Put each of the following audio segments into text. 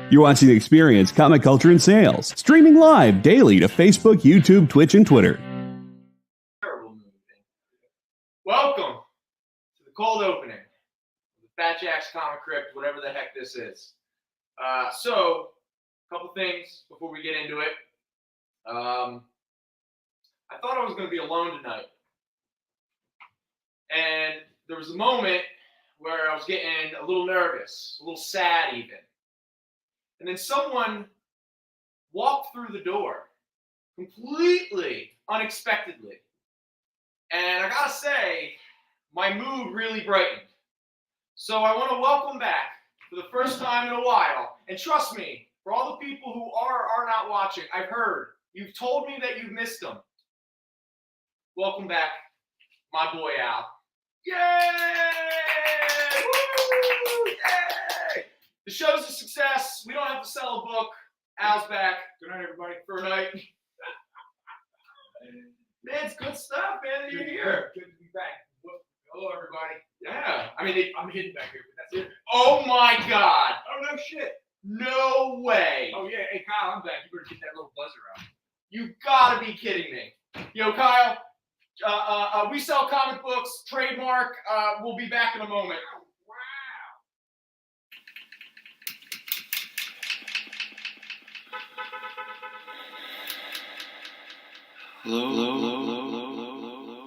You're watching Experience Comic Culture and Sales, streaming live daily to Facebook, YouTube, Twitch, and Twitter. Terrible movie. Welcome to the cold opening of the Fat Jack's Comicrypt, whatever the heck this is. So, a couple things before we get into it. I thought I was going to be alone tonight. And there was a moment where I was getting a little nervous, a little sad even. And then someone walked through the door completely unexpectedly. And I gotta say, my mood really brightened. So I want to welcome back for the first time in a while. And trust me, for all the people who are not watching, I've heard. You've told me that you've missed them. Welcome back, my boy Al. Yay! Woo! Yay! The show's a success. We don't have to sell a book. Al's back. Good night, everybody. For a night. Man, it's good stuff, man, that you're here. Good to be back. Hello, everybody. Yeah. I mean, I'm hidden back here, but that's it. Oh, my God. Oh, no shit. No way. Oh, yeah. Hey, Kyle, I'm back. You better get that little buzzer out. You gotta be kidding me. Yo, Kyle, we sell comic books, trademark. We'll be back in a moment. Hello, hello, hello, hello, hello, hello,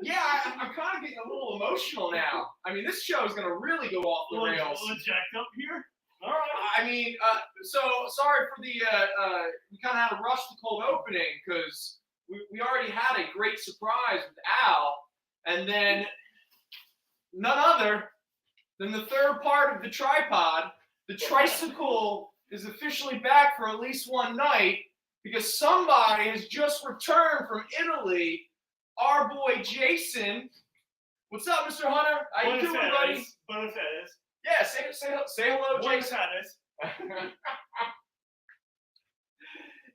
Yeah, I'm kind of getting a little emotional now. I mean, this show is going to really go off the rails. A little jacked up here? All right. I mean, so sorry for the, we kind of had to rush the cold opening because we already had a great surprise with Al, and then none other than the third part of the tripod. The tricycle is officially back for at least one night because somebody has just returned from Italy. Our boy Jason. What's up, Mr. Hunter? How you doing, buddy? Buenos Aires. Yeah, say hello, Buenos Jason. Aires.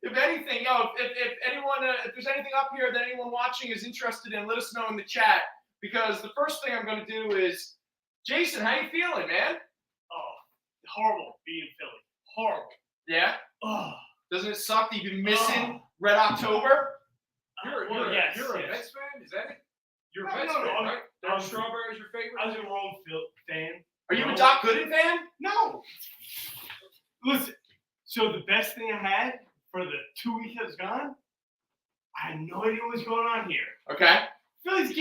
If anything, if anyone, if there's anything up here that anyone watching is interested in, let us know in the chat. Because the first thing I'm going to do is, Jason, how you feeling, man? Oh, horrible being in Philly. Horrible. Yeah? Oh. Doesn't it suck that you've been missing Red October? You're a Mets fan? Is that it? You're a Mets fan, right? Dark Strawberry's your favorite? I was a Rome fan. Are you a Doc Gooden fan? No. Listen, so the best thing I had for the 2 weeks that's gone, I had no idea what was going on here. Okay. Philly's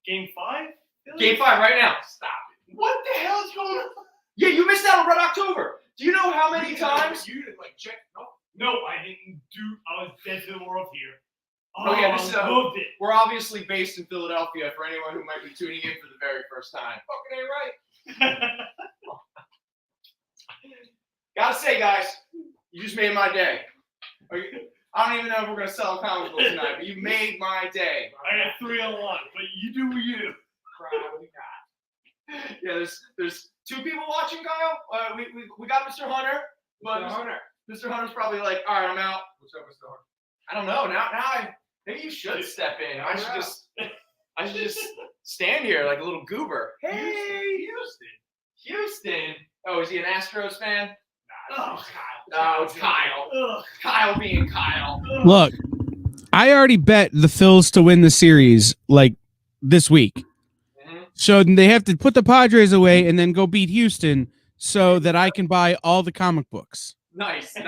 game 5? Game 5 right now. Stop it. What the hell is going on? Yeah, you missed out on Red October. Do you know how many times? You didn't check? No, I didn't do. I was dead to the world here. Oh yeah, this is I loved it. We're obviously based in Philadelphia for anyone who might be tuning in for the very first time. Fucking ain't right. Gotta say, guys, you just made my day. I don't even know if we're gonna sell a comic book tonight, but you made my day. I got 3 on 1, but you do what you do. Yeah, there's 2 people watching, Kyle. We got Mr. Hunter, but Mr. Hunter's probably like, all right, I'm out. What's up, Mr. Hunter? I don't know. Now maybe you should step in. I should just stand here like a little goober. Hey, Houston. Oh, is he an Astros fan? Nah, No, it's Kyle. Ugh. Kyle being Kyle. Look, I already bet the Phils to win the series like this week. Mm-hmm. So they have to put the Padres away and then go beat Houston so that I can buy all the comic books. Nice. That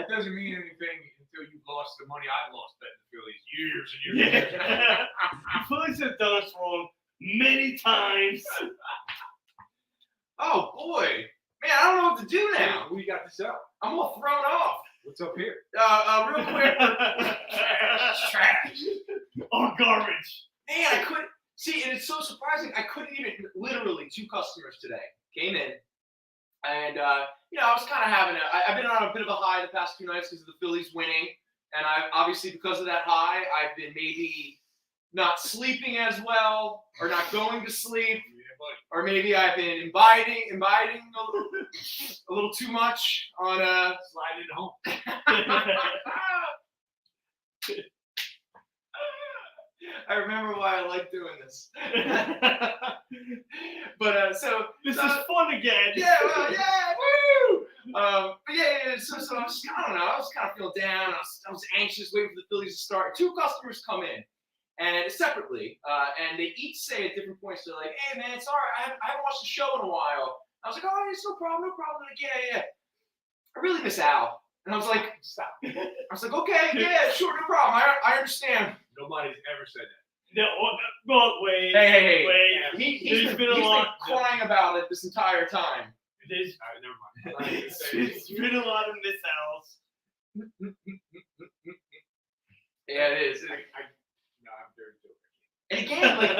doesn't mean anything until you've lost the money I've lost betting the Phillies years and years. The Phillies have done us wrong many times. Oh boy, man, I don't know what to do now. What do you got to sell? I'm all thrown off. What's up here? Real quick. Trash. Oh, garbage. Man, I couldn't see, and it's so surprising. I couldn't even. Literally, 2 customers today came in, and I was kind of having I've been on a bit of a high the past 2 nights because of the Phillies winning, and I've obviously because of that high, I've been maybe not sleeping as well or not going to sleep. buddy. Or maybe I've been imbibing a little too much on Slide it home. I remember why I like doing this. But so This is fun again. yeah, well, yeah, woo! But yeah. So I was, I don't know, I was kind of feeling down. I was anxious, waiting for the Phillies to start. 2 customers come in, and separately, and they each say at different points, they're like, "Hey man, sorry, I haven't watched the show in a while." I was like, "Oh, it's no problem. Like, yeah. I really miss Al." And I was like, "Stop." I was like, "Okay, yeah, sure, no problem. I understand." Nobody's ever said that. No, wait. Hey. Wait. He's been crying about it this entire time. There's, never mind. It's been a lot of missiles. Yeah, it is. No, I'm very joking. And again, like,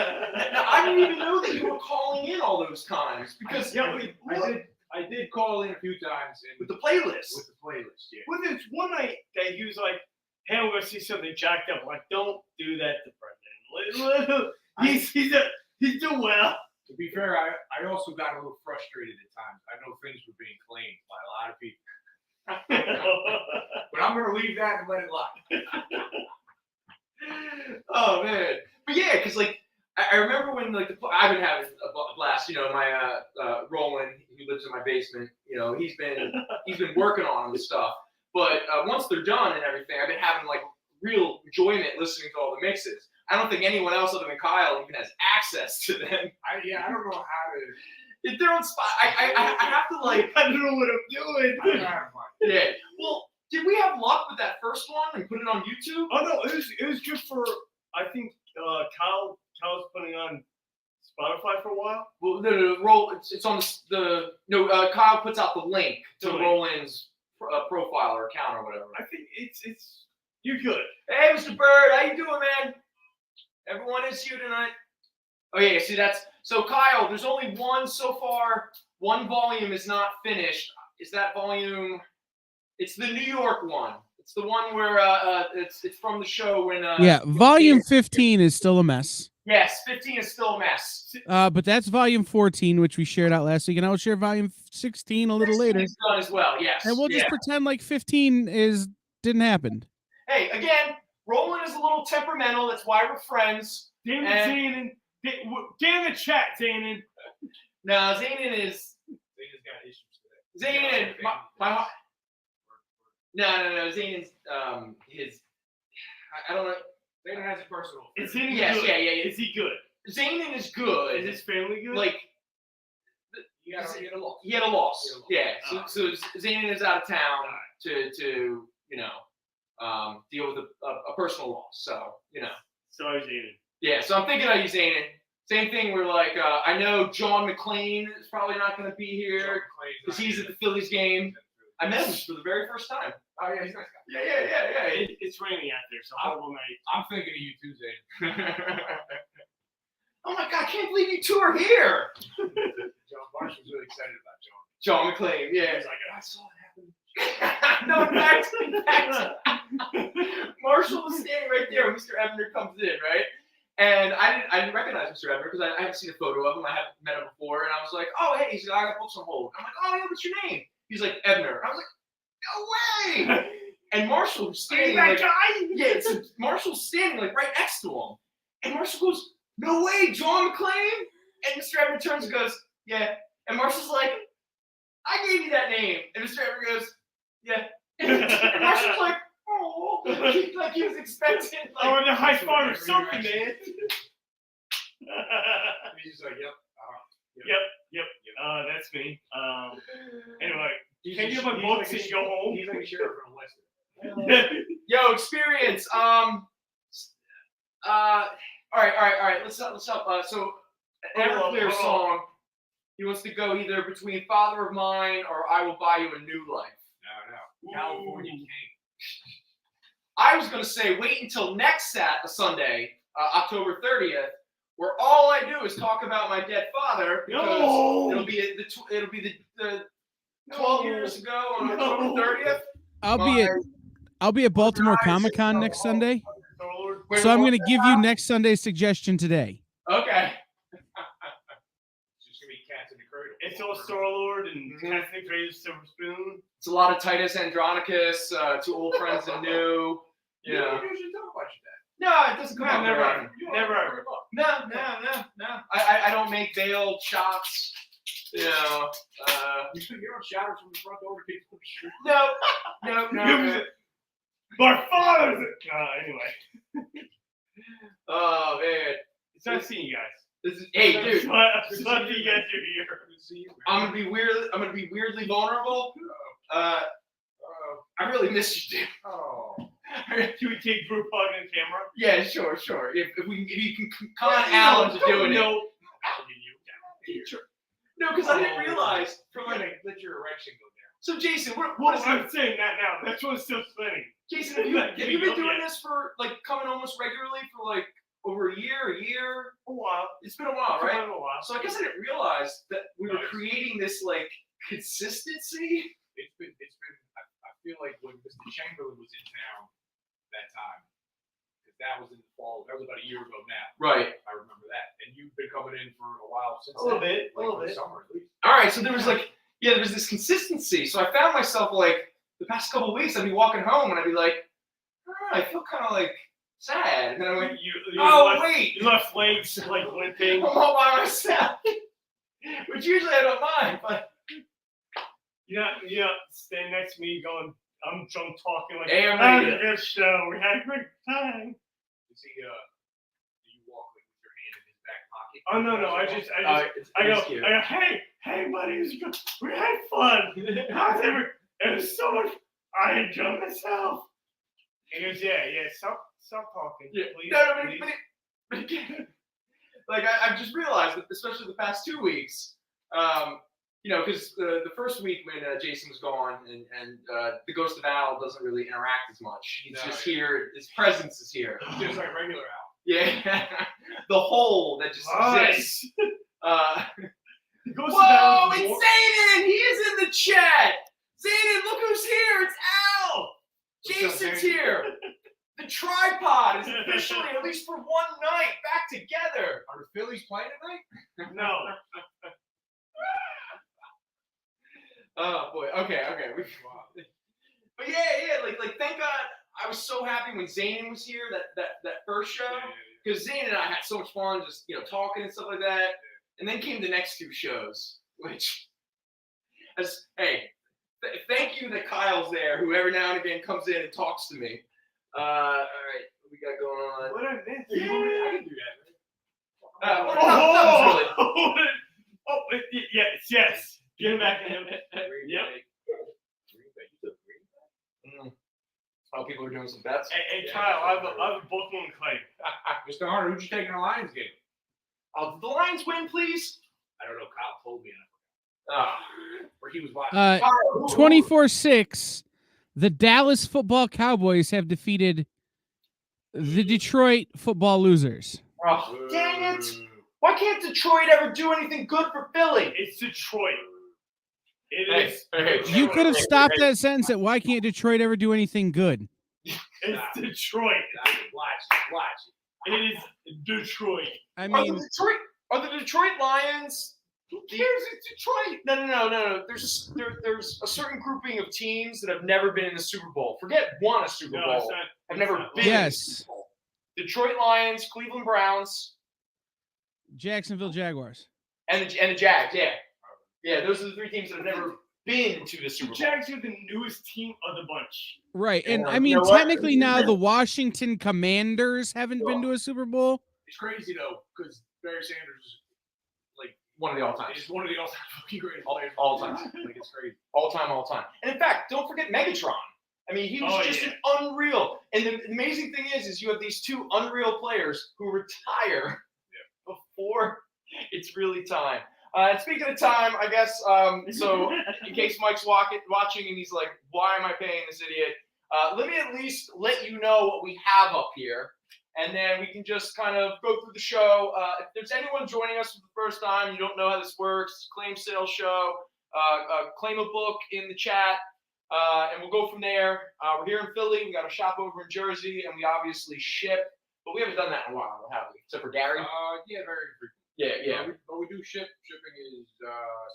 I didn't even know that you were calling in all those times because I did call in a few times with the playlist. With the playlist, yeah. Well, there's one night that he was like, "Hey, I'm gonna see something jacked up." I'm like, don't do that to Brendan. He's doing well. To be fair, I also got a little frustrated at times. I know things were being claimed by a lot of people. But I'm gonna leave that and let it lie. Oh man, but yeah, because like I remember when like I've been having a blast. You know, my Roland, who lives in my basement. You know, he's been working on this stuff. But once they're done and everything, I've been having like real enjoyment listening to all the mixes. I don't think anyone else other than Kyle even has access to them. I don't know how to. If they're on spot, I have to like. I don't know what I'm doing. I don't know how to find it. Yeah. Well, did we have luck with that first one and put it on YouTube? Oh no, it was just for. I think Kyle's putting on Spotify for a while. Well, no, it's on Kyle puts out the link to Roland's profile or account or whatever. I think it's you're good. Hey, Mr. Bird, how you doing, man? Everyone is here tonight. Oh yeah, see so Kyle. There's only one so far. One volume is not finished. Is that volume? It's the New York one. It's the one where it's from the show when. Yeah, volume 15 is still a mess. Yes, 15 is still a mess. But that's volume 14, which we shared out last week, and I'll share volume 16 a little later. It's done as well. Yes. And we'll just pretend like 15 didn't happen. Hey, again, Roland is a little temperamental. That's why we're friends. Damn it, Zanin. Damn it, chat, Zanin. No, Zanin is. Zanen's got issues today. Zanin, my No. Zanin's his. I don't know. Zanin has a personal. Is Zanin good? Yeah. Is he good? Zanin is good. Is his family good? Like. He had a loss. He had a loss. Yeah. So Zanin is out of town to deal with a personal loss. So Sorry, Zanin. Yeah. So I'm thinking of you, Zanin. Same thing. We're like, I know John McClane is probably not going to be here because he's at the Phillies game. I met him for the very first time. Oh yeah, he's a nice guy. Yeah. It's raining out there, so horrible night. I'm thinking of you too, Zanin. Oh my God! I can't believe you two are here. John Marshall's really excited about John McClane. Yeah. He's like, I saw it happen. No, in fact, Marshall was standing right there when Mr. Ebner comes in, right? And I didn't recognize Mr. Ebner because I hadn't seen a photo of him. I haven't met him before, and I was like, "Oh, hey," he's like, "I got books on hold." I'm like, "Oh yeah, what's your name?" He's like, "Ebner." I was like, "No way!" And Marshall was standing that guy. Yeah, so Marshall's standing like right next to him, and Marshall goes, "No way, John McClane!" And Mr. Ebner turns and goes, "Yeah," and Marshall's like, "I gave you that name," and Mr. Ebner goes, "Yeah," and Marshall's like, "Oh," like he was expecting. Like, I want to high five or something, man. He's like, "Yep." Yep. That's me. Anyway, can you have my books and go home? He's like a sheriff from Western. Yo, experience. All right. Let's help. So, Everclear song. He wants to go either between Father of Mine or I Will Buy You a New Life. No. California King. I was gonna say wait until next Sunday, October 30th. Where all I do is talk about my dead father because it'll be the 12 years ago on October 30th. I'll be at Baltimore Comic-Con next Sunday. So I'm going to give you next Sunday's suggestion today. Okay. saw Star-Lord and Cassidy Praise Silver Spoon. It's a lot of Titus Andronicus, two old friends and new. You don't usually talk about that. No, it doesn't come out. Never. No. I don't make veiled shots. You know. You don't shout from the front door to people on the street. No. My father's. Anyway. Oh man. It's nice seeing you guys. Hey, dude. It's fun to get you here. I'm gonna be weirdly vulnerable. I really miss you, dude. Oh. Do we take group hug on camera? Yeah, sure. If you can con Alan to doing it. No, because I didn't realize. Let your erection go down. So Jason, what is I'm saying that now. That's what's still spinning. Jason, have you been doing this for like coming almost regularly for like over a year? A while. It's been a while, right? A while. So I guess I didn't realize that we were creating this like consistency. It's been. I feel like when Mr. Chamberlain was in town that time, because that was in the fall. That was about a year ago now. Right. I remember that. And you've been coming in for a while since. A little then, bit. A little bit. Summer at least. All right. So there was this consistency. So I found myself like the past couple of weeks, I'd be walking home and I'd be like, I feel kind of like sad. And then I went, wait. You left legs like limping. I'm all by myself. Which usually I don't mind, but. Yeah, stand next to me going, I'm drunk talking like, hey, this show, we had a great time. Do you walk like with your hand in his back pocket? Oh, no, I go, hey, buddies, we had fun. How's everything? It was so much, I enjoyed myself. He goes, yeah, stop talking, please. But again, like I've just realized that, especially the past 2 weeks, because the first week when Jason was gone and the ghost of Al doesn't really interact as much. He's just here. His presence is here. Just like regular Al. Yeah. The hole that just exists. Whoa, it's Zayden! He is in the chat! Zayden, look who's here! It's Al! Jason's here! The tripod is officially, at least for one night, back together! Are the Phillies playing tonight? No. Oh boy. Okay. But yeah. Like thank God I was so happy when Zane was here that first show, because Zane and I had so much fun just talking and stuff like that. And then came the next two shows, which thank you that Kyle's there, who every now and again comes in and talks to me. All right, what we got going on? What I missed? I can do that, Right? Yes. Get him back to him. Yep. Oh, people are doing some bets. Hey, Kyle, I have a booking claim. Mr. Hunter, who'd you take in the Lions game? Did the Lions win, please? I don't know. Kyle told me. Where he was watching. 24-6, the Dallas Football Cowboys have defeated the Detroit Football Losers. Oh, dang it! Why can't Detroit ever do anything good for Philly? It's Detroit. It is. Hey. You could have stopped that sentence at why can't Detroit ever do anything good? It's Detroit. Watch it. It is Detroit. I mean, Are the Detroit Lions? Who cares? It's Detroit. No. There's a certain grouping of teams that have never been in the Super Bowl. Forget won a Super Bowl. Have never been. In the Super Bowl. Detroit Lions, Cleveland Browns, Jacksonville Jaguars, and the Jags. Yeah. Those are the three teams that have never been to the Super Bowl. The Jags are the newest team of the bunch. Right, and I mean technically now the Washington Commanders haven't been to a Super Bowl. It's crazy though, because Barry Sanders is like one of the all-time. He's one of the all-time fucking greatest players all time. Like it's crazy. All time. And in fact, don't forget Megatron. I mean, he was an unreal. And the amazing thing is you have these two unreal players who retire before it's really time. And speaking of time, I guess, so in case Mike's watching and he's like, why am I paying this idiot? Let me at least let you know what we have up here. And then we can just kind of go through the show. If there's anyone joining us for the first time, you don't know how this works, claim sales show, claim a book in the chat, and we'll go from there. We're here in Philly. We got a shop over in Jersey, and we obviously ship. But we haven't done that in a while, have we? Except for Gary? Yeah, very frequent. Yeah. But we do shipping is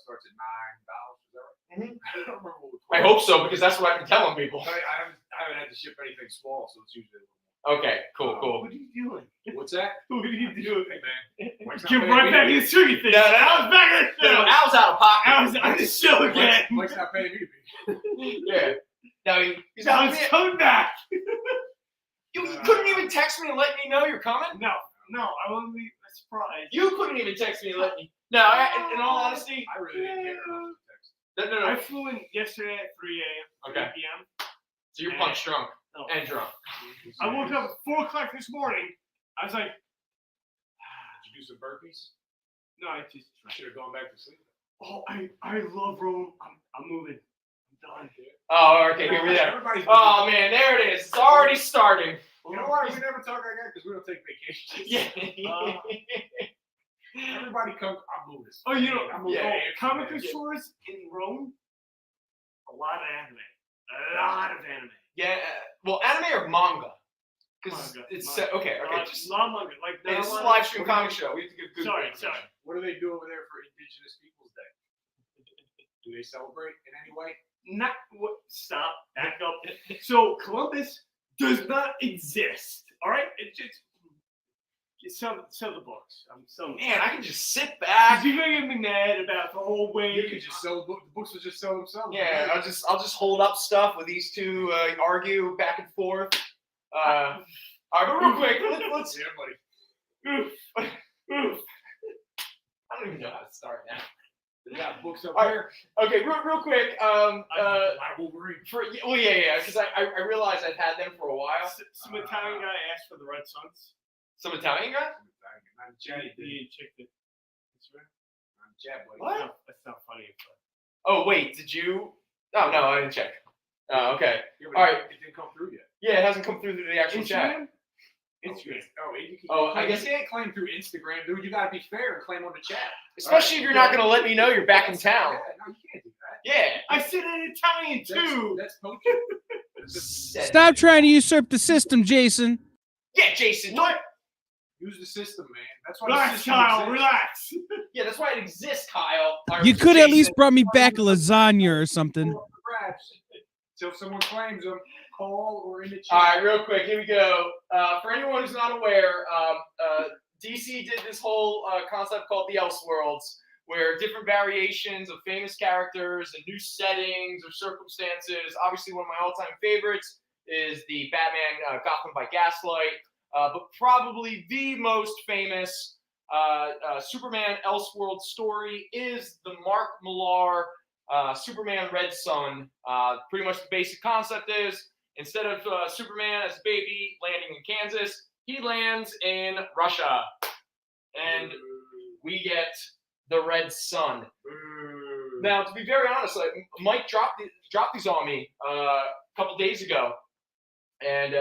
starts at $9. Is that right? Mhm. I don't remember what we I hope so because that's what I've been telling people. I haven't had to ship anything small, so it's usually. Okay, cool. What are you doing? What's that? What are you doing? Hey man, Mike's not Get paying right me. back in the swing of things. No. I was back in the show. Al's out of pocket. I was on the show again. Mike's not paying me to be. Yeah. No, he's I not. was coming back. You couldn't even text me and let me know you're coming. No, I wouldn't be surprised. You couldn't even text me and let me. No, in all honesty, I really didn't care about the text. no. I flew in yesterday at 3 a.m. Okay. 3 p.m. So you're punch drunk No. and drunk. I woke up at 4 o'clock this morning. I was like, Did you do some burpees? no, I just. I should have gone back to sleep. Oh, I love Rome. I'm moving. I'm done. Oh, okay, here we go. Everybody's. Oh man, there it is. It's already starting. You know why we never talk like that? Because we don't take vacations. Yeah. Everybody comes. I'm moving. Oh, you know, I'm moving. yeah, comic book stores in Rome, a lot of anime. Yeah. Well, anime or manga? Because Manga, it's manga. okay. Just Not manga. Like hey, this is a not live stream comic show. We have to give good. Sorry. information. What do they do over there for Indigenous Peoples Day? Do they celebrate in any way? Not what? Stop. Back up. So Columbus does not exist. All right. It's just sell the books. I'm selling. Man, I can just sit back. You're gonna get me mad about the whole way. You could just sell the book. The books will just sell themselves. Yeah, I'll just hold up stuff with these two argue back and forth. All right, but real quick, let's. Yeah, buddy. I don't even know how to start now. They got books up All right. there. Okay, real quick. Wolverine. Because I realized I've had them for a while. Some Italian guy asked for the Red Suns. Some Italian guy? Not in chat. He checked it. That's right. Not in chat, buddy. What? No, that's not funny. Oh wait, did you? Oh no, I didn't check. Oh, okay. Yeah, but All right. It didn't come through yet. Yeah, it hasn't come through the actual chat. Instagram. I guess- you can't claim through Instagram, dude. You gotta be fair and claim on the chat. Especially if you're not gonna let me know you're back in town. Yeah, no, you can't do that. Yeah. I said in Italian too. That's poaching. Stop trying to usurp the system, Jason. Yeah, Jason. What? Use the system, man. That's why. Relax, the system Kyle. exists. Relax. Yeah, that's why it exists, Kyle. Or You could at least Jason. brought me back a lasagna or something. Pull up the raps. So if someone claims them, call or in the chat. All right, real quick, here we go. For anyone who's not aware, DC did this whole concept called the Elseworlds, where different variations of famous characters and new settings or circumstances. Obviously, one of my all-time favorites is the Batman Gotham by Gaslight, but probably the most famous Superman Elseworld story is the Mark Millar Superman Red Sun. Pretty much the basic concept is instead of Superman as a baby landing in Kansas, he lands in Russia, and we get the Red Sun. Now, to be very honest, Mike dropped these on me a couple days ago, and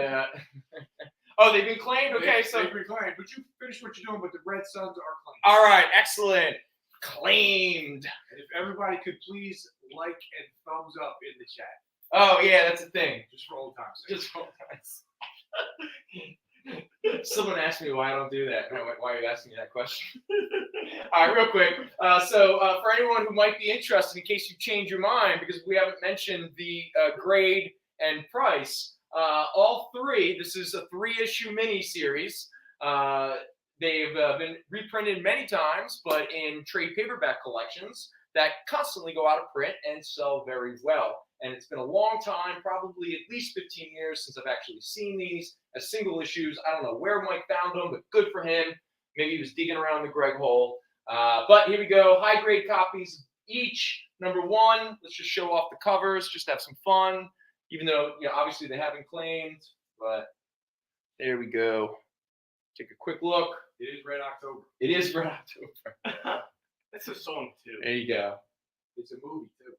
oh, they've been claimed. Okay, so they've been claimed, but you finish what you're doing. But the Red Suns are claimed. all right, excellent, claimed. And if everybody could please like and thumbs up in the chat, Oh yeah, that's a thing. just for old time's sake. Just someone asked me why I don't do that. Why are you asking me that question? All right, real quick. So for anyone who might be interested, in case you change your mind, because we haven't mentioned the grade and price, all three. This is a 3-issue mini-series. They've been reprinted many times, but in trade paperback collections that constantly go out of print and sell very well. And it's been a long time, probably at least 15 years since I've actually seen these as single issues. I don't know where Mike found them, but good for him. Maybe he was digging around the Greg hole. But here we go. High-grade copies each. Number 1, let's just show off the covers, just have some fun. Even though, obviously they haven't claimed, but there we go. Take a quick look. It is Red October. It is Red October. That's a song too. There you go. It's a movie too.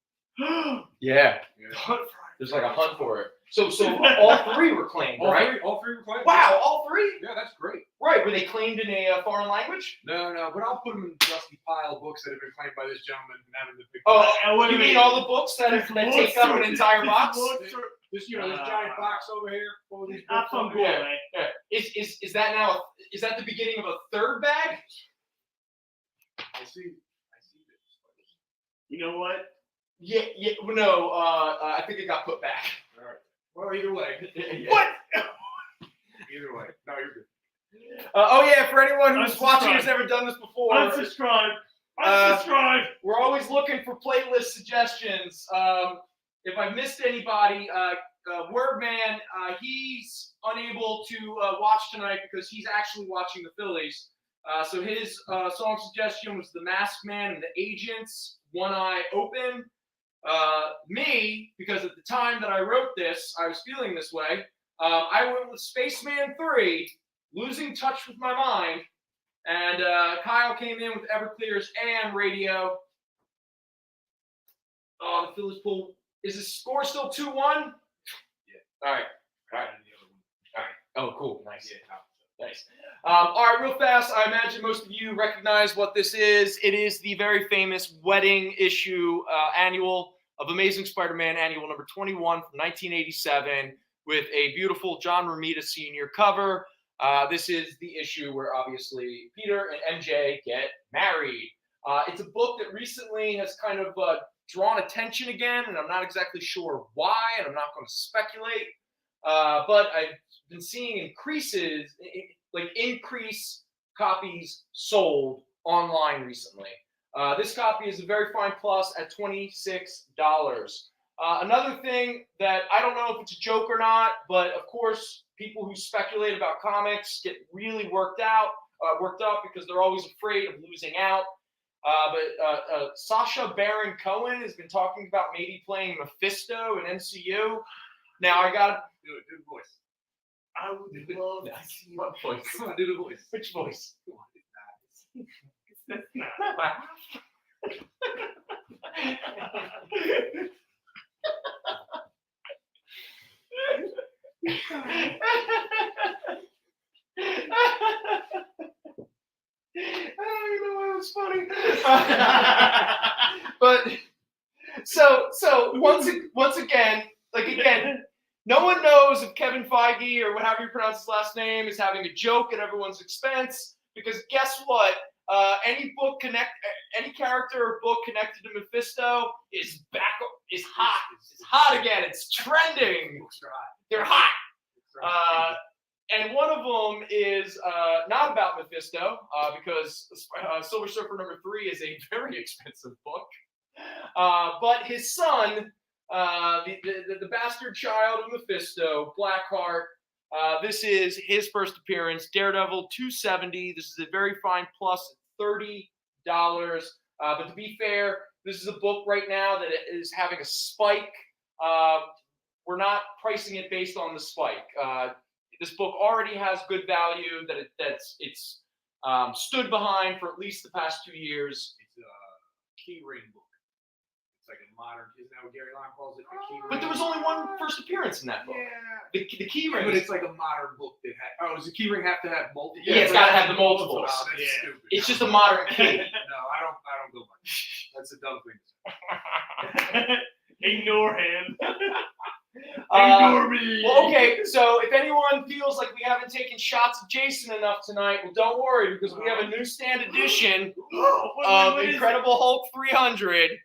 Yeah. Hunt for There's like a hunt for it. So all 3 were claimed, right? All three were claimed. Wow, all 3? Yeah, that's great. Right. Were they claimed in a foreign language? No, but I'll put them in the dusty pile of books that have been claimed by this gentleman and having the big. Oh, you mean all the books that take up an entire box? This giant box over here full of these Not books. from Google, Yeah. man. Yeah. Is that now? Is that the beginning of a 3rd bag? see this. You know what? Yeah. No, I think it got put back. All right. Well, either way. Yeah. What? Either way. No, you're good. Oh yeah, for anyone who's Unsubscribe. watching who's never done this before, Unsubscribe. Unsubscribe. we're always looking for playlist suggestions. If I've missed anybody, Wordman, he's unable to watch tonight because he's actually watching the Phillies. So his song suggestion was The Masked Man and the Agents, One Eye Open. Me, because at the time that I wrote this, I was feeling this way. I went with Spaceman 3, Losing Touch with My Mind. And Kyle came in with Everclear's AM radio. Oh, the Phillies pull. Is the score still 2-1? Yeah. All right. All right. And the other one. All right. Oh, cool. Nice. Yeah. Nice. All right, real fast. I imagine most of you recognize what this is. It is the very famous wedding issue annual of Amazing Spider-Man, annual number 21 from 1987, with a beautiful John Romita Sr. cover. This is the issue where obviously Peter and MJ get married. It's a book that recently has kind of drawn attention again, and I'm not exactly sure why, and I'm not going to speculate. But I've been seeing increase copies sold online recently. This copy is a very fine plus at $26. Another thing that I don't know if it's a joke or not, but of course, people who speculate about comics get really worked up because they're always afraid of losing out. But Sacha Baron Cohen has been talking about maybe playing Mephisto in MCU. Now I got Do the voice. I would love to see what voice? Come on, do the voice. Which voice? Come on, That's not. I don't know why it was funny. But so once again, no one knows if Kevin Feige or whatever you pronounce his last name is having a joke at everyone's expense, because guess what? Any character or book connected to Mephisto is hot. It's hot again. It's trending. Books are hot. They're hot. Books are hot. And one of them is not about Mephisto, because Silver Surfer number 3 is a very expensive book. But his son, the bastard child of Mephisto, Blackheart, this is his first appearance, Daredevil 270. This is a very fine plus, $30. But to be fair, this is a book right now that is having a spike. We're not pricing it based on the spike. This book already has good value that it's stood behind for at least the past 2 years. It's a keyring book. It's like a modern. Isn't that what Gary Lyon calls it? The keyring. But there was only one first appearance in that book. Yeah. The keyring. But it's like a modern book that had. Oh, does the keyring have to have multiple? Yeah, it's got to have the multiples. Oh, that's stupid. It's just a modern key. No, I don't go by that. That's a dumb thing to say. Ignore him. Ignore me. Well, okay, so if anyone feels like we haven't taken shots of Jason enough tonight, well, don't worry, because we have a newsstand edition of Incredible Hulk 300.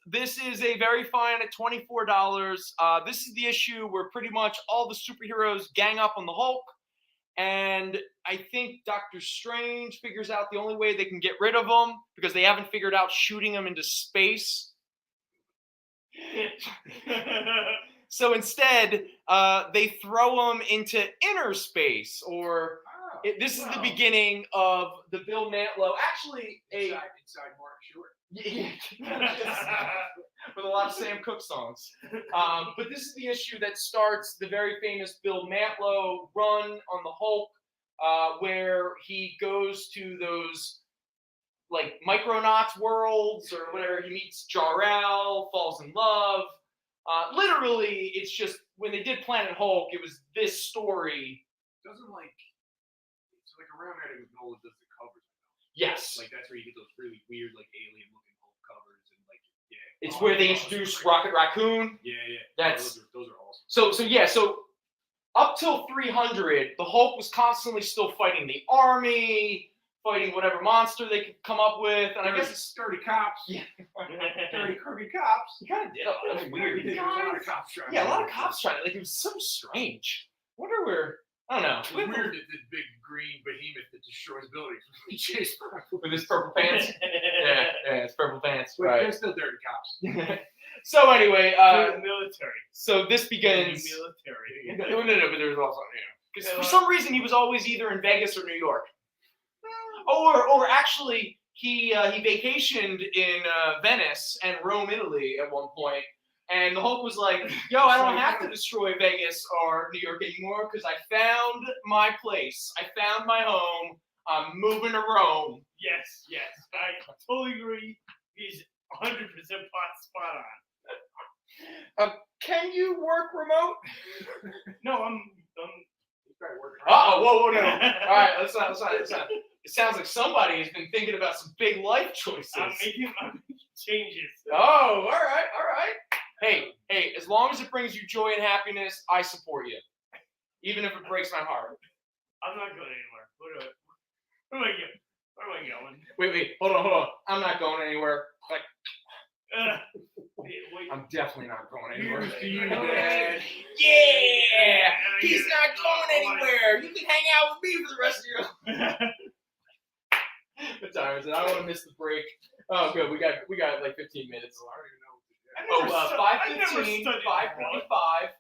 This is a very fine at $24. This is the issue where pretty much all the superheroes gang up on the Hulk, and I think Doctor Strange figures out the only way they can get rid of him, because they haven't figured out shooting him into space. So instead, they throw him into inner space, or this is the beginning of the Bill Mantlo. Actually, inside Martin Short. With a lot of Sam Cooke songs. But this is the issue that starts the very famous Bill Mantlo run on the Hulk, where he goes to those like Micronauts worlds or whatever. He meets Jor-El, falls in love. Literally, it's just when they did Planet Hulk, it was this story. It's like around there that Nola does the covers. Yes. Like that's where you get those really weird, like alien looking Hulk covers, and like It's where they introduced Rocket Raccoon. Yeah. That's those are awesome. So up till 300, the Hulk was constantly still fighting the army, fighting whatever monster they could come up with, and I guess it's dirty cops. Yeah. Dirty crooked cops. he kind of did. It was weird. There was a lot of cops trying. Yeah, a lot of cops trying. Like it was so strange. I wonder where. I don't know. It's weird that the big green behemoth that destroys buildings was chased With his purple pants. yeah, it's purple pants. But Right. they're still dirty cops. So anyway, military. so this begins. Military. No, but there's also, because for some reason he was always either in Vegas or New York, or actually he vacationed in Venice and Rome, Italy at one point, and the Hulk was like, "Yo, I don't have to destroy Vegas or New York anymore because I found my place. I found my home. I'm moving to Rome." Yes, I totally agree. He's 100% spot on. Can you work remote? No, I'm Whoa, no. All right, let's not. It sounds like somebody has been thinking about some big life choices. I'm making changes. Oh, all right. Hey, as long as it brings you joy and happiness, I support you. Even if it breaks my heart. I'm not going anywhere. Where am I going? Wait, hold on. I'm not going anywhere. Like, Wait. I'm definitely not going anywhere. Here's to you, Dad. Yeah! He's not going anywhere. You can hang out with me for the rest of your What time is it? I don't want to miss the break. Oh, good. We got like 15 minutes. I don't even know what to do. 5:15, 5:55,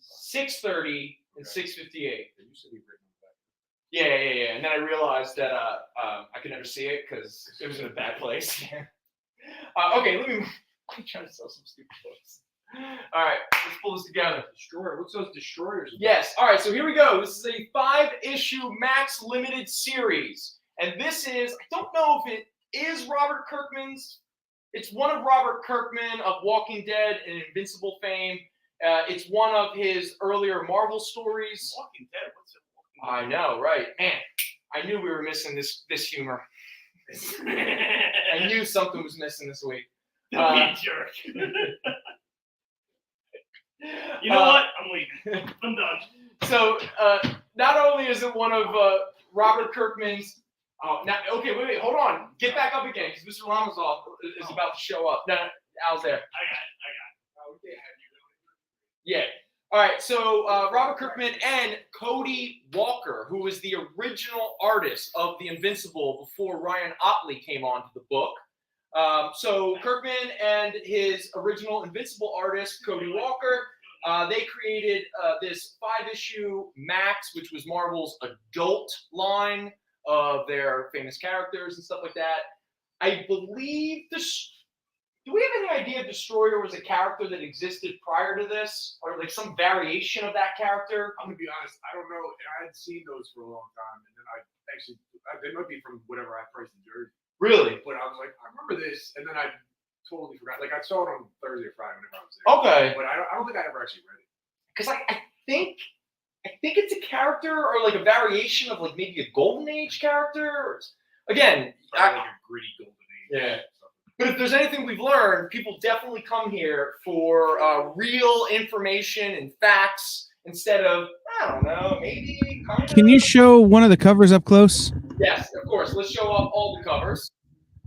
6:30, and 6:58. Yeah. And then I realized that I could never see it because it was in a bad place. Okay, let me try to sell some stupid books. All right, let's pull this together. Destroyer. What's those destroyers about? Yes. All right. So here we go. This is a 5-issue Max Limited series, and this is, I don't know if it is Robert Kirkman's. It's one of Robert Kirkman of Walking Dead and Invincible fame. It's one of his earlier Marvel stories. Walking Dead. What's it? I know, right? Man, I knew we were missing this humor. I knew something was missing this week. The jerk. You know what? I'm leaving. I'm done. So not only is it one of Robert Kirkman's. Now, okay, wait, hold on. Get back up again, because Mr. Ramazov is about to show up. No, Al's there. I got it. Yeah. All right, so Robert Kirkman and Cody Walker, who was the original artist of The Invincible before Ryan Otley came onto the book. So Kirkman and his original Invincible artist, Cody Walker, they created this 5-issue Max, which was Marvel's adult line of their famous characters and stuff like that. I believe do we have any idea if Destroyer was a character that existed prior to this, or like some variation of that character? I'm gonna be honest. I don't know. I had seen those for a long time, and then they might be from whatever I priced in Jersey. Really? But I was like, I remember this, and then I totally forgot. Like I saw it on Thursday or Friday whenever I was there. Okay. But I don't think I ever actually read it. Because I think it's a character or like a variation of like maybe a Golden Age character. Again, Probably like a gritty Golden Age. Yeah. But if there's anything we've learned, people definitely come here for real information and facts instead of, I don't know, maybe. Kind of. Can you show one of the covers up close? Yes, of course. Let's show off all the covers.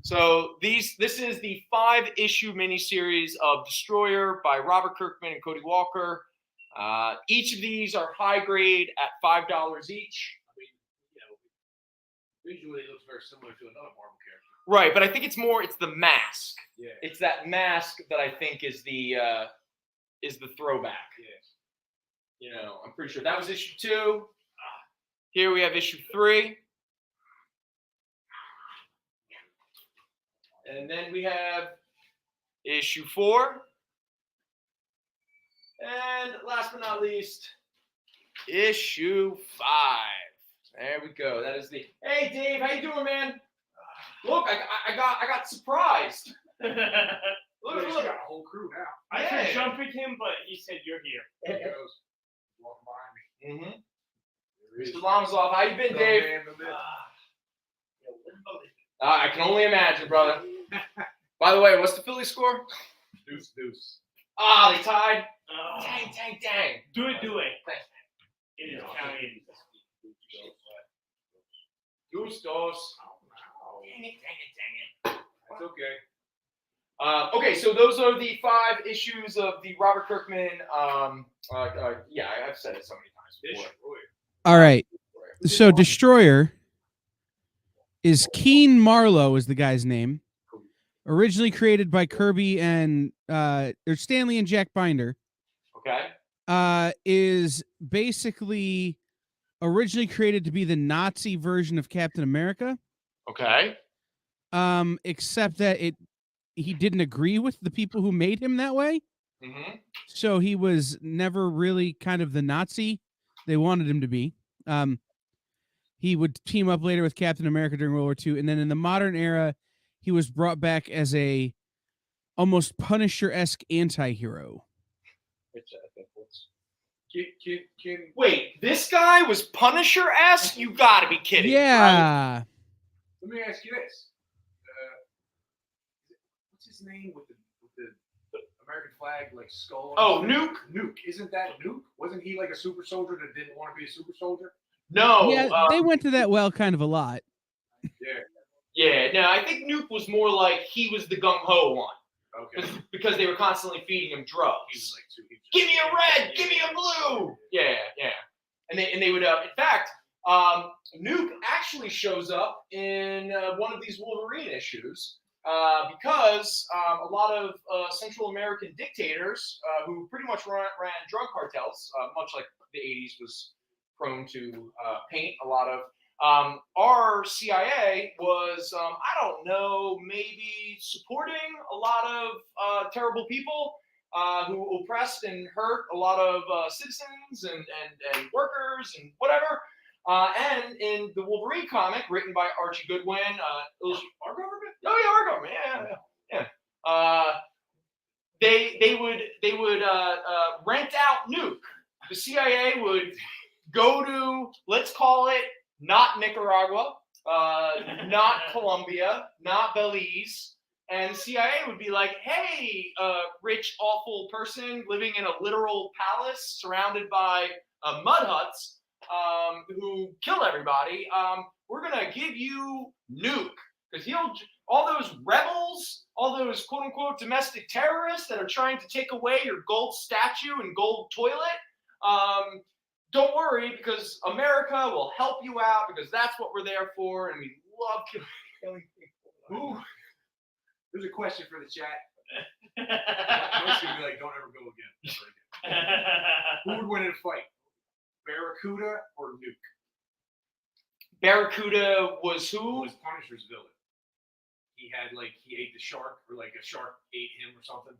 So this is the 5-issue miniseries of Destroyer by Robert Kirkman and Cody Walker. Each of these are high grade at $5 each. I mean, visually it looks very similar to another Marvel character. Right, but I think it's the mask. Yeah. It's that mask that I think is the throwback. Yeah. I'm pretty sure that was issue 2. Here we have issue 3. And then we have issue 4. And last but not least, issue 5. There we go. That is the. Hey Dave, how you doing, man? Look, I got surprised. Look, He's got a whole crew now. I could jump at him, but he said you're here. There he goes. Walking behind me. Mr. Lamazov, how you been, Dave? I can only imagine, brother. By the way, what's the Philly score? Deuce. They tied. Oh. Dang. Do it. Thanks. In Italian. Dos. Oh, Dang it. that's okay. Okay, so those are the 5 issues of the Robert Kirkman. Yeah, I've said it so many times before. All right. So Destroyer is Keen Marlowe is the guy's name. Originally created by Kirby and or Stanley and Jack Binder. Okay. Is basically originally created to be the Nazi version of Captain America. Okay. Except that he didn't agree with the people who made him that way. Mm-hmm. So he was never really kind of the Nazi they wanted him to be. He would team up later with Captain America during World War II, and then in the modern era, he was brought back as a almost Punisher-esque anti-hero. Wait, this guy was Punisher-esque? You gotta be kidding. Yeah. Right? Let me ask you this. What's his name with the American flag, like skull? Oh, Nuke? Nuke. Isn't that Nuke? Wasn't he like a super soldier that didn't want to be a super soldier? No. Yeah, they went to that well kind of a lot. Yeah, no, I think Nuke was more like he was the gung-ho one. Okay. Because they were constantly feeding him drugs. He was like give me a red, give me a blue. Yeah. And they would, in fact, Nuke actually shows up in one of these Wolverine issues because a lot of Central American dictators who pretty much ran drug cartels, much like the 80s was prone to paint a lot of. Our CIA was, I don't know, maybe supporting a lot of terrible people who oppressed and hurt a lot of citizens and workers and whatever. And in the Wolverine comic written by Archie Goodwin, our government? Oh yeah, our government. Yeah. They would rent out Nuke. The CIA would go to, let's call it, not Nicaragua, not Colombia, not Belize, and the CIA would be like, hey, rich, awful person living in a literal palace surrounded by mud huts who kill everybody, we're going to give you Nuke. Because all those rebels, all those quote-unquote domestic terrorists that are trying to take away your gold statue and gold toilet, don't worry, because America will help you out, because that's what we're there for, and we love killing people. There's a question for the chat. Most gonna be like, don't ever go again. Never again. Who would win in a fight? Barracuda or Nuke? Barracuda was who? Was Punisher's villain. He ate the shark, or like a shark ate him or something.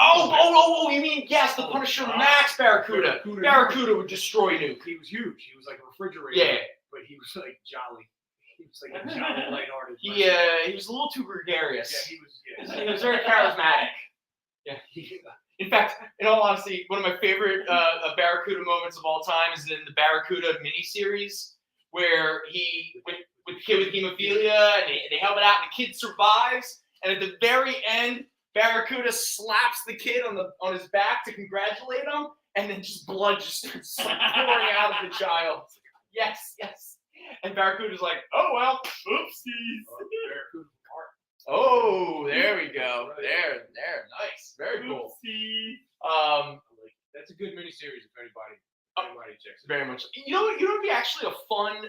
Oh, you mean, yes, the Punisher Max Barracuda. Barracuda would destroy Nuke. He was huge. He was like a refrigerator. Yeah. But he was like jolly. He was like a jolly, lighthearted. He was a little too gregarious. Yeah, he was very charismatic. Yeah. In fact, in all honesty, one of my favorite Barracuda moments of all time is in the Barracuda miniseries, where he, with the kid with hemophilia, and they help it out, and the kid survives, and at the very end, Barracuda slaps the kid on his back to congratulate him, and then just blood just starts pouring out of the child. Yes. And Barracuda's like, oh well, oopsies. Oh, there we go. There, nice, very cool. That's a good miniseries if anybody checks it. Very much. You know what would be actually a fun,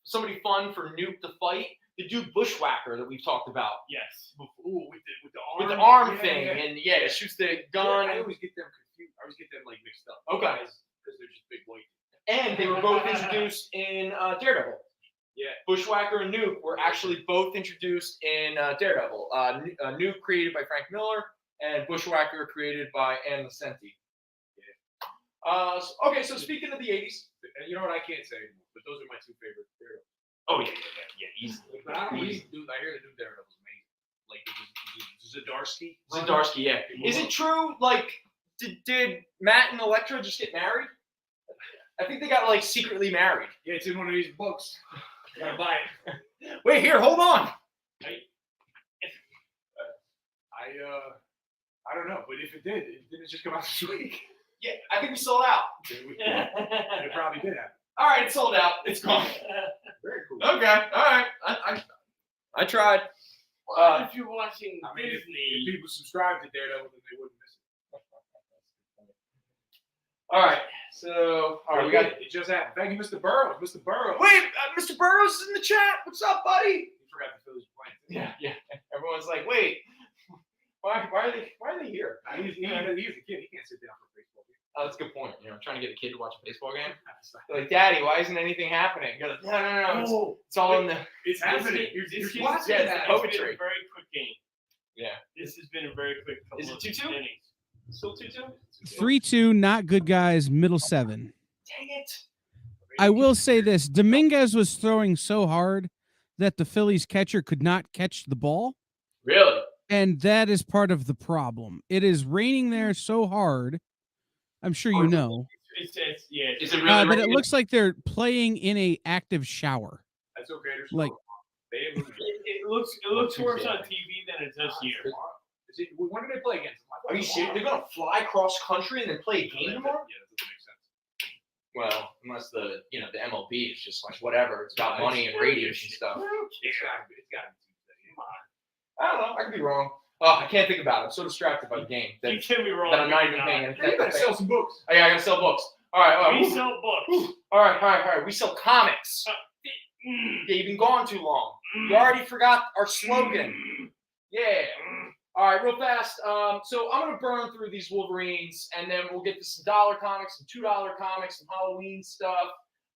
somebody fun for Nuke to fight? The dude Bushwhacker that we've talked about. Yes. Ooh, with the arm. With the arm thing, and it shoots the gun. I always get them confused. I always get them like mixed up. Okay. Because they're just big white. And they were both introduced in Daredevil. Yeah. Bushwhacker and Nuke were actually both introduced in Daredevil. Nuke created by Frank Miller, and Bushwhacker created by Ann Nocenti. Yeah. Okay, so speaking of the 80s. And you know what, I can't say anymore, but those are my 2 favorite Daredevils. Oh, yeah, easily. But I don't really I hear the new Daredevil's amazing. Like, Zdarsky? Zdarsky, yeah. Is it true, like, did Matt and Elektra just get married? I think they got, like, secretly married. Yeah, it's in one of these books. You gotta buy it. Wait, here, hold on. I don't know, but if it did, didn't it just come out this week? Yeah, I think we sold out. It probably did happen. All right, it's sold out. It's gone. Very cool. Okay, all right. I tried. If you're watching I mean, if Disney, people subscribe to Daredevil, then they wouldn't miss it. All right. So, all right, we got. It just happened. Thank you, Mr. Burrows. Mr. Burrows. Wait, Mr. Burrows is in the chat. What's up, buddy? You forgot the Phillies were playing. Yeah. Everyone's like, wait, why are they here? He's a kid. He can't sit down for a baseball game. Oh, that's a good point. Trying to get a kid to watch a baseball game. They're like, Daddy, why isn't anything happening? You're like, no. It's all in the. It's happening. This You're watching yeah, that. it's has been poetry. a very quick game. Yeah. This has been a very quick couple Is it of 2-2? innings. Still 2-2? 3-2, not good guys, middle 7. Dang it. I will say this: Dominguez was throwing so hard that the Phillies catcher could not catch the ball, Really? and that is part of the problem. It is raining there so hard. I'm sure you know. Is it really? But it looks like they're playing in a active shower. That's okay. There's Like- It looks worse on TV than it does here. When do they play again? Are you serious? They're gonna fly cross country and then play a game tomorrow? Yeah, that doesn't make sense. Well, unless the MLB is just like whatever. It's about money and radios and stuff. It's gotta be Tuesday. I don't know. I could be wrong. Oh, I can't think about it. I'm so distracted by the game You that, can be wrong. that I'm not even You're paying You attention. better sell some books. Oh, yeah, I gotta sell books. All right. We sell books. All right. We sell comics. Yeah, you've been gone too long. You already forgot our slogan. Yeah. All right, real fast. So I'm gonna burn through these Wolverines, and then we'll get to some $1 comics, some $2 comics, some Halloween stuff.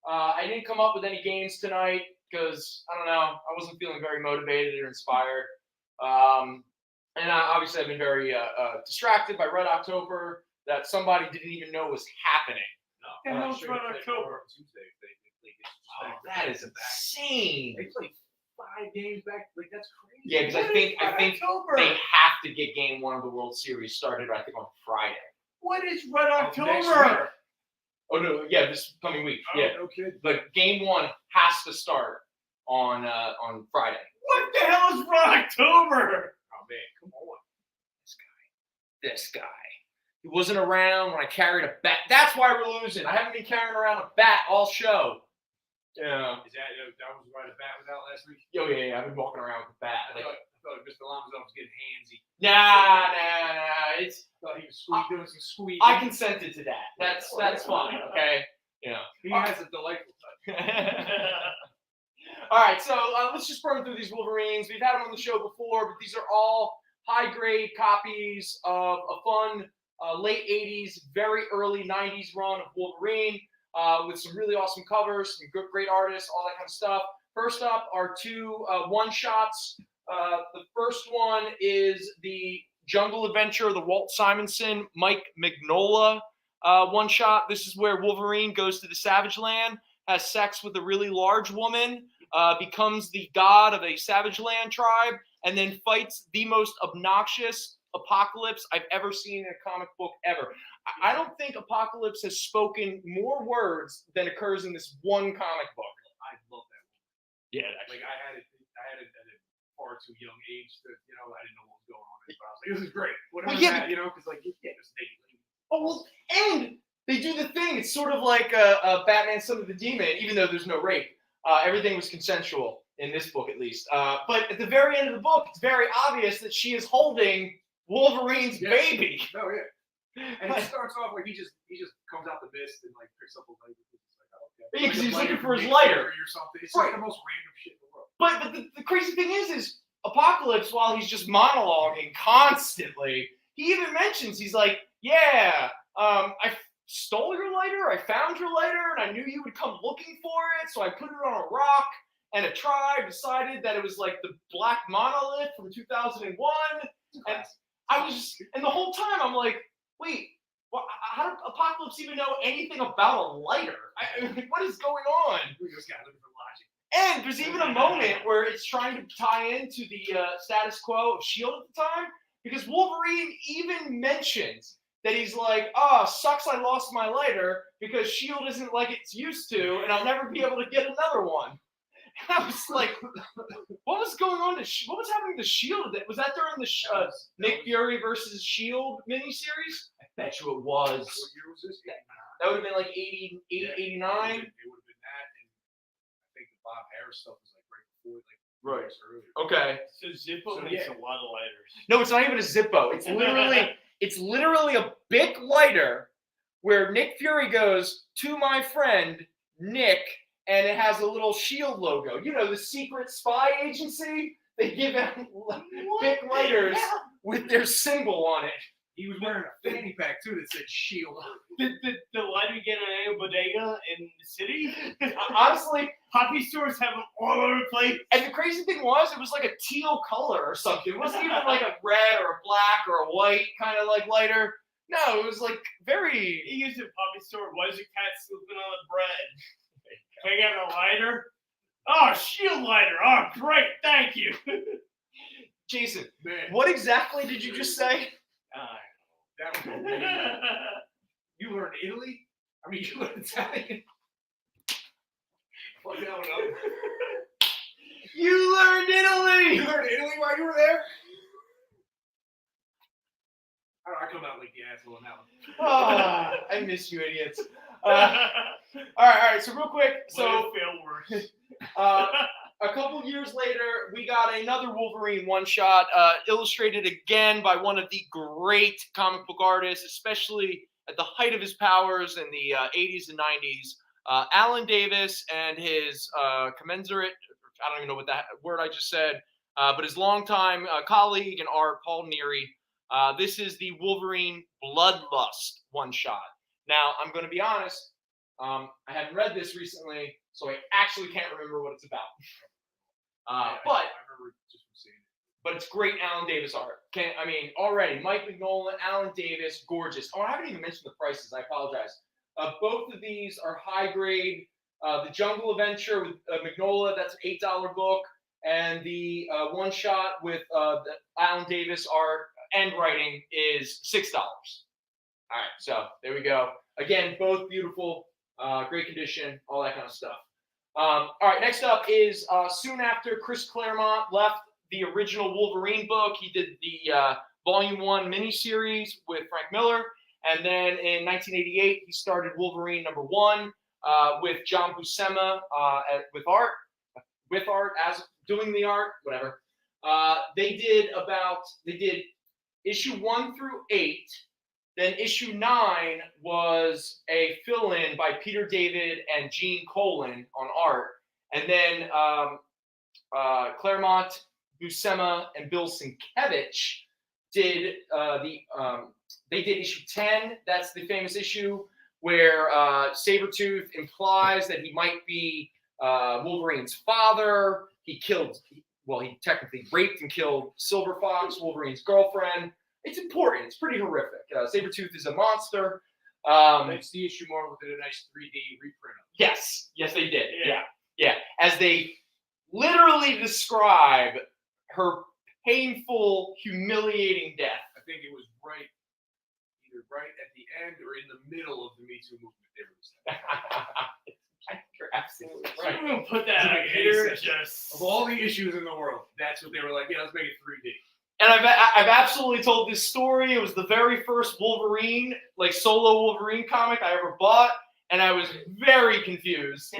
I didn't come up with any games tonight because I don't know. I wasn't feeling very motivated or inspired. And obviously I've been very distracted by Red October that somebody didn't even know was happening. The hell's Red October? Tuesday. Oh, that is insane. They play 5 games back. Like that's crazy. Yeah, because I think October. they have to get Game 1 of the World Series started. I think on Friday. What is Red next October? Oh no, yeah, this coming week. Yeah, No kidding. but Game 1 has to start on Friday. What the hell is Red October? Oh man, come on. This guy. He wasn't around when I carried a bat. That's why we're losing. I haven't been carrying around a bat all show. Yeah. Is that was why the bat was out last week? Oh yeah. I've been walking around with a bat. I thought Mr. Lamazon was getting handsy. Nah. It's. I thought he was doing some squeezing. I consented to that. That's fine. Okay. He has a delightful touch. All right, so let's just burn through these Wolverines. We've had them on the show before, but these are all high-grade copies of a fun late 80s, very early 90s run of Wolverine with some really awesome covers, some great artists, all that kind of stuff. First up are 2 one-shots. The first one is the Jungle Adventure, the Walt Simonson, Mike Mignola one-shot. This is where Wolverine goes to the Savage Land, has sex with a really large woman, becomes the god of a Savage Land tribe, and then fights the most obnoxious Apocalypse I've ever seen in a comic book ever. I don't think Apocalypse has spoken more words than occurs in this one comic book. I love that one. Yeah, Like I had it at a far too young age to, I didn't know what was going on. But I was like, this is great. Whatever that, because like, just naked. Oh, well, and they do the thing. It's sort of like a Batman Son of the Demon, even though there's no rape. Everything was consensual in this book, at least. But at the very end of the book, it's very obvious that she is holding Wolverine's baby. Oh, yeah. And he starts off like he just comes out the mist and like picks up a lighter. It's like, oh, okay. Yeah, because he's looking for his lighter lighter. or something. It's Right. like the most random shit in the world. But the crazy thing is Apocalypse, while he's just monologuing constantly, he even mentions, he's like, yeah, I stole your lighter, I found your lighter, and I knew you would come looking for it, so I put it on a rock, and a tribe decided that it was like the Black Monolith from 2001, and I was just, and the whole time I'm like, wait, how did Apocalypse even know anything about a lighter? What is going on? We just got looking for logic. And there's even a moment where it's trying to tie into the status quo of S.H.I.E.L.D. at the time, because Wolverine even mentions that he's like, sucks I lost my lighter because S.H.I.E.L.D. isn't like it's used to, and I'll never be able to get another one. And I was like, what was going on? What was happening to S.H.I.E.L.D.? Was that during the Nick Fury versus S.H.I.E.L.D. miniseries? I bet you it was. What year was this? That would have been like 88, 89. It would have been that, and I think the Bob Harris first stuff was like right before, like Right. years earlier. Okay. So Zippo So, makes yeah. a lot of lighters. No, it's not even a Zippo. It's literally a Bic lighter where Nick Fury goes to my friend Nick, and it has a little shield logo. You know, the secret spy agency. They give out Bic lighters with their symbol on it. He was wearing a fanny pack too that said "Shield." The lighter you get in a bodega in the city? Honestly, Poppy stores have them all over the place. and the crazy thing was, it was like a teal color or something. It wasn't even like a red or a black or a white kind of like lighter. No, it was like very. He used a Poppy store. Why is your cat sleeping on the bread? Can I get a lighter? Oh, shield lighter. Oh, great. Thank you. Jason, Man, what exactly did you just say? that was amazing. You learned Italy? I mean, you learned Italian. Fuck that one up. You learned Italy. You learned Italy while you were there? How do I come out like the asshole on that one? Ah, I miss you, idiots. All right. So real quick, so feel worse. a couple years later, we got another Wolverine one-shot, illustrated again by one of the great comic book artists, especially at the height of his powers in the 80s and 90s. Alan Davis and his commensurate, I don't even know what that word I just said, but his longtime colleague in art, Paul Neary. This is the Wolverine Bloodlust one-shot. Now, I'm going to be honest, I haven't read this recently, so I actually can't remember what it's about. I remember just from seeing it. But it's great Alan Davis art. Already, Mike Mignola, Alan Davis, gorgeous. Oh, I haven't even mentioned the prices. I apologize. Both of these are high grade. The Jungle Adventure with Mignola, that's an $8 book. And the one shot with the Alan Davis art and writing is $6. All right, so there we go. Again, both beautiful, great condition, all that kind of stuff. All right, next up is soon after Chris Claremont left the original Wolverine book, he did the Volume 1 miniseries with Frank Miller. And then in 1988, he started Wolverine #1 with John Buscema with art, as doing the art, whatever. They did issue 1 through 8. Then issue 9 was a fill-in by Peter David and Gene Colan on art. And then Claremont, Buscema, and Bill Sienkiewicz did they did issue 10. That's the famous issue where Sabretooth implies that he might be Wolverine's father. He technically raped and killed Silver Fox, Wolverine's girlfriend. It's important. It's pretty horrific. Sabretooth is a monster. That's the issue more with a nice 3D reprint of it. Yes, they did. Yeah. As they literally describe her painful, humiliating death. I think it was either right at the end or in the middle of the Me Too movement. They released that. You're absolutely I'm right. gonna put that Doesn't out make any here. sense. Just Of all the issues in the world, that's what they were like. Yeah, let's make it 3D. And I've absolutely told this story. It was the very first Wolverine, like solo Wolverine comic I ever bought, and I was very confused.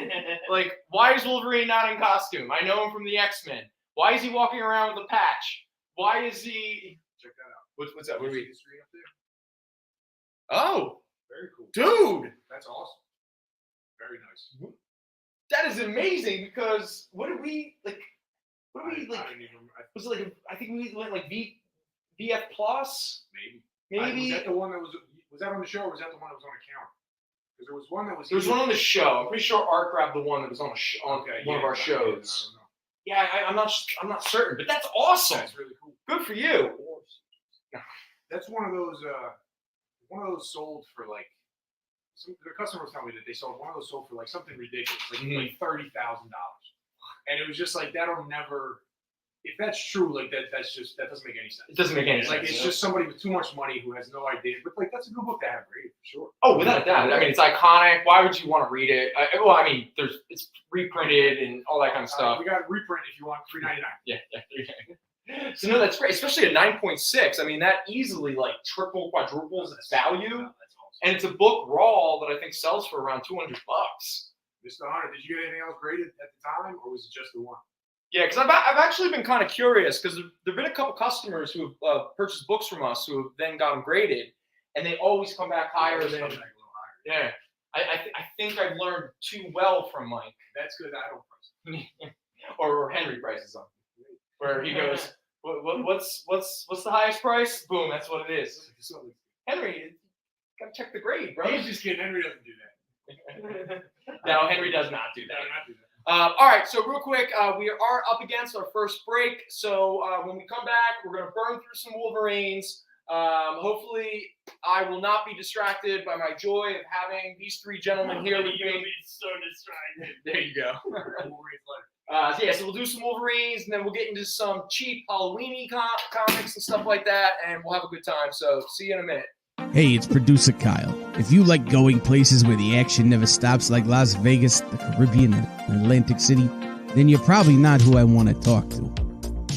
Like, why is Wolverine not in costume? I know him from the X-Men. Why is he walking around with a patch? Why is he? Check that out. What's that? What are we? History up there. Oh, Very cool. dude, That's awesome. Very nice. that is amazing. Because what did we like? I didn't even. Was it like? I think we went like VF Plus. Maybe. Was that the one that was that on the show or was that the one that was on account? Because there was one that was. There was one on the show. I'm pretty sure Art grabbed the one that was on one of our shows. Yeah, I'm not certain, but that's awesome. That's really cool. Good for you. That's one of those sold for like. The customers tell me that they sold one of those sold for like something ridiculous, like $30,000, and it was just like that'll never. If that's true, like that doesn't make any sense. It doesn't make any sense. Like it's just somebody with too much money who has no idea. But like that's a good book to have read for sure. Oh, without a doubt. I mean, it's iconic. Why would you want to read it? It's reprinted and all that kind of stuff. We got a reprint if you want $3.99. Yeah. So no, that's great, especially at 9.6. I mean, that easily like quadruples its value. That's awesome. And it's a book raw that I think sells for around $200. Just the 100. Did you get anything else graded at the time, or was it just the one? Yeah, because I've actually been kind of curious because there've been a couple customers who have purchased books from us who have then got them graded, and they always come back higher than. Come back a little higher. Yeah, I think I've learned too well from Mike. That's good. I don't price. or Henry prices them, where he goes, what's the highest price? Boom, that's what it is. Henry, gotta check the grade, bro. He's just kidding. Henry doesn't do that. No, Henry does not do that. No, not do that. All right, so real quick, we are up against our first break. So when we come back, we're going to burn through some Wolverines. Hopefully, I will not be distracted by my joy of having these three gentlemen here with You'll me. be so distracted. There you go. So we'll do some Wolverines, and then we'll get into some cheap Halloween-y comics and stuff like that, and we'll have a good time. So see you in a minute. Hey, it's producer Kyle. If you like going places where the action never stops, like Las Vegas, the Caribbean, and Atlantic City, then you're probably not who I want to talk to.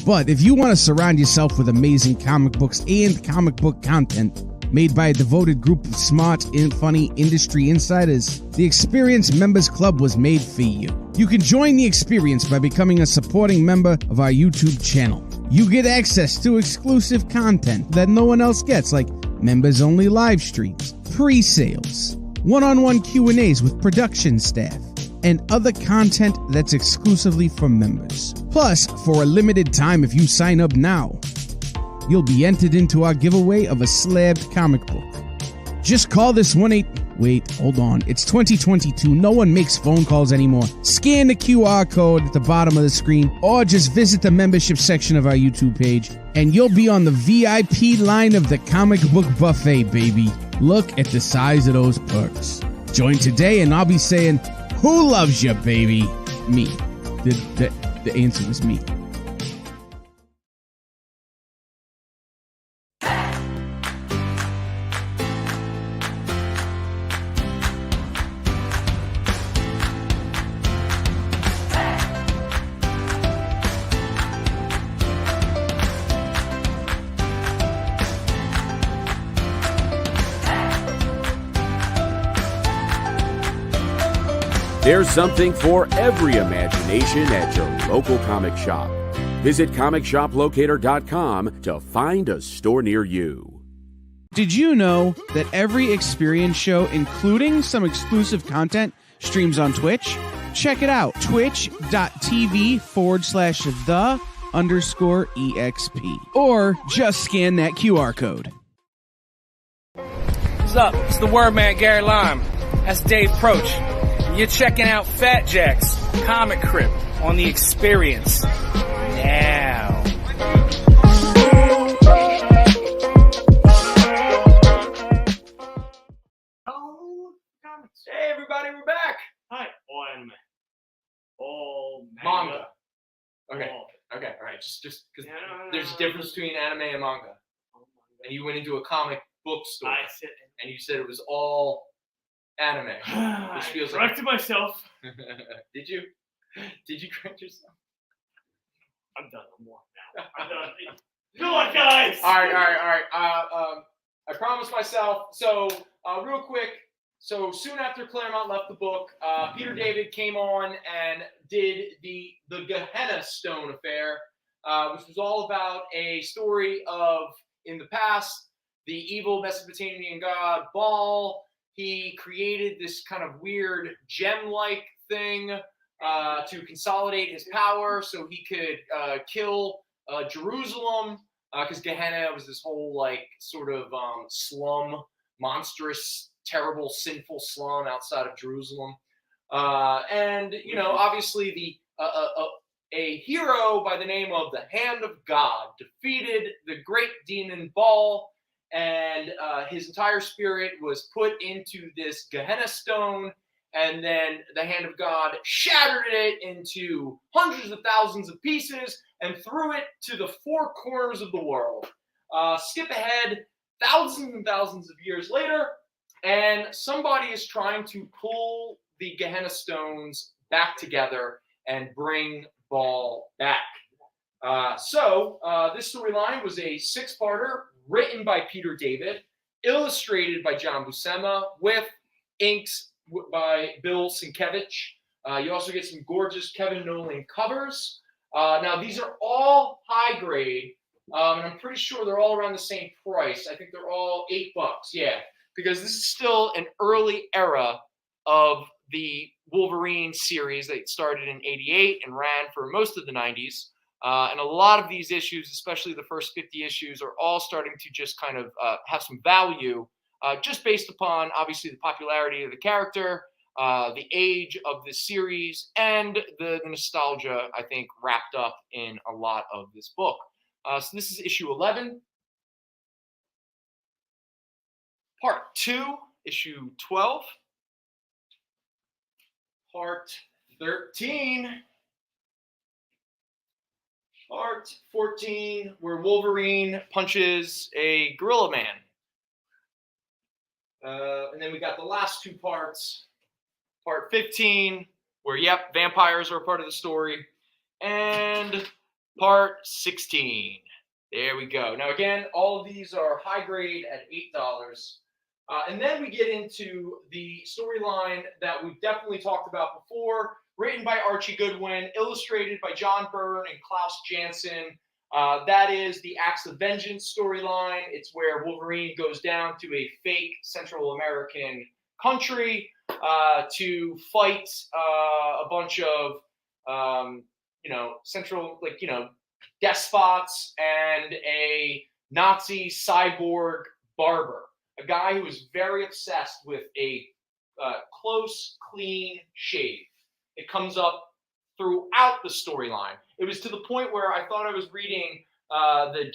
But if you want to surround yourself with amazing comic books and comic book content made by a devoted group of smart and funny industry insiders, the Experience Members Club was made for you. You can join the experience by becoming a supporting member of our YouTube channel. You get access to exclusive content that no one else gets, like members-only live streams, pre-sales, one-on-one Q&As with production staff, and other content that's exclusively for members. Plus, for a limited time, if you sign up now, you'll be entered into our giveaway of a slabbed comic book. Just call this 1-8... hold on. It's 2022. No one makes phone calls anymore. Scan the QR code at the bottom of the screen, or just visit the membership section of our YouTube page, and you'll be on the VIP line of the comic book buffet, baby. Look at the size of those perks. Join today, and I'll be saying, who loves you, baby? Me. The answer was me. There's something for every imagination at your local comic shop. Visit comicshoplocator.com to find a store near you. Did you know that every Experience show, including some exclusive content, streams on Twitch? Check it out, twitch.tv/the_EXP. Or just scan that QR code. What's up? It's the word man, Gary Lime. That's Dave Proch. You're checking out Fat Jack's Comicrypt on the Experience now. Oh, comics. Hey, everybody, we're back. Hi. All anime. All Manga. Okay. All. Okay. All right. Just because No. there's a difference between anime and manga. And you went into a comic book store I said, and you said it was all anime. I feels like- corrected myself. Did you? Did you correct yourself? I'm done. I'm walking now. I'm done. Good luck, guys. All right. I promised myself. So, real quick. So soon after Claremont left the book, Peter David came on and did the Gehenna Stone affair, which was all about a story of, in the past, the evil Mesopotamian god Baal. He created this kind of weird gem-like thing to consolidate his power so he could kill Jerusalem, because Gehenna was this whole like sort of slum, monstrous, terrible, sinful slum outside of Jerusalem. And, you know, obviously a hero by the name of the Hand of God defeated the great demon Baal, and his entire spirit was put into this Gehenna stone, and then the Hand of God shattered it into hundreds of thousands of pieces and threw it to the four corners of the world. Skip ahead thousands and thousands of years later, and somebody is trying to pull the Gehenna stones back together and bring Baal back. So this storyline was a six-parter written by Peter David, illustrated by John Buscema, with inks by Bill Sienkiewicz. You also get some gorgeous Kevin Nolan covers. Now, these are all high grade, and I'm pretty sure they're all around the same price. I think they're all $8. Yeah, because this is still an early era of the Wolverine series that started in '88 and ran for most of the '90s. And a lot of these issues, especially the first 50 issues, are all starting to just kind of have some value, just based upon, obviously, the popularity of the character, the age of the series, and the nostalgia, I think, wrapped up in a lot of this book. So this is issue 11. Part 2, issue 12. Part 13. Part 14, where Wolverine punches a gorilla man. And then we got the last two parts. Part 15, where, yep, vampires are a part of the story. And part 16. There we go. Now, again, all of these are high grade at $8. And then we get into the storyline that we've definitely talked about before, written by Archie Goodwin, illustrated by John Byrne and Klaus Janson. That is the Acts of Vengeance storyline. It's where Wolverine goes down to a fake Central American country to fight a bunch of, despots and a Nazi cyborg barber, a guy who was very obsessed with a close, clean shave. It comes up throughout the storyline. It was to the point where I thought I was reading the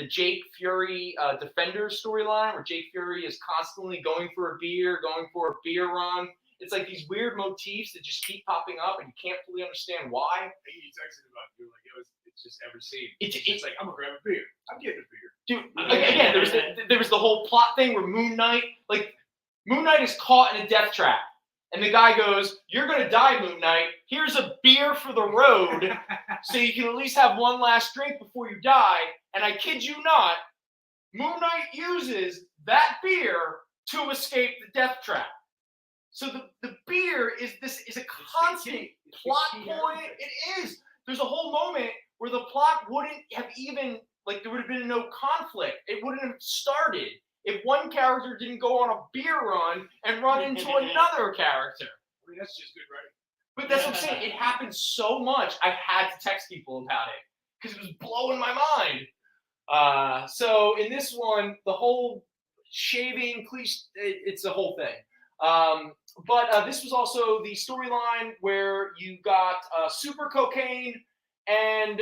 Jake Fury Defenders storyline, where Jake Fury is constantly going for a beer run. It's like these weird motifs that just keep popping up, and you can't fully understand why. I think you texted about it. You're like, it's just every scene. It's like, I'm gonna grab a beer. I'm getting a beer. Dude, again, there was the whole plot thing where Moon Knight is caught in a death trap. And the guy goes, "You're going to die, Moon Knight. Here's a beer for the road so you can at least have one last drink before you die." And I kid you not, Moon Knight uses that beer to escape the death trap. So the beer is a constant plot point. It is. There's a whole moment where the plot wouldn't have even, there would have been no conflict. It wouldn't have started if one character didn't go on a beer run and run into another character. I mean, that's just good writing. But that's what I'm saying. It happens so much. I had to text people about it because it was blowing my mind. So in this one, the whole shaving cliche, it's a whole thing. But this was also the storyline where you got super cocaine and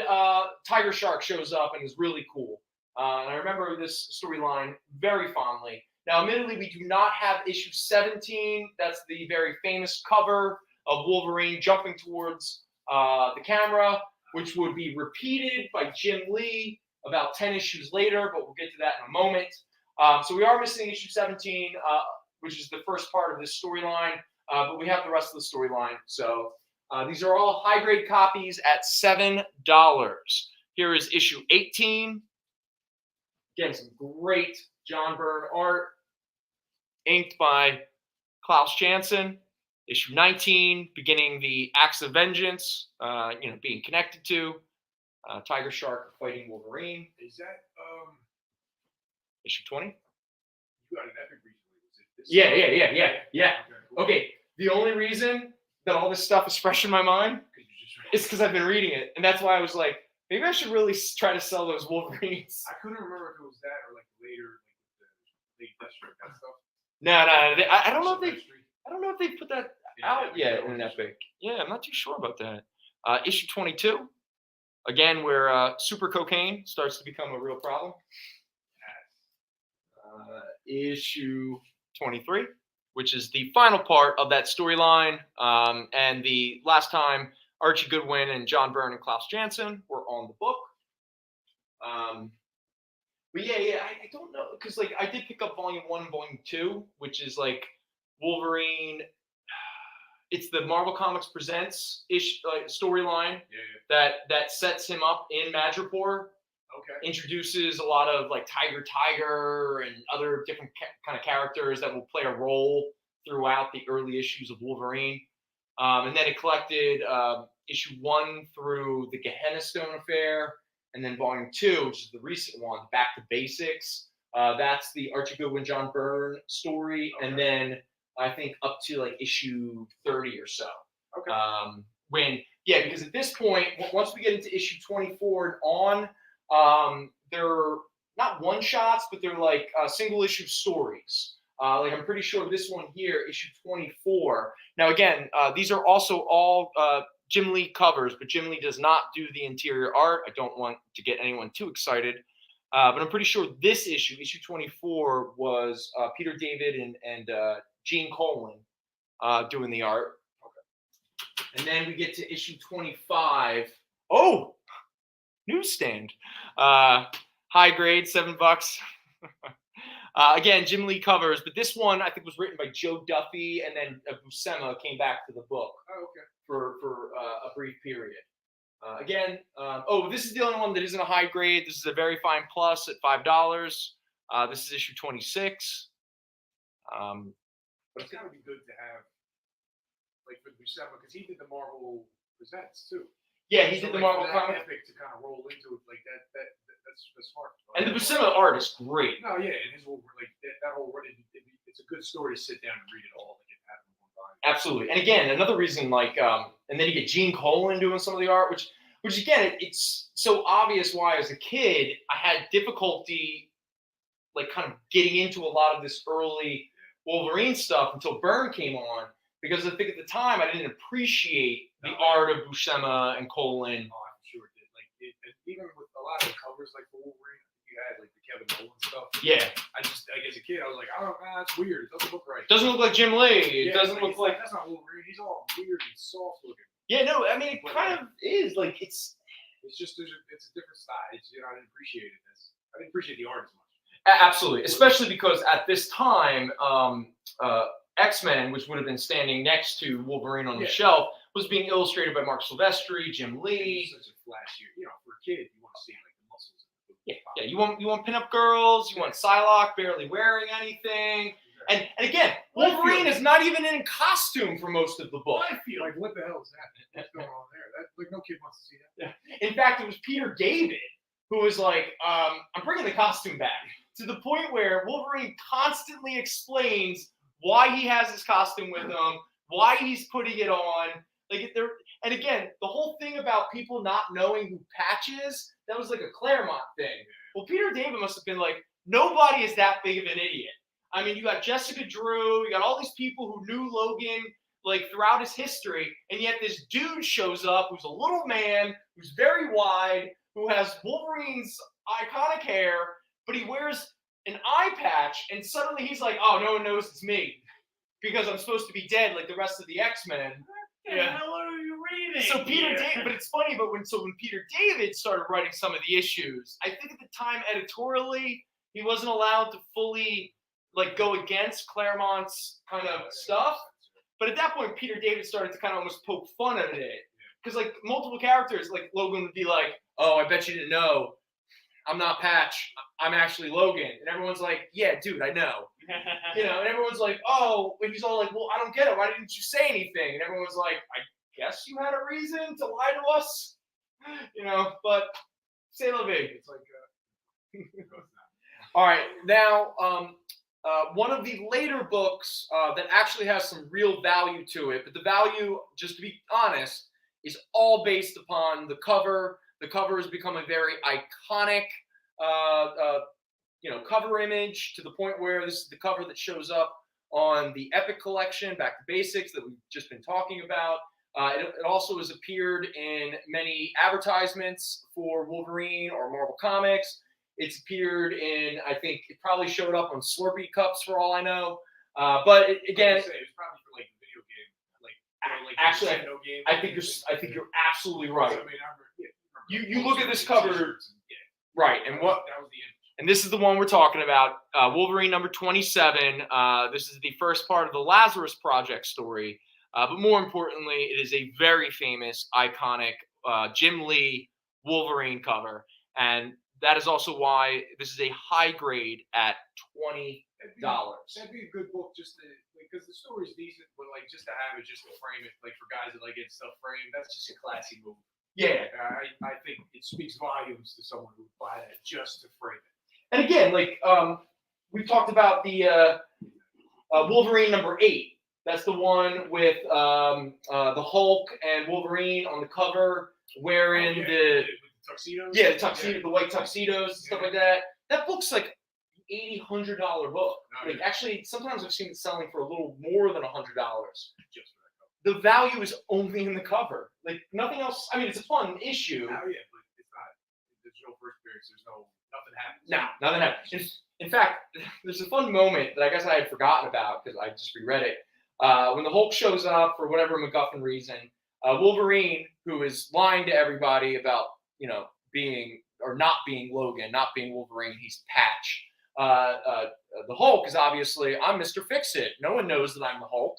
Tiger Shark shows up and is really cool. And I remember this storyline very fondly. Now, admittedly, we do not have issue 17. That's the very famous cover of Wolverine jumping towards the camera, which would be repeated by Jim Lee about 10 issues later, but we'll get to that in a moment. So we are missing issue 17, which is the first part of this storyline, but we have the rest of the storyline. So these are all high-grade copies at $7. Here is issue 18. Again, some great John Byrne art, inked by Klaus Janson. Issue 19, beginning the Acts of Vengeance, being connected to Tiger Shark fighting Wolverine. Is that issue 20? You got an epic recently? Was it this? Yeah. Okay, cool. Okay, the only reason that all this stuff is fresh in my mind is because I've been reading it, and that's why I was like, maybe I should really try to sell those Wolverines. I couldn't remember if it was that or later, the late Deathstroke and stuff. No, I don't know if they put that out yet in an epic. Yeah, I'm not too sure about that. Issue 22, again, where super cocaine starts to become a real problem. Issue 23, which is the final part of that storyline, and the last time Archie Goodwin and John Byrne and Klaus Janson were on the book. But I don't know, because I did pick up volume 1 and volume 2, which is Wolverine. It's the Marvel Comics Presents storyline that sets him up in Madripoor. Okay. Introduces a lot of Tiger and other different kind of characters that will play a role throughout the early issues of Wolverine. And then it collected issue 1 through the Gehenna Stone Affair, and then volume 2, which is the recent one, Back to Basics. That's the Archie Goodwin, John Byrne story, and then I think up to like issue 30 or so. Okay. Because at this point, once we get into issue 24 and on, they're not one shots, but they're like single issue stories. Like I'm pretty sure this one here, issue 24. Now again, these are also all Jim Lee covers, but Jim Lee does not do the interior art. I don't want to get anyone too excited, but I'm pretty sure this issue 24, was Peter David and Gene Colan doing the art. Okay. And then we get to issue 25. Oh, newsstand. High grade, $7. Again, Jim Lee covers, but this one I think was written by Joe Duffy, and then Buscema came back to the book for a brief period. This is the only one that isn't a high grade. This is a very fine plus at $5. This is issue 26. But it's gotta be good to have, like, for Buscema, because he did the Marvel Presents too. Yeah, he did the Marvel comic. Epic to kind of roll into it like that. That's smart. And the Buscema art is great. No, yeah, and his whole that whole it's a good story to sit down and read it all and get out of one volume. Absolutely. And again, another reason, like, and then you get Gene Colan doing some of the art, which again, it's so obvious why as a kid I had difficulty, like, kind of getting into a lot of this early Wolverine stuff until Byrne came on, because I think at the time I didn't appreciate the art of Buscema and Colan. Oh, I'm sure it did. Like, even with a lot of the covers, like for Wolverine, you had like the Kevin Nolan stuff. Yeah. I just, like, as a kid, I was like, oh, that's weird. It doesn't look right. It doesn't look like Jim Lee. It doesn't look like that's not Wolverine. He's all weird and soft looking. Yeah, no, I mean it kind of is like it's just it's a different style. I didn't appreciate it. I didn't appreciate the art as much. Absolutely, especially because at this time, X-Men, which would have been standing next to Wolverine on the shelf, was being illustrated by Mark Silvestri, Jim Lee. Such a flashy, for a kid, you want to see like the muscles. Yeah, you want pinup girls, you want Psylocke barely wearing anything, and again, Wolverine is not even in costume for most of the book. I feel like, what the hell is that? What's going on there? Like, no kid wants to see that. Yeah. In fact, it was Peter David who was like, I'm bringing the costume back, to the point where Wolverine constantly explains why he has his costume with him, why he's putting it on. And again, the whole thing about people not knowing who Patch is, that was like a Claremont thing. Well, Peter David must have been like, nobody is that big of an idiot. I mean, you got Jessica Drew, you got all these people who knew Logan like throughout his history, and yet this dude shows up who's a little man, who's very wide, who has Wolverine's iconic hair, but he wears an eye patch, and suddenly he's like, oh, no one knows it's me because I'm supposed to be dead like the rest of the X-Men. What the hell are you reading? So Peter David, but it's funny, but when Peter David started writing some of the issues, I think at the time editorially, he wasn't allowed to fully like go against Claremont's kind of stuff. But at that point, Peter David started to kind of almost poke fun at it. Because like multiple characters, like Logan would be like, oh, I bet you didn't know. I'm not Patch. I'm actually Logan. And everyone's like, yeah, dude, I know. And everyone's like, oh, and he's all like, well, I don't get it. Why didn't you say anything? And everyone's like, I guess you had a reason to lie to us. But c'est la vie. It's like, all right, now, one of the later books that actually has some real value to it, but the value, just to be honest, is all based upon the cover. The cover has become a very iconic, cover image, to the point where this is the cover that shows up on the Epic collection, Back to Basics, that we've just been talking about. It also has appeared in many advertisements for Wolverine or Marvel Comics. It's appeared in, I think it probably showed up on Slurpee cups for all I know. But again, it was probably for like video game, actually, Nintendo game. I think you're absolutely right. I mean, You look at this cover, right? And what? And this is the one we're talking about, Wolverine number 27. This is the first part of the Lazarus Project story, but more importantly, it is a very famous, iconic Jim Lee Wolverine cover, and that is also why this is a high grade at $20. That'd be a good book, just to, because the story's decent, but like just to have it, just to frame it, like for guys that like get stuff framed, that's just a classy move. Yeah. I think it speaks volumes to someone who would buy that just to frame it. And again, like we talked about the Wolverine #8. That's the one with the Hulk and Wolverine on the cover, wearing the tuxedos. Yeah, the tuxedo, the white tuxedos, and stuff like that. That book's like $80, $100 book. Like actually, sometimes I've seen it selling for a little more than $100. Just for that cover. The value is only in the cover. Like nothing else. I mean, it's a fun issue. Oh yeah, but it's not. There's no first appearance. There's nothing happens. No, nothing happens. In fact, there's a fun moment that I guess I had forgotten about because I just reread it. When the Hulk shows up for whatever MacGuffin reason, Wolverine, who is lying to everybody about being or not being Logan, not being Wolverine, he's Patch. The Hulk is obviously, I'm Mr. Fix-It. No one knows that I'm the Hulk.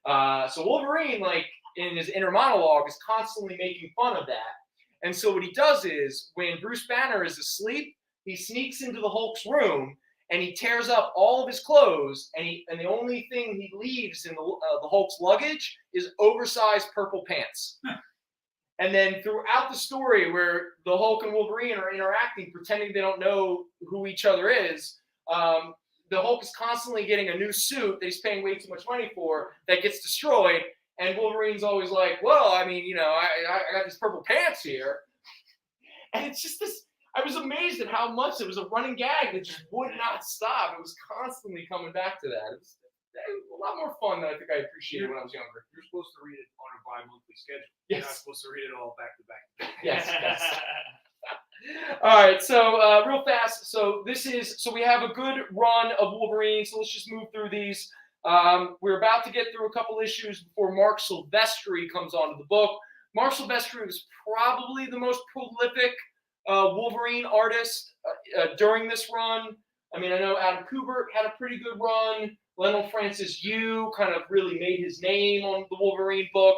Yeah. So Wolverine, like in his inner monologue, is constantly making fun of that. And so what he does is, when Bruce Banner is asleep, he sneaks into the Hulk's room and he tears up all of his clothes, and the only thing he leaves in the Hulk's luggage is oversized purple pants. And then throughout the story, where the Hulk and Wolverine are interacting, pretending they don't know who each other is, the Hulk is constantly getting a new suit that he's paying way too much money for that gets destroyed. And Wolverine's always like, well, I mean, I got these purple pants here. And it's just this, I was amazed at how much it was a running gag that just would not stop. It was constantly coming back to that. It was a lot more fun than I think I appreciated when I was younger. You're supposed to read it on a bi-monthly schedule. Yes. You're not supposed to read it all back to back. Yes. All right, so real fast. So we have a good run of Wolverine. So let's just move through these. We're about to get through a couple issues before Mark Silvestri comes onto the book. Mark Silvestri was probably the most prolific Wolverine artist during this run. I mean, I know Adam Kubert had a pretty good run. Lionel Francis Yu kind of really made his name on the Wolverine book.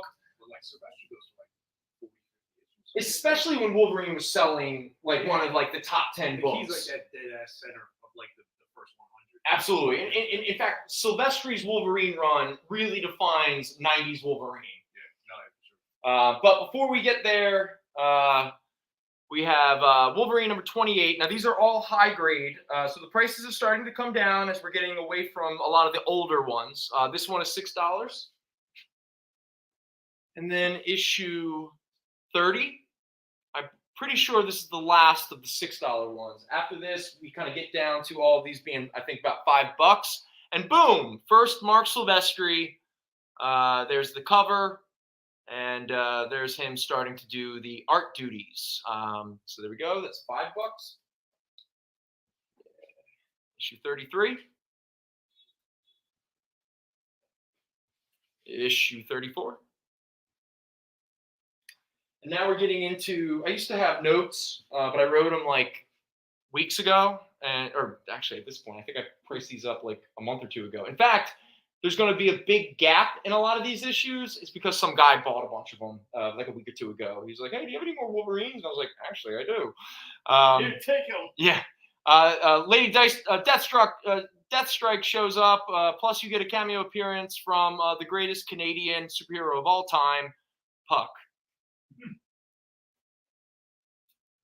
Especially when Wolverine was selling like one of like the top 10 books. He's like that dead-ass center of like the first 100. Absolutely. In fact, Silvestri's Wolverine run really defines 90s Wolverine. Yeah, no, But before we get there, we have Wolverine #28. Now, these are all high grade. So the prices are starting to come down as we're getting away from a lot of the older ones. This one is $6. And then issue 30. I'm pretty sure this is the last of the $6 ones. After this, we kind of get down to all of these being, I think, about $5. And boom, first Mark Silvestri. There's the cover. And there's him starting to do the art duties. So there we go. That's $5. Issue 33. Issue 34. And now we're getting into, I used to have notes, but I wrote them like weeks ago. Or actually at this point, I think I priced these up like a month or two ago. In fact, there's going to be a big gap in a lot of these issues. It's because some guy bought a bunch of them like a week or two ago. He's like, hey, do you have any more Wolverines? And I was like, actually, I do. Take them. Yeah. Lady Deathstrike shows up. Plus, you get a cameo appearance from the greatest Canadian superhero of all time, Puck.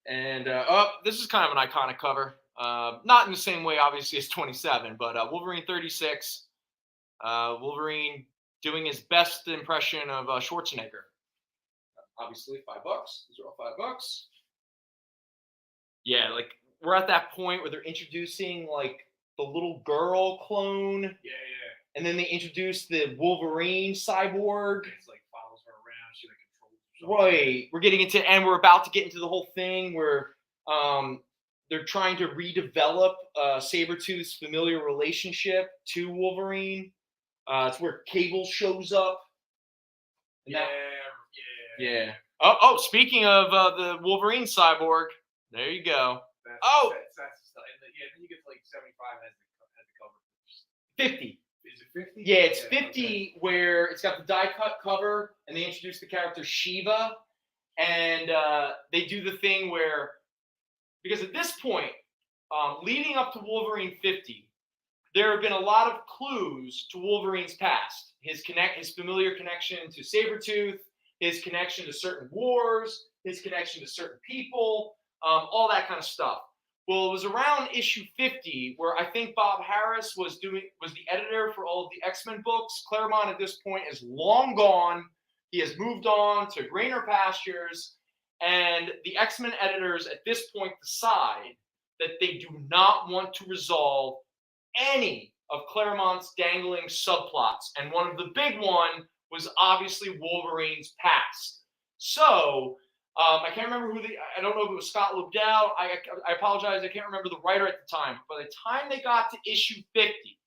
And this is kind of an iconic cover. Not in the same way, obviously, as 27, but Wolverine 36. Wolverine doing his best impression of Schwarzenegger. Obviously, $5. These are all $5. Yeah, like we're at that point where they're introducing like the little girl clone. Yeah. And then they introduce the Wolverine cyborg. It's like follows her around. She like controls herself. Right. We're getting into, and we're about to get into the whole thing where they're trying to redevelop Sabretooth's familiar relationship to Wolverine. It's where Cable shows up. Yeah. Oh, speaking of the Wolverine cyborg, there you go. That's the stuff. And then you get to like 75 has the cover. 50. Is it 50? Yeah, it's 50 okay. Where it's got the die-cut cover, and they introduce the character Shiva, and they do the thing where, because at this point, leading up to Wolverine 50, there have been a lot of clues to Wolverine's past. His familiar connection to Sabretooth, his connection to certain wars, his connection to certain people, all that kind of stuff. Well, it was around issue 50 where I think Bob Harris was the editor for all of the X-Men books. Claremont at this point is long gone. He has moved on to greener pastures, and the X-Men editors at this point decide that they do not want to resolve any of Claremont's dangling subplots. And one of the big one was obviously Wolverine's past. So I can't remember I don't know if it was Scott Lobdell. I apologize. I can't remember the writer at the time. By the time they got to issue 50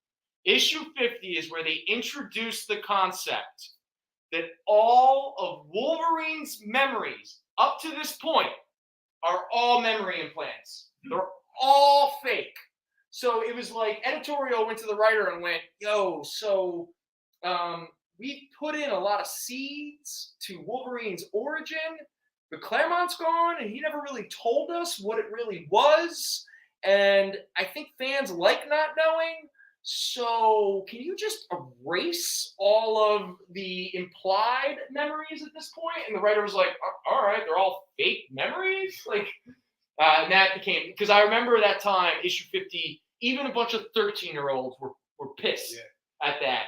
is where they introduced the concept that all of Wolverine's memories up to this point are all memory implants. They're all fake. So it was like editorial went to the writer and went, yo, so we put in a lot of seeds to Wolverine's origin, but Claremont's gone and he never really told us what it really was. And I think fans like not knowing. So can you just erase all of the implied memories at this point? And the writer was like, all right, they're all fake memories? Like, and that became, because I remember that time, issue 50, even a bunch of 13-year-olds were pissed at that.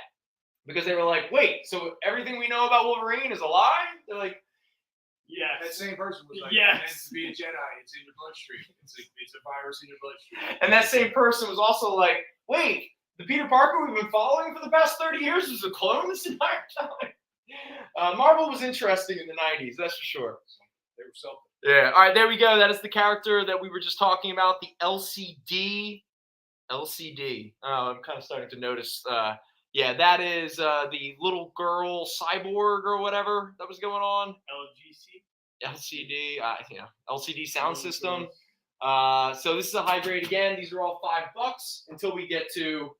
Because they were like, wait, so everything we know about Wolverine is a lie? They're like, yeah. That same person was like, yes. To be a Jedi, it's in your bloodstream. It's a virus in your bloodstream. And that same person was also like, wait, the Peter Parker we've been following for the past 30 years was a clone this entire time? Marvel was interesting in the 90s, that's for sure. They were something. Yeah, all right, there we go. That is the character that we were just talking about, the LCD. I'm kind of starting to notice. Yeah, that is the little girl cyborg or whatever that was going on. LCD, LCD sound system. So this is a high grade again. These are all $5 until we get to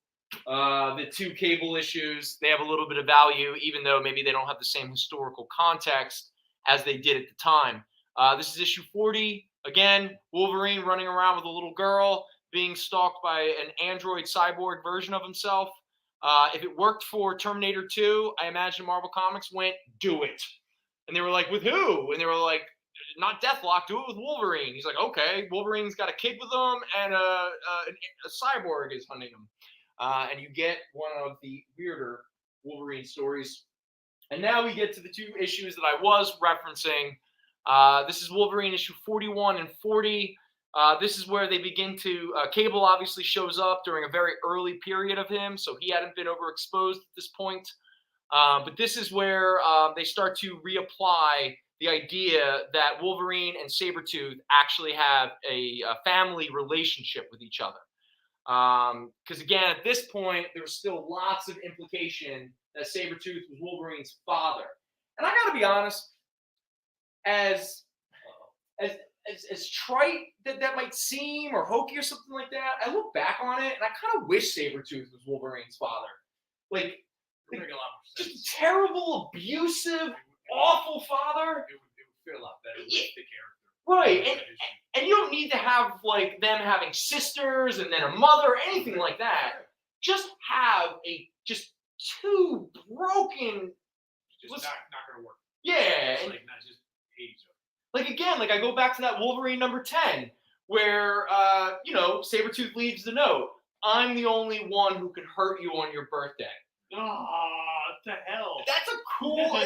the 2 Cable issues. They have a little bit of value, even though maybe they don't have the same historical context as they did at the time. This is issue 40. Again, Wolverine running around with a little girl being stalked by an android cyborg version of himself. If it worked for Terminator 2, I imagine Marvel Comics went, do it. And they were like, with who? And they were like, not Deathlock, do it with Wolverine. He's like, okay, Wolverine's got a kid with him, and a cyborg is hunting him. And you get one of the weirder Wolverine stories. And now we get to the 2 issues that I was referencing. This is Wolverine issue 41 and 40. This is where they begin to, Cable obviously shows up during a very early period of him, so he hadn't been overexposed at this point. But this is where they start to reapply the idea that Wolverine and Sabretooth actually have a family relationship with each other. Because again, at this point, there was still lots of implication that Sabretooth was Wolverine's father. And I gotta be honest, as trite that might seem, or hokey or something like that, I look back on it and I kind of wish Sabretooth was Wolverine's father. Like just a terrible, abusive, awful father. It would feel a lot better with the character. Right. And you don't need to have like them having sisters and then a mother or anything like that. Just have just 2 broken. Just not gonna work. Yeah. It's like not just hate each other. Like again, like I go back to that Wolverine number 10, where Sabretooth leaves the note. I'm the only one who can hurt you on your birthday. Oh, what the hell? That's a cool.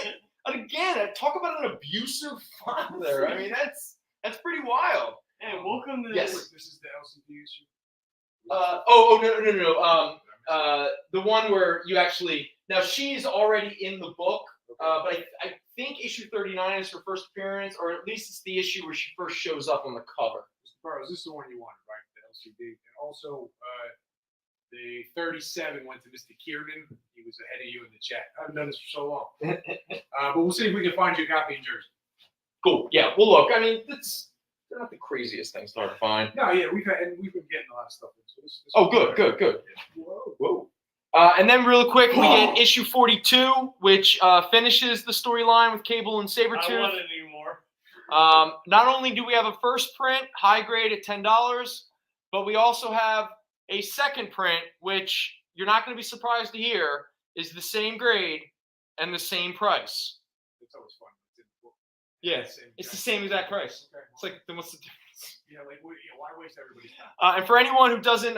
And again, talk about an abusive father. I mean, that's pretty wild. Hey, welcome to Yes. This is the LCD issue. No. The one where you actually now she's already in the book, but I think issue 39 is her first appearance, or at least it's the issue where she first shows up on the cover. Mr. Burrows, this is the one you wanted, right? The LCD, and also the 37 went to Mr. Kiernan. He was ahead of you in the chat. I haven't done this for so long, but we'll see if we can find you a copy in Jersey. Cool. Yeah. Well, look. I mean, they're not the craziest things to hard to find. No, yeah, we've been getting a lot of stuff. So this Good. Whoa. And then real quick, we get issue 42, which finishes the storyline with Cable and Sabretooth. I don't want it anymore. Not only do we have a first print, high grade at $10, but we also have a second print, which you're not going to be surprised to hear is the same grade and the same price. It's always fun. It's in the book. Yeah, it's the same exact price. Okay. It's like, then what's the difference? Yeah, like why waste everybody's time? And for anyone who doesn't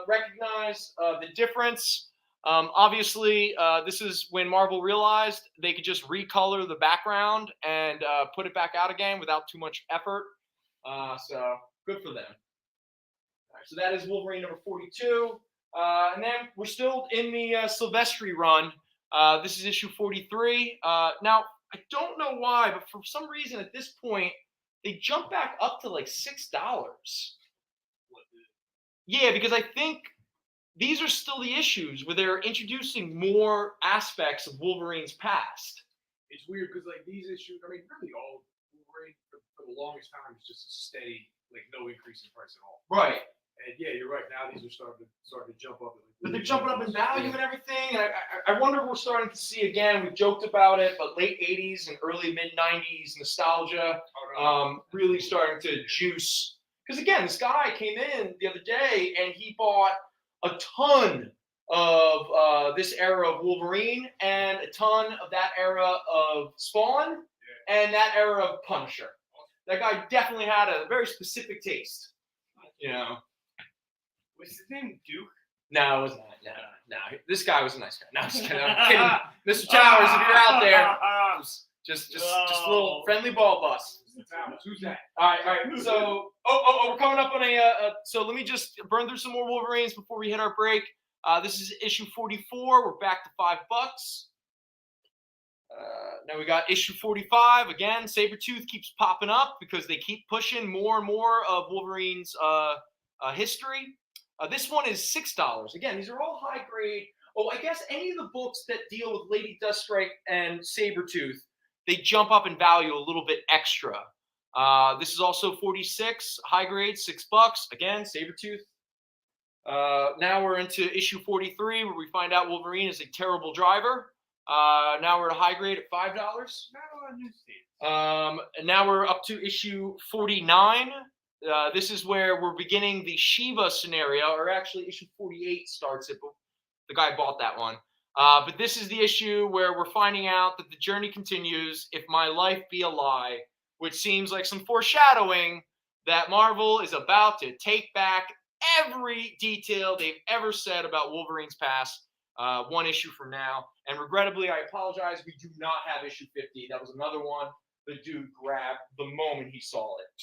recognize the difference, obviously this is when Marvel realized they could just recolor the background and put it back out again without too much effort. So good for them. All right, so that is Wolverine number 42. And then we're still in the Silvestri run. This is issue 43. Now, I don't know why, but for some reason at this point, they jump back up to like $6. Yeah, because I think these are still the issues where they're introducing more aspects of Wolverine's past. It's weird because like these issues, I mean, really all Wolverine for the longest time is just a steady, like no increase in price at all. Right. And yeah, you're right. Now these are starting to jump up. But they're jumping up in value and everything. And I wonder if we're starting to see again. We've joked about it, but late '80s and early mid '90s nostalgia really starting to juice. Because again, this guy came in the other day and he bought a ton of this era of Wolverine and a ton of that era of Spawn and that era of Punisher. That guy definitely had a very specific taste. You know. Was his name Duke? No, it was not. No. This guy was a nice guy. No, I'm just kidding. I'm kidding. Mr. Towers, if you're out there, just a little friendly ball bust. Who's that? All right. So, we're coming up on so let me just burn through some more Wolverines before we hit our break. This is issue 44. We're back to $5. Now we got issue 45. Again, Sabretooth keeps popping up because they keep pushing more and more of Wolverine's history. This one is $6. Again, these are all high grade. Oh, I guess any of the books that deal with Lady Deathstrike and Sabretooth, they jump up in value a little bit extra. This is also 46, high grade, $6. Again, Sabretooth. Now we're into issue 43 where we find out Wolverine is a terrible driver. Now we're at a high grade at $5. And now we're up to issue 49. This is where we're beginning the Shiva scenario, or actually issue 48 starts it, but the guy bought that one. But this is the issue where we're finding out that the journey continues, if my life be a lie, which seems like some foreshadowing that Marvel is about to take back every detail they've ever said about Wolverine's past one issue from now. And regrettably, I apologize, we do not have issue 50. That was another one the dude grabbed the moment he saw it.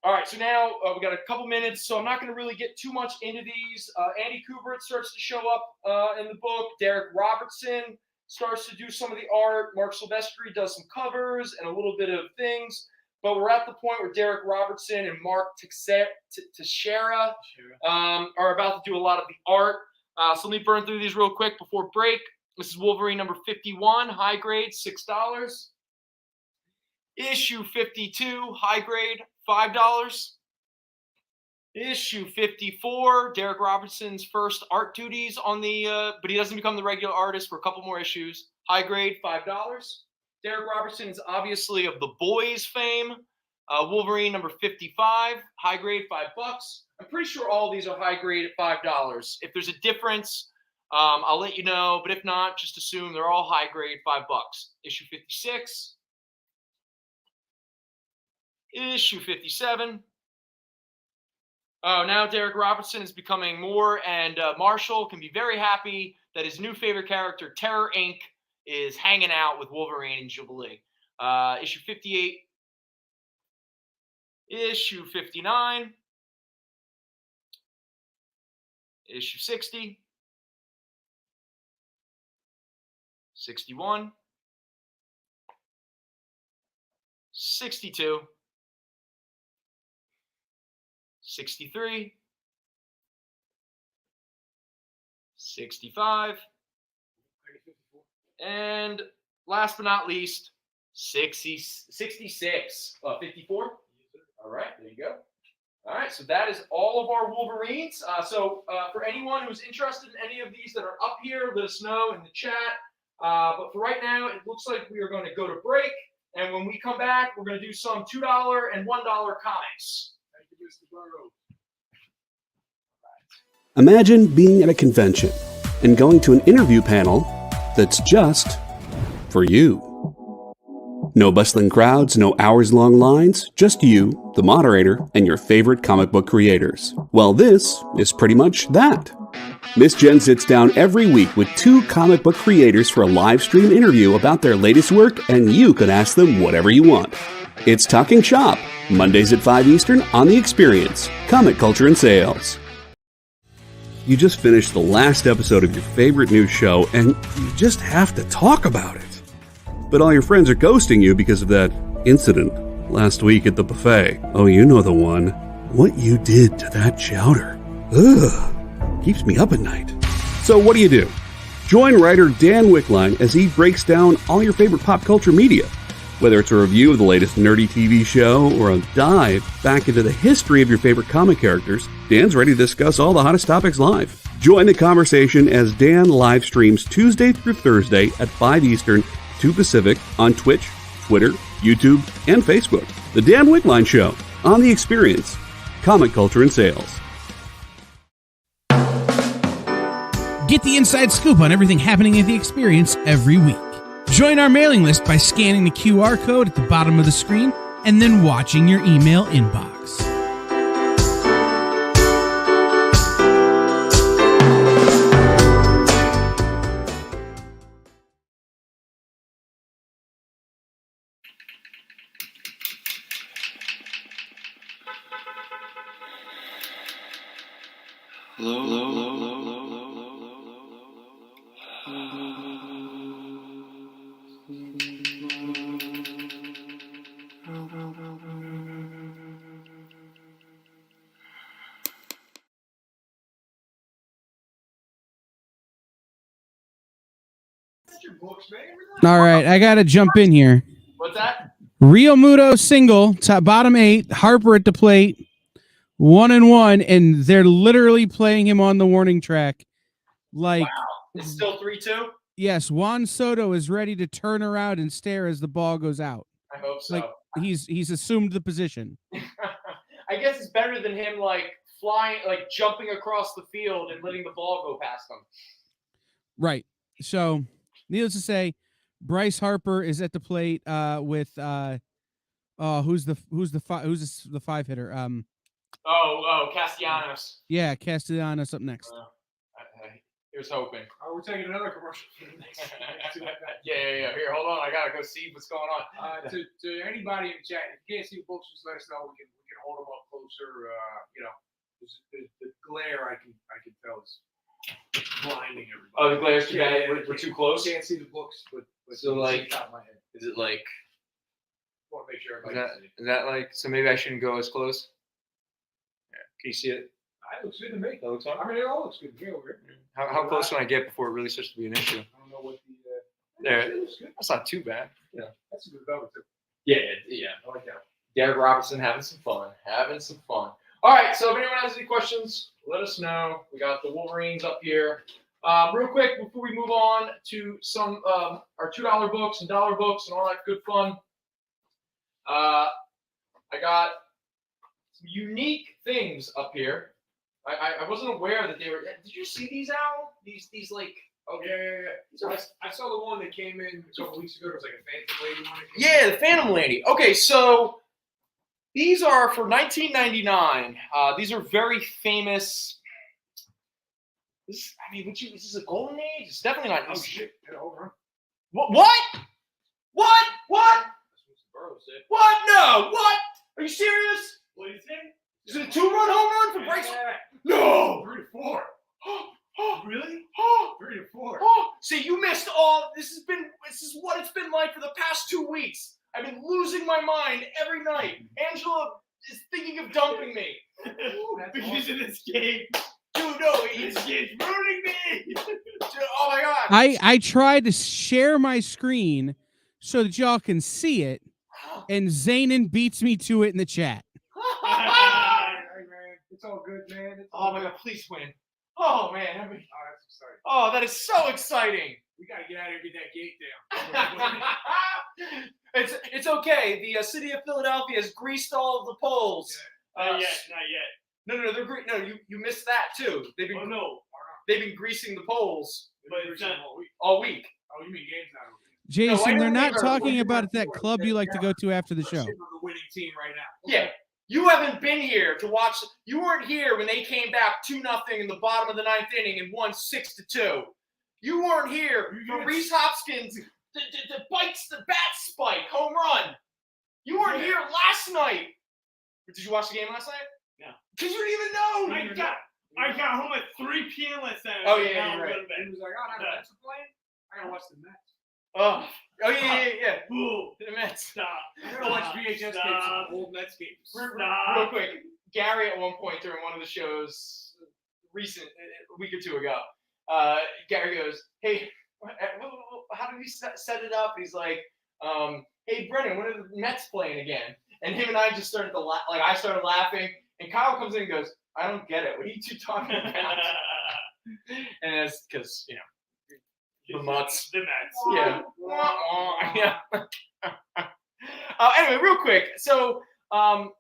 All right, so now we got a couple minutes, so I'm not going to really get too much into these. Andy Kubert starts to show up in the book. Derek Robertson starts to do some of the art. Mark Silvestri does some covers and a little bit of things. But we're at the point where Derek Robertson and Mark Teixeira are about to do a lot of the art. So let me burn through these real quick before break. This is Wolverine number 51, high grade, $6. Issue 52, high grade, $5. Issue 54, Derek Robertson's first art duties on the, but he doesn't become the regular artist for a couple more issues. High grade, $5. Derek Robertson is obviously of The Boys fame. Wolverine number 55, high grade, $5. I'm pretty sure all of these are high grade at $5. If there's a difference, I'll let you know. But if not, just assume they're all high grade, $5. Issue 56. Issue 57. Oh, now Derek Robertson is becoming more, and Marshall can be very happy that his new favorite character, Terror Inc., is hanging out with Wolverine and Jubilee. Issue 58. Issue 59. Issue 60. 61. 62. 63, 65, and last but not least, 66, 54. All right, there you go. All right, so that is all of our Wolverines. So for anyone who's interested in any of these that are up here, let us know in the chat. But for right now, it looks like we are going to go to break. And when we come back, we're going to do some $2 and $1 comics. Mr. Burrow. Imagine being at a convention and going to an interview panel that's just for you. No bustling crowds, no hours-long lines, just you, the moderator, and your favorite comic book creators. Well, this is pretty much that. Miss Jen sits down every week with 2 comic book creators for a live stream interview about their latest work, and you can ask them whatever you want. It's Talking Shop, Mondays at 5 Eastern on The Experience, Comic Culture and Sales. You just finished the last episode of your favorite news show, and you just have to talk about it. But all your friends are ghosting you because of that incident last week at the buffet. Oh, you know the one. What you did to that chowder. Ugh. Keeps me up at night. So what do? Join writer Dan Wickline as he breaks down all your favorite pop culture media. Whether it's a review of the latest nerdy TV show or a dive back into the history of your favorite comic characters, Dan's ready to discuss all the hottest topics live. Join the conversation as Dan live streams Tuesday through Thursday at 5 Eastern, 2 Pacific on Twitch, Twitter, YouTube, and Facebook. The Dan Wickline Show on The Experience, Comic Culture and Sales. Get the inside scoop on everything happening at The Experience every week. Join our mailing list by scanning the QR code at the bottom of the screen and then watching your email inbox. All right, I got to jump in here. What's that? Rio Muto single, bottom 8, Harper at the plate, 1-1, and they're literally playing him on the warning track. Like, wow. It's still 3-2? Yes, Juan Soto is ready to turn around and stare as the ball goes out. I hope so. Like, he's assumed the position. I guess it's better than him, like, flying, like, jumping across the field and letting the ball go past him. Right. So, needless to say, Bryce Harper is at the plate with who's the 5 hitter? Castellanos. Yeah, Castellanos up next. Here's hoping. Oh, we're taking another commercial. Yeah. Here, hold on. I gotta go see what's going on. To anybody in the chat, if you can't see the books, just let us know. We can hold them up closer. The glare I can tell is blinding everybody. Oh, the glare's too bad. We're too close. Can't see the books, but so like, top of my head. is it like? I want to make sure everybody can see it. Is that like? So maybe I shouldn't go as close. Yeah. Can you see it? It looks good to me. That looks fine. I mean, it all looks good to me over here. How close can I get before it really starts to be an issue? I don't know what the. There. It looks good. That's not too bad. Yeah. That's a good velvet too. Yeah. I like that. Derek Robinson having some fun. All right. So if anyone has any questions, let us know. We got the Wolverines up here. Real quick before we move on to some our $2 books and dollar books and all that good fun. I got some unique things up here. I wasn't aware that they were. Did you see these, Al? These like. Oh yeah. I saw the one that came in a couple weeks ago. It was like a Phantom Lady one. Yeah, the Phantom Lady. Okay, so these are for $19.99. These are very famous. Is this a golden age? It's definitely not. Oh shit! Hold on. What? What? No! What? Are you serious? What do you think? Is it a 2-run home run for Bryce? No! 3-4. Really? 3-4. See, you missed all. This is what it's been like for the past 2 weeks. I've been losing my mind every night. Angela is thinking of dumping me. Because of this game. Dude, no, This game's ruining me. Dude, oh my god. I tried to share my screen so that y'all can see it, and Zanin beats me to it in the chat. It's all good, man. Oh my god, please win. Oh man, that's exciting. Oh, that is so exciting. We gotta get out of here and get that gate down. It's okay. The city of Philadelphia has greased all of the poles. Not yet. No, they're great. No, you missed that too. They've been greasing the polls But it's not all week. Oh, you mean game's not over yet? Jason, I they're know not they are. talking about that club you like to go to after the We're show. sitting on the winning team right now. Yeah. You haven't been here to watch. You weren't here when they came back 2-0 in the bottom of the 9th inning and won 6-2. You weren't here for Reese Hopkins the bites the bat spike home run. You weren't here last night. Did you watch the game last night? No. Because you didn't even know. I got home at 3 p.m. last night. Oh, yeah, you're right. He was like, oh, no, Mets are playing? I gotta watch the Mets. Oh yeah. Ooh, The Mets. stop. I gotta watch VHS tapes of old Mets games. Real quick, Gary at one point during one of the shows, a week or two ago, Gary goes, "Hey, how did he set it up?" He's like, "Hey, Brennan, when are the Mets playing again?" And him and I just started to laugh. Like I started laughing, and Kyle comes in and goes, "I don't get it. What are you two talking about?" And that's because the Mets. The Mets. Yeah. Yeah. Anyway, real quick. So Al,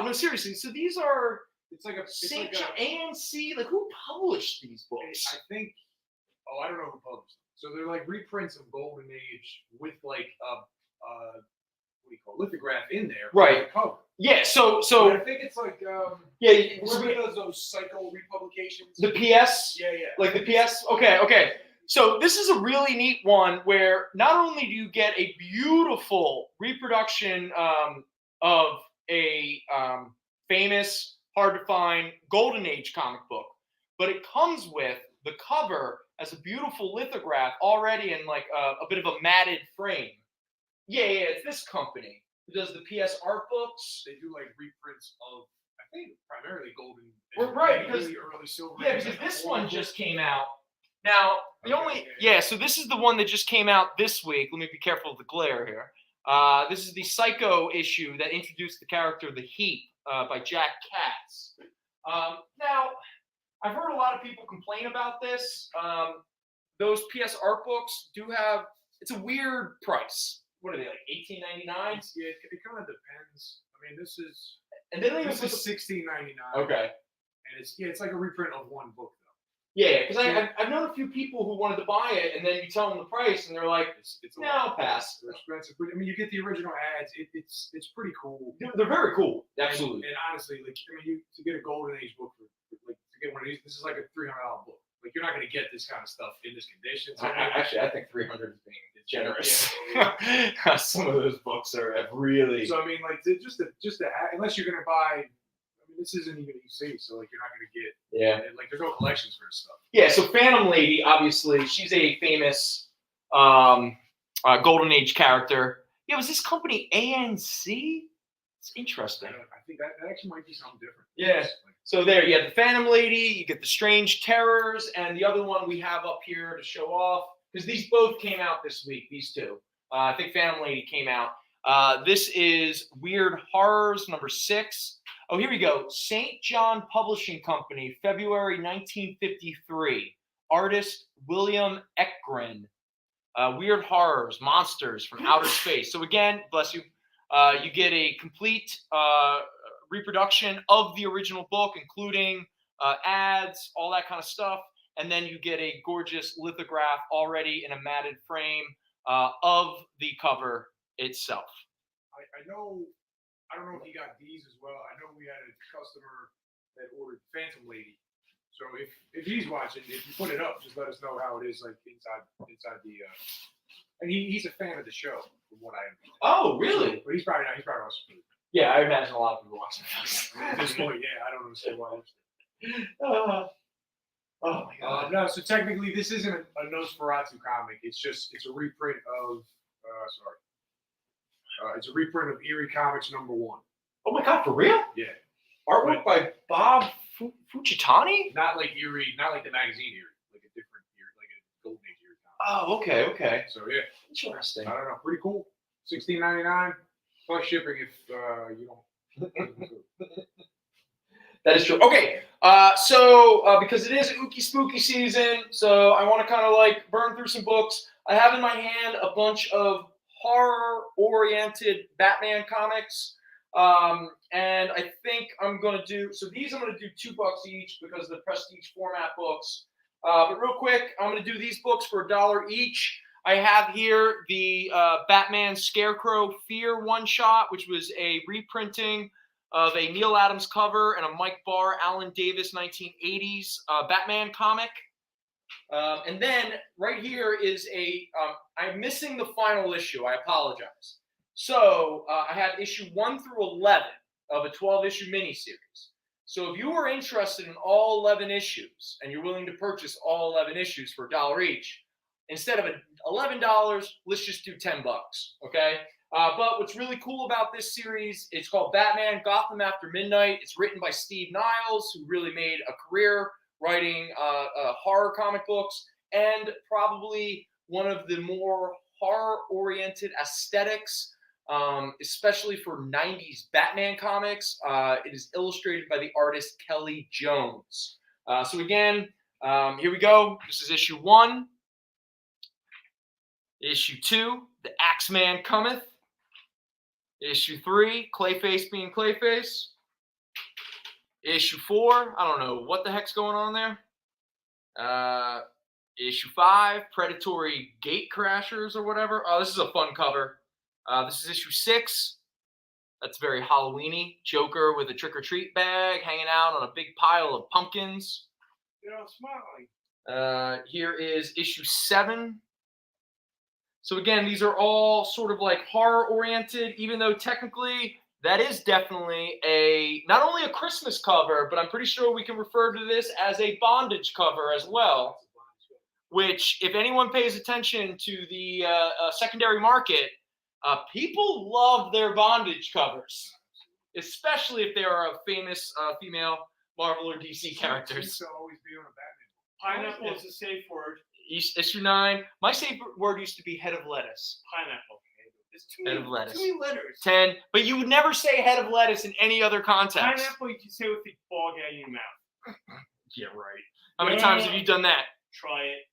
no, seriously. So these are St. John ANC. Like, who published these books? I think. Oh, I don't know who published them. So they're like reprints of Golden Age with like what do you call it, lithograph in there. Right. The cover. Yeah. So But I think it's like whoever does those Psycho republications. the PS. Yeah. Like the PS. Okay. So this is a really neat one where not only do you get a beautiful reproduction of a famous, hard to find Golden Age comic book, but it comes with the cover as a beautiful lithograph already in like a bit of a matted frame. Yeah, it's this company who does the PS art books. They do like reprints of, I think, primarily Golden. Well, right, because really early Silver. Yeah, because this one just came out. Now, so this is the one that just came out this week. Let me be careful of the glare here. This is the Psycho issue that introduced the character The Heat by Jack Katz. Now, I've heard a lot of people complain about this. Those PS art books do have, it's a weird price. What are they, like $18.99? Yeah, it kind of depends. I mean, this is $16.99. Okay. And it's like a reprint of one book though. Yeah, because I've known a few people who wanted to buy it, and then you tell them the price, and they're like, It's "No, I'll pass." They're expensive, but I mean, you get the original ads. It's pretty cool. They're very cool. Absolutely. And honestly, like I mean, to get a Golden Age book to get one of these, this is like a $300 book. Like you're not going to get this kind of stuff in this condition. So Actually, I think 300 is being generous. Yeah. Some of those books are really. So I mean, like just to unless you're going to buy. I mean, this isn't even EC, so like you're not going to get. Yeah. Like there's no collections for this stuff. Yeah. So Phantom Lady, obviously, she's a famous Golden Age character. Yeah. Was this company ANC? It's interesting. I think that actually might be something different. Yeah. So there, you have the Phantom Lady, you get the Strange Terrors, and the other one we have up here to show off, because these both came out this week, these two. I think Phantom Lady came out. This is Weird Horrors, number 6. Oh, here we go. St. John Publishing Company, February 1953. Artist William Ekgren. Weird Horrors, Monsters from Outer Space. So again, bless you, you get a complete reproduction of the original book, including ads, all that kind of stuff. And then you get a gorgeous lithograph already in a matted frame of the cover itself. I don't know if he got these as well. I know we had a customer that ordered Phantom Lady. So if he's watching, if you put it up, just let us know how it is like inside the. And he's a fan of the show, from what I understand. Oh, really? But he's probably not. He's probably watching. Yeah, I imagine a lot of people watching this. At this point, yeah, I don't understand why. Oh my God. No, so technically this isn't a Nosferatu comic. It's a reprint of it's a reprint of Eerie Comics #1. Oh my God, for real? Yeah. Artwork by Bob Fujitani? Not like Eerie, not like the magazine Eerie, like a different Eerie, like a Golden Age Eerie comic. Oh, okay. So yeah. Interesting. I don't know, pretty cool. $16.99 plus shipping if you don't. That is true. Okay, so because it is Ookie Spooky season, so I want to kind of like burn through some books. I have in my hand a bunch of horror-oriented Batman comics. And I think I'm going to do, so these I'm going to do $2 each because of the prestige format books. But real quick, I'm going to do these books for $1 each. I have here the Batman Scarecrow Fear one-shot, which was a reprinting of a Neil Adams cover and a Mike Barr, Alan Davis 1980s Batman comic. And then right here is I'm missing the final issue. I apologize. So I have issue 1 through 11 of a 12-issue miniseries. So if you are interested in all 11 issues and you're willing to purchase all 11 issues for $1 each, instead of $11, let's just do $10, okay? But what's really cool about this series, it's called Batman Gotham After Midnight. It's written by Steve Niles, who really made a career writing horror comic books, and probably one of the more horror-oriented aesthetics, especially for 90s Batman comics. It is illustrated by the artist Kelly Jones. So again, here we go. This is issue 1. Issue 2, The Axeman Cometh. Issue 3, Clayface being Clayface. Issue 4, I don't know what the heck's going on there. Issue 5, Predatory Gate Crashers or whatever. Oh, this is a fun cover. This is issue 6. That's very Halloween-y. Joker with a trick-or-treat bag hanging out on a big pile of pumpkins. You know, smiling. Here is issue 7. So again, these are all sort of like horror-oriented, even though technically that is definitely not only a Christmas cover, but I'm pretty sure we can refer to this as a bondage cover as well, which if anyone pays attention to the secondary market, people love their bondage covers, especially if they are a famous female Marvel or DC characters. Seems to always be on a Batman. Pineapple is a safe word. Issue 9. My favorite word used to be head of lettuce. Pineapple. There's too Head many, of lettuce. too many letters. 10. But you would never say head of lettuce in any other context. Pineapple you can say with the ball gag in your mouth. Yeah, right. How many times have you done that? Try it.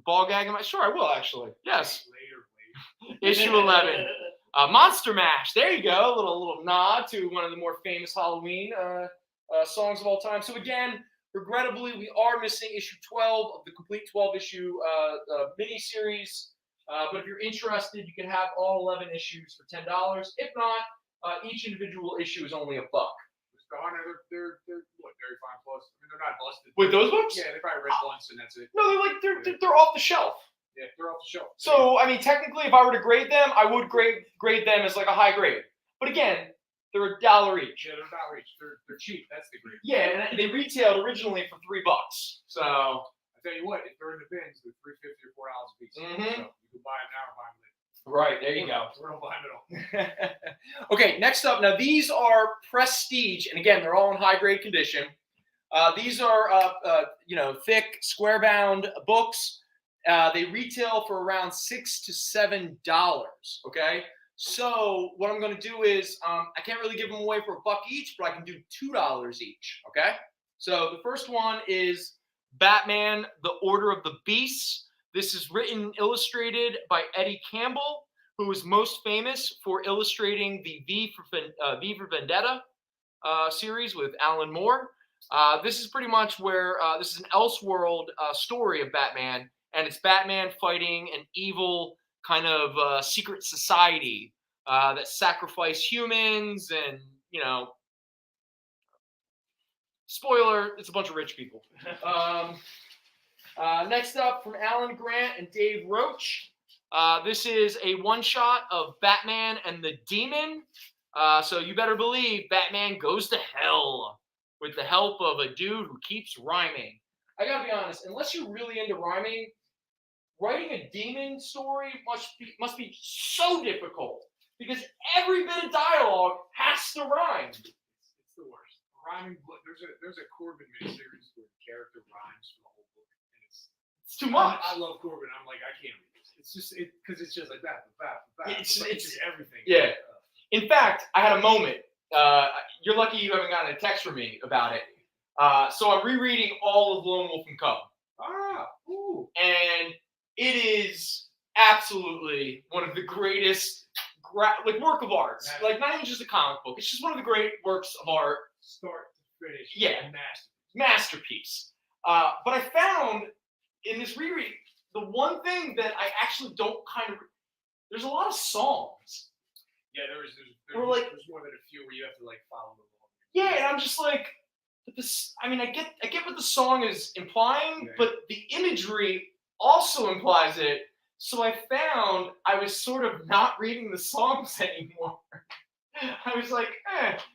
Ball gag in my... Sure, I will actually. Yes. Later. Issue 11. Monster Mash. There you go. A little nod to one of the more famous Halloween songs of all time. So again, regrettably, we are missing issue 12 of the complete 12-issue miniseries. But if you're interested, you can have all 11 issues for $10. If not, each individual issue is only $1. Mr. Hunter, they're what, very fine plus. I mean, they're not busted. Wait, those books? Yeah, they probably read once and that's it. No, they're off the shelf. Yeah, they're off the shelf. So, I mean, technically, if I were to grade them, I would grade them as like a high grade. But again, they're $1 each. Yeah, they're $1 each. They're cheap. That's the grade. Yeah, and they retailed originally for $3. So I tell you what, if they're in the bins, they're $3.50 or $4 a piece. Mhm. So you can buy them now or buy them later. right, there you go. We don't buy them at all. Okay, next up. Now these are prestige, and again, they're all in high grade condition. These are thick, square bound books. They retail for around $6 to $7. Okay, so what I'm going to do is I can't really give them away for $1 each, but I can do $2 each. Okay, so the first one is Batman: The Order of the Beasts. This is written and illustrated by Eddie Campbell, who is most famous for illustrating the V for Vendetta series with Alan Moore. This is pretty much where this is an Elseworld story of Batman, and it's Batman fighting an evil kind of secret society that sacrifice humans, and spoiler, it's a bunch of rich people. Next up, from Alan Grant and Dave Roach, this is a one-shot of Batman and the Demon. So you better believe Batman goes to hell with the help of a dude who keeps rhyming. I gotta be honest, unless you're really into rhyming, writing a demon story must be so difficult, because every bit of dialogue has to rhyme. It's the worst. Rhyming. There's a Corbin miniseries where the character rhymes for the whole book, and It's too much. I love Corbin. I'm like, I can't read this. It's just because it's just like that. It's everything. Yeah. In fact, I had a moment. You're lucky you haven't gotten a text from me about it. So I'm rereading all of Lone Wolf and Cub. Ooh. And it is absolutely one of the greatest like work of art, like not even just a comic book. It's just one of the great works of art, Start to finish. Yeah. Masterpiece. masterpiece. But I found in this reread the one thing that I actually don't kind of. There's a lot of songs. Yeah, there's Or like, more than a few where you have to like follow them along. yeah, and I'm just like, but this. I mean, I get what the song is implying, Yeah. but the imagery also implies it. So I found I was sort of not reading the songs anymore. I was like,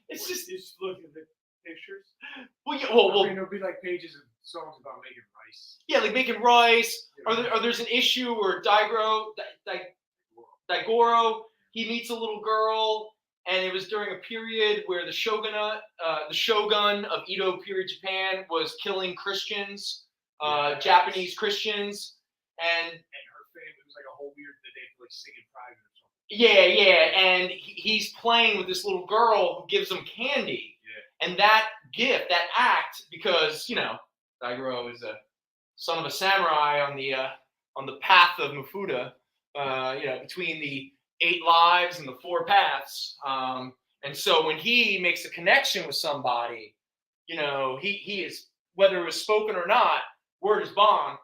it's just look at the pictures. well, yeah, I well, mean, there'll be like pages of songs about making rice. yeah, like making rice. You know? Or there's an issue where Daigoro, he meets a little girl, and it was during a period where the shogun of Edo period Japan was killing Christians, Japanese Christians, and her family, it was like a whole weird that they had to like sing in private or something. yeah, and he's playing with this little girl who gives him candy, and that gift, that act, because Daigoro is a son of a samurai on the path of Mufuda, between the 8 lives and the 4 paths. And so when he makes a connection with somebody, he is, whether it was spoken or not, word is bond.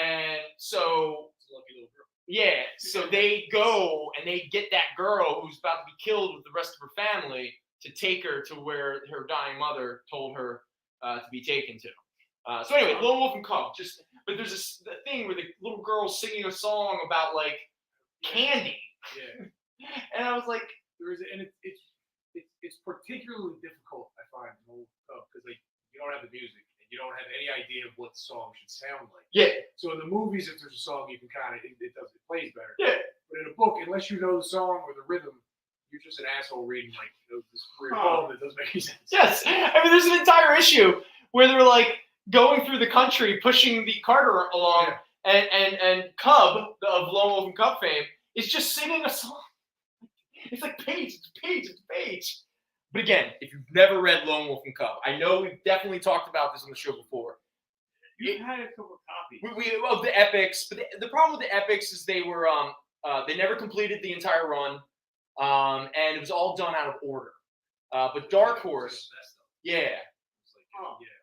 And so, Lucky little girl. yeah, so they go and they get that girl who's about to be killed with the rest of her family to take her to where her dying mother told her to be taken to. So anyway, Lone Wolf and Cub. But there's this thing where the little girl's singing a song about like candy, Yeah. and I was like, it's particularly difficult, I find, because like you don't have the music and you don't have any idea of what the song should sound like. yeah, So in the movies, if there's a song, you can kind of it plays better. yeah. But in a book, unless you know the song or the rhythm, you're just an asshole reading like this weird poem that doesn't make any sense. Yes, I mean, there's an entire issue where they're like going through the country, pushing the carter along, and Cub of Lone Wolf and Cub fame is just singing a song. It's like page. But again, if you've never read Lone Wolf and Cub, I know we've definitely talked about this on the show before. You had a couple of copies. We of the epics, but the problem with the epics is they were they never completed the entire run, and it was all done out of order. But Dark Horse, yeah.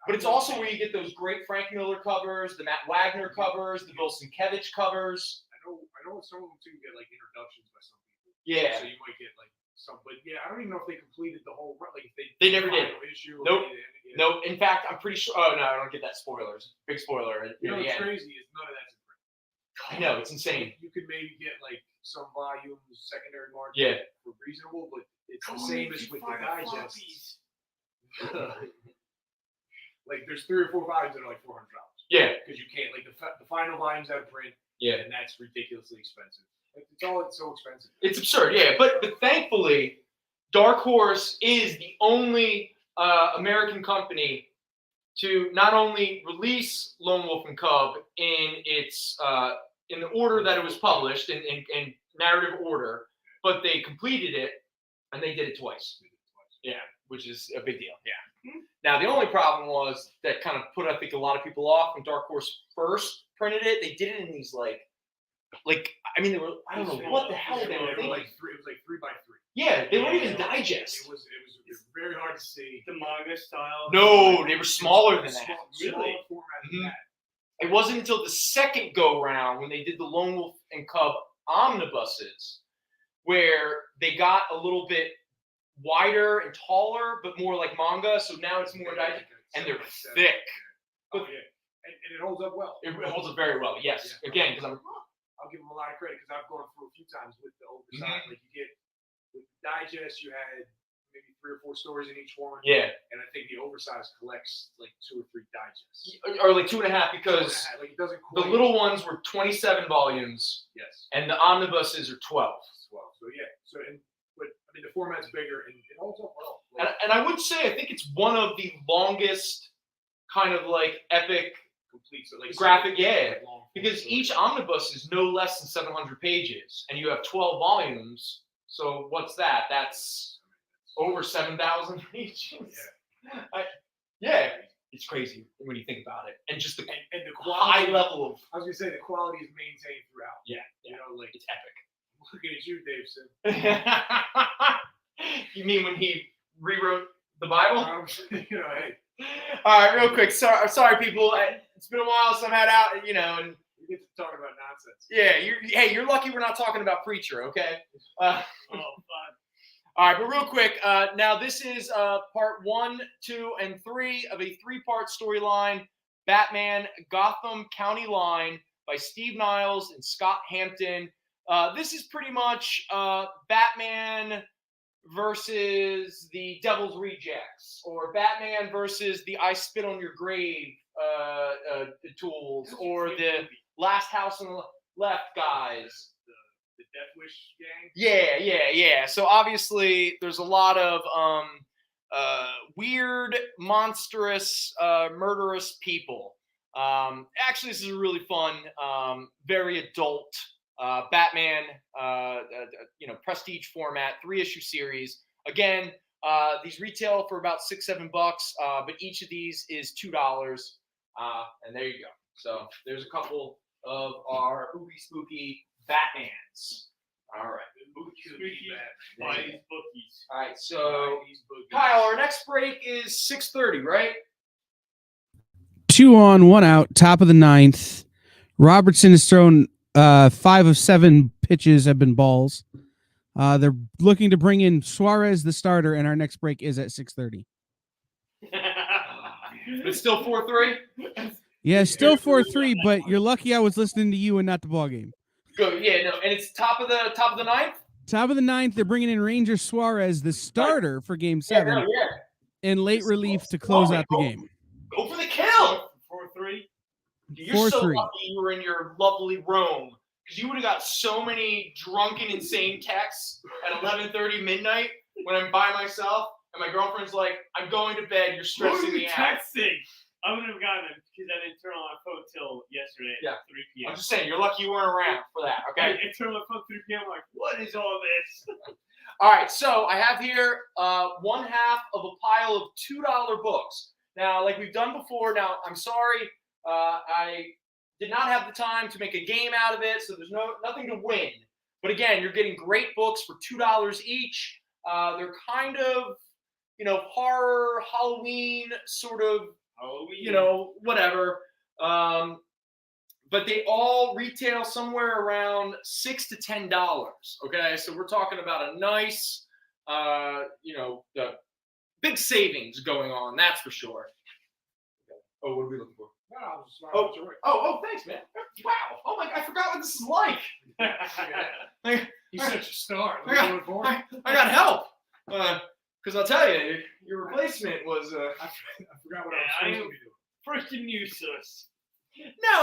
But it's also where you get those great Frank Miller covers, the Matt Wagner covers, the Bill Sienkiewicz covers. I know some of them too get like introductions by some people. Yeah. So you might get like some, but yeah, I don't even know if they completed the whole run. Like if They never did. Issue Nope. Nope. In fact, I'm pretty sure. Oh no, I don't get that. Spoilers. Big spoiler. You know what's crazy is none of that's in print. I know, it's insane. You could maybe get like some volumes, secondary market for reasonable, but it's the same as with the digests. Like there's 3 or 4 volumes that are like $400. Yeah. Because you can't like the final volume's out of print. Yeah. And that's ridiculously expensive. It's so expensive. It's absurd. Yeah. But thankfully, Dark Horse is the only American company to not only release Lone Wolf and Cub in its in the order that it was published in narrative order, but they completed it and they did it twice. Yeah, which is a big deal. Yeah. Now the only problem was that kind of put I think a lot of people off when Dark Horse first printed it. They did it in these like I mean they were I don't know what the hell they were thinking. Like it was like 3 by 3. Yeah, they weren't even digest. It was very hard to see. The manga style. No, they were smaller than that. Really? Format than that. It wasn't until the second go round when they did the Lone Wolf and Cub omnibuses where they got a little bit wider and taller, but more like manga. So now it's more digest, and they're thick. Oh yeah, and it holds up well. It holds up very well. Yes, again, because I'll give them a lot of credit because I've gone through a few times with the oversized. Like you get with the digest, you had maybe 3 or 4 stories in each one. Yeah. And I think the oversized collects like 2 or 3 digests. Or like 2.5 because like it doesn't the little ones were 27 volumes. Yes. And the omnibuses are 12. So yeah. But I mean the format's bigger and it holds up well. Like, and I would say I think it's one of the longest kind of like epic complete so like graphic, long because each omnibus is no less than 700 pages, and you have 12 volumes. So what's that? That's over 7,000 pages. Yeah. It's crazy when you think about it, and just the quality, high level of. I was gonna say the quality is maintained throughout. Yeah. You know, like it's epic. Looking at you, Dave Sim. You mean when he rewrote the Bible? You know, hey. All right, real quick. Sorry, people. It's been a while since I've had out, and You get to talk about nonsense. yeah. You're lucky we're not talking about Preacher, okay? Fun. All right, but real quick. Now this is part 1, 2, and 3 of a 3-part storyline: Batman Gotham County Line by Steve Niles and Scott Hampton. This is pretty much Batman versus the Devil's Rejects, or Batman versus the I Spit on Your Grave tools, or the Last House on the Left guys. The Death Wish gang? Yeah. So obviously there's a lot of weird, monstrous, murderous people. Actually, this is a really fun, very adult Batman, prestige format, 3-issue series. Again, these retail for about $6-7, but each of these is $2. And there you go. So there's a couple of our spooky Batmans. All right. Buy these bookies. All right. So Kyle, our next break is 6:30, right? 2 on, 1 out, top of the 9th. Robertson has thrown 5 of 7 pitches have been balls. They're looking to bring in Suarez, the starter, and our next break is at 6:30. It's still 4-3. Yeah, still 4-3, but you're lucky I was listening to you and not the ball game. Good. Yeah. No. And it's top of the 9th. Top of the 9th, they're bringing in Ranger Suarez, the starter for Game 7, and late relief to close out the game. Go for the kill. 4-3. You're so 4-3. lucky you were in your lovely Rome, because you would have got so many drunken, insane texts at 11:30 midnight when I'm by myself and my girlfriend's like, "I'm going to bed. You're stressing me out." Texting. I wouldn't have gotten it because I didn't turn on my phone till yesterday at 3 p.m. I'm just saying, you're lucky you weren't around for that. Okay. I turned on my phone at 3 p.m. I'm like, what is all this? All right, so I have here 1/2 of a pile of $2 books. Now, like we've done before, now I'm sorry, I did not have the time to make a game out of it, so there's nothing to win. But again, you're getting great books for $2 each. They're kind of, horror, Halloween sort of, whatever. But they all retail somewhere around $6 to $10. Okay, so we're talking about a nice, the big savings going on. That's for sure. Oh, what are we looking for? Oh, thanks, man. Wow. Oh my God, I forgot what this is like. He's such a star. I got help. Because I'll tell you, your replacement was. I forgot what I was supposed to be doing. Freaking useless. No.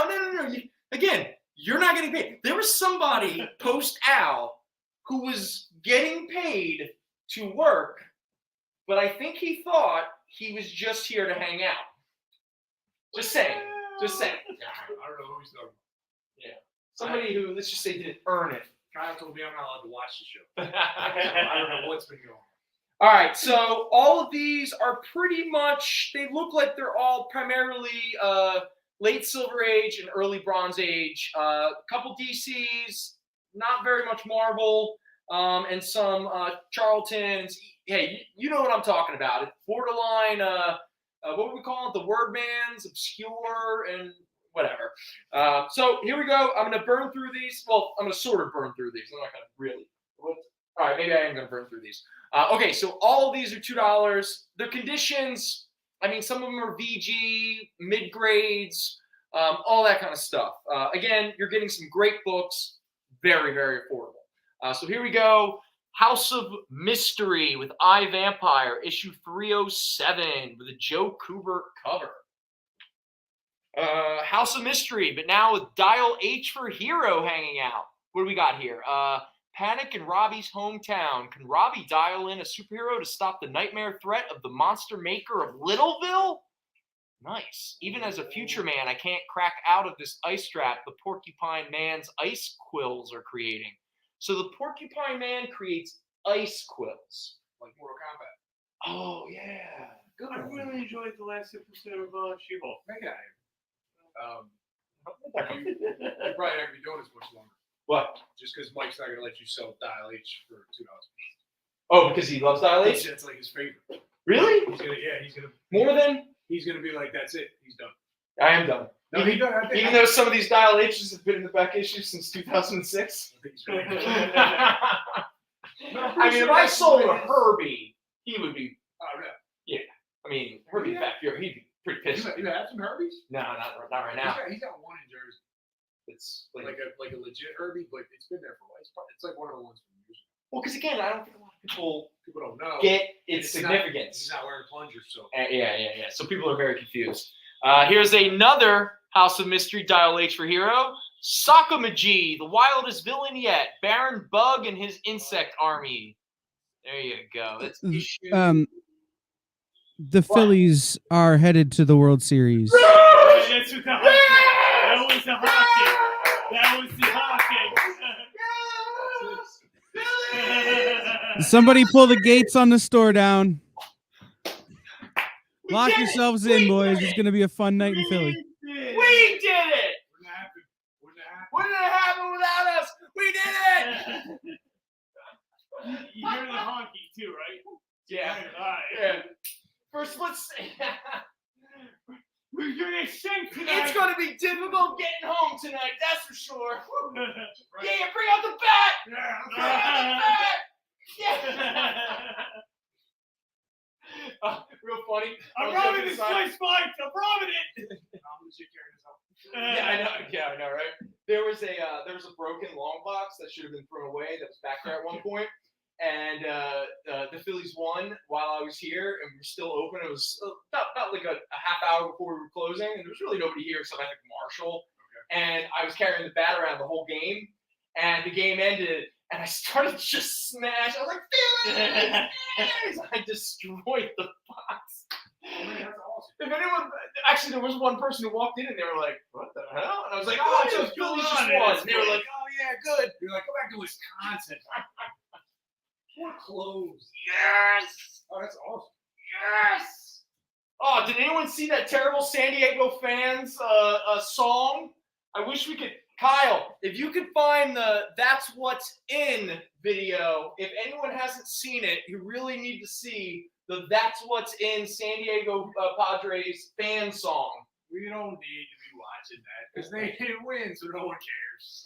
Again, you're not getting paid. There was somebody post-Al who was getting paid to work, but I think he thought he was just here to hang out. Just saying. I don't know who he's talking about. Yeah. Somebody who, let's just say, didn't earn it. Kyle told me I'm not allowed to watch the show. I don't know what's been going on. All right, so all of these are pretty much, they look like they're all primarily late Silver Age and early Bronze Age. A couple DCs, not very much Marvel, and some Charltons. Hey, you know what I'm talking about. It's borderline, what would we call it? The Wordmans, obscure, and whatever. So here we go. I'm going to burn through these. Well, I'm going to sort of burn through these. I'm not going to really. All right, maybe I am going to burn through these. Okay, so all of these are $2. Their conditions, I mean, some of them are VG, mid-grades, all that kind of stuff. Again, you're getting some great books, very, very affordable. So here we go. House of Mystery with I, Vampire, issue 307 with a Joe Kubert cover. House of Mystery, but now with Dial H for Hero hanging out. What do we got here? Panic in Robbie's hometown. Can Robbie dial in a superhero to stop the nightmare threat of the monster maker of Littleville? Nice. Even as a future man, I can't crack out of this ice trap the Porcupine Man's ice quills are creating. So the Porcupine Man creates ice quills. Like Mortal Kombat. Oh, yeah. Good I one. really enjoyed the last episode of She-Hulk. That guy. You probably not gonna be doing this much longer. What? Just because Mike's not gonna let you sell Dial H for $2. Oh, because he loves Dial H? That's like his favorite. Really? He's gonna More than? He's gonna be like, that's it. He's done. I am done. No, he does. Even though some of these Dial H's have been in the back issue since 2006. I mean, if I sold a Herbie, he would be. Oh, no. Yeah. I mean, Herbie Fat Fury, he'd be pretty pissed. You have some Herbies? No, not right now. He's got one in Jersey. It's Like a legit Herbie, but it's been there for a while. It's like one of the ones from years ago. well, because again, I don't think a lot of People don't know. get its It's significance. He's not wearing plungers, so. Yeah. So people are very confused. Here's another House of Mystery Dial H for Hero. Sakamaji, the wildest villain yet. Baron Bug and his insect army. There you go. That's issue. The Phillies are headed to the World Series. That's what the hockey. That was the hockey. That was the hockey. Somebody pull the gates on the store down. Lock did it. yourselves in, boys. It's going to be a fun night in Philly. We did it! Wouldn't have happened without us. We did it! You hear the hockey too, right? Yeah. All right. Yeah. First, let's say We're gonna sing tonight. it's going to be difficult getting home tonight, that's for sure. Yeah, bring out the bat! Bring out the bat! Yeah! Real funny. I'm robbing this place, Mike. I'm robbing it. Yeah, I know, right? There was a broken long box that should have been thrown away that was back there at one point, and the Phillies won while I was here, and we were still open. It was about like a half hour before we were closing, and there was really nobody here except I think Marshall. Okay. And I was carrying the bat around the whole game, and the game ended, and I started to just smash. I was like, Phillies! I destroyed the box. That's awesome. If anyone, actually, there was one person who walked in and they were like, "What the hell?" And I was like, "Oh, it's just Phillies just won." And they were like, "Oh yeah, good." You're like, go back to Wisconsin. We're closed. Yes, Oh, that's awesome. yes. Oh, did anyone see that terrible San Diego fans song? I wish we could. Kyle, if you could find the "That's What's In" video, if anyone hasn't seen it, you really need to see the "That's What's In" San Diego Padres fan song. We don't need to be watching that because they didn't win, so no one cares.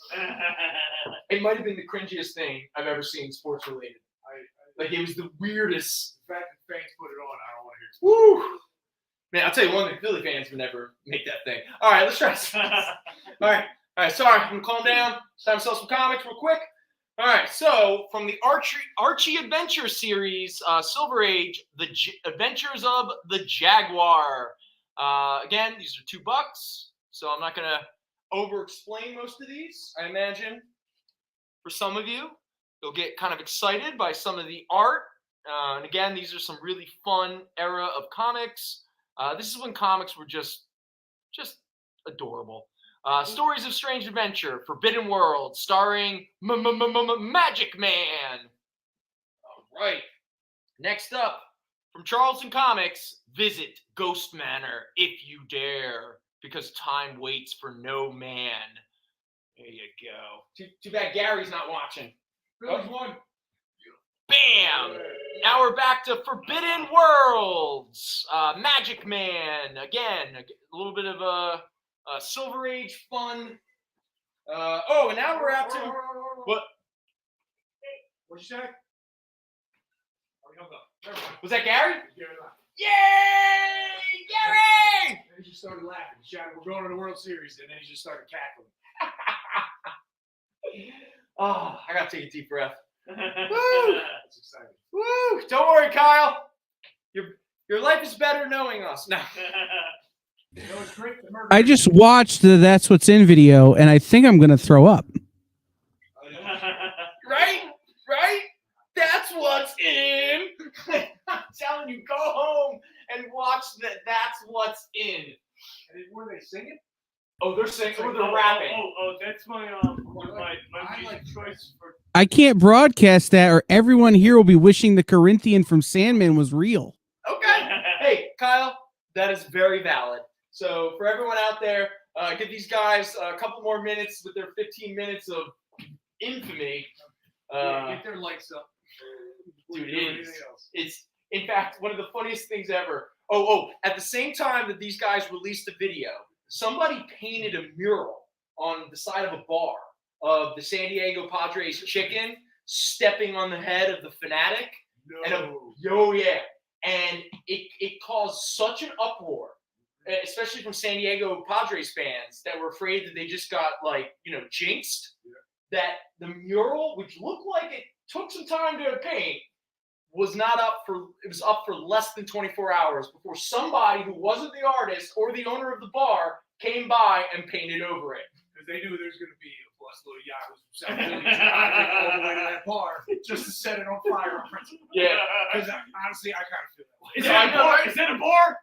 It might have been the cringiest thing I've ever seen sports related. Like it was the weirdest. The fact that fans put it on, I don't want to hear it. Woo! Man, I'll tell you one thing, Philly fans would never make that thing. All right, let's try this. All right, sorry, I'm gonna calm down. It's time to sell some comics real quick. All right, so from the Archie Adventure series, Silver Age, The Adventures of the Jaguar. Again, these are $2, so I'm not gonna over-explain most of these. I imagine for some of you, you'll get kind of excited by some of the art. And again, these are some really fun era of comics. This is when comics were just adorable. Stories of Strange Adventure, Forbidden World, starring Magic Man. All right. Next up, from Charlton Comics, visit Ghost Manor if you dare, because time waits for no man. There you go. Too bad Gary's not watching. Phillies won. Bam! Now we're back to Forbidden Worlds. Magic Man. Again, a little bit of a Silver Age fun. And now we're out to what? What'd you say? Oh, he hung up. Never mind. Was that Gary? Gary laughed. Yay! Gary! And he just started laughing. He shouted, "We're going to the World Series," and then he just started cackling. Oh, I gotta take a deep breath. Woo! That's exciting. Woo! Don't worry, Kyle. Your life is better knowing us. No. You know, it's great to murder. I just watched the That's What's In video, and I think I'm going to throw up. Right? That's what's in. I'm telling you, go home and watch That's What's In. And were they singing? Oh, they're singing. Or they're rapping. Oh, that's my music choice for. I can't broadcast that, or everyone here will be wishing the Corinthian from Sandman was real. Okay. Hey, Kyle, that is very valid. So for everyone out there, give these guys a couple more minutes with their 15 minutes of infamy. Get their lights up. Dude, Do anything else. it's in fact one of the funniest things ever. At the same time that these guys released the video, somebody painted a mural on the side of a bar of the San Diego Padres chicken stepping on the head of the fanatic. No. And it caused such an uproar, especially from San Diego Padres fans that were afraid that they just got jinxed. Yeah. That the mural, which looked like it took some time to paint, was up for less than 24 hours before somebody who wasn't the artist or the owner of the bar came by and painted over it. Because they knew there's going to be a plus little yahoos from South Philly all the way to that bar just to set it on fire on principle. Yeah. Because honestly, I kind of feel that way. Is that a bar?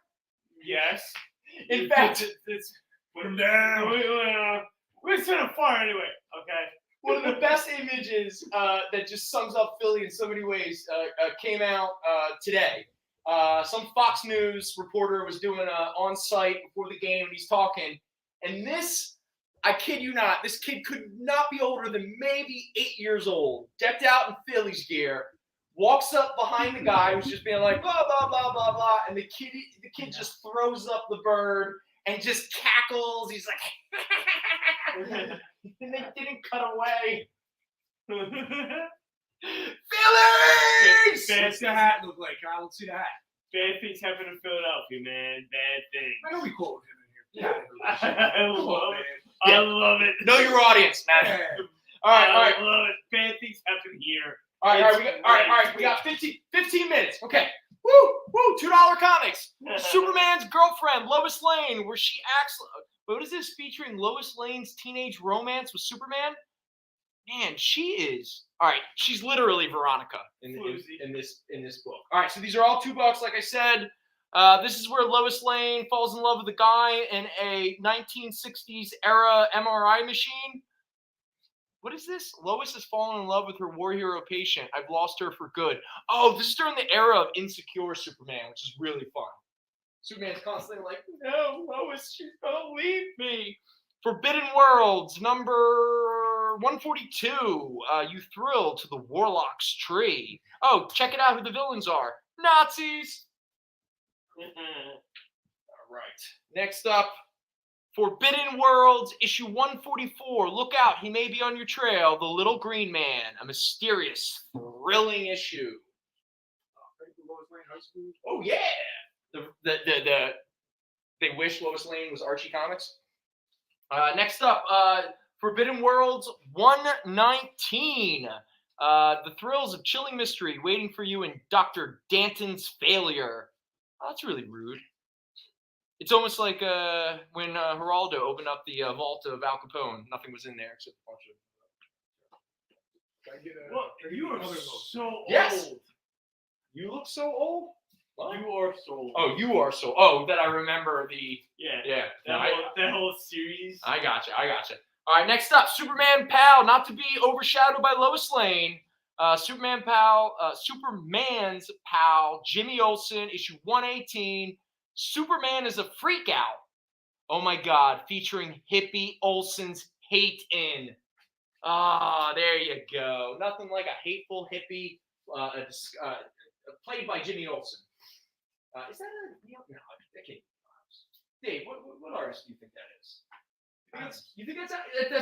Yes. In fact, Put them down. We set a fire anyway. Okay. one of the best images that just sums up Philly in so many ways came out today. Some Fox News reporter was doing on-site before the game, and he's talking. And this, I kid you not, this kid could not be older than maybe 8 years old, decked out in Phillies gear, walks up behind the guy who's just being like, blah, blah, blah, blah, blah. And the kid just throws up the bird and just cackles. He's like, and they didn't cut away. Phillies! What's the hat look like? I don't see the hat. Bad things happen in Philadelphia, man. Bad things. I know we quote him in here. I Come on, love man. it. I love it. Know your audience, man. Yeah. All right. I love it. Bad things happen here. All right. We got 15 minutes. Okay. Woo! $2 comics. Superman's girlfriend, Lois Lane, where she acts. What is this featuring Lois Lane's teenage romance with Superman? Man, she is. All right, she's literally Veronica in this book. All right, so these are all $2, like I said. This is where Lois Lane falls in love with a guy in a 1960s era MRI machine. What is this? Lois has fallen in love with her war hero patient. I've lost her for good. Oh, this is during the era of Insecure Superman, which is really fun. Superman's constantly like, no, Lois, she's gonna leave me. Forbidden Worlds, number 142. You thrill to the Warlock's tree. Oh, check it out who the villains are. Nazis. All right. Next up, Forbidden Worlds, issue 144. Look out, he may be on your trail. The Little Green Man, a mysterious, thrilling issue. Oh yeah. They wish Lois Lane was Archie Comics. Next up, Forbidden Worlds 119. The thrills of chilling mystery waiting for you in Dr. Danton's failure. Oh, that's really rude. It's almost like when Geraldo opened up the vault of Al Capone. Nothing was in there except a bunch of. Well, you are so old. Yes. You look so old. What? You are so old. Oh, you are so. Oh, that I remember the. Yeah. Yeah. That whole series. I gotcha. All right, next up, Superman Pal, not to be overshadowed by Lois Lane. Superman's pal, Jimmy Olsen, issue 118. Superman is a freak out. Oh my God, featuring Hippie Olsen's Hate In. There you go. Nothing like a hateful hippie played by Jimmy Olsen. Is that a no? I can't. Dave, what artist do you think that is? You think that's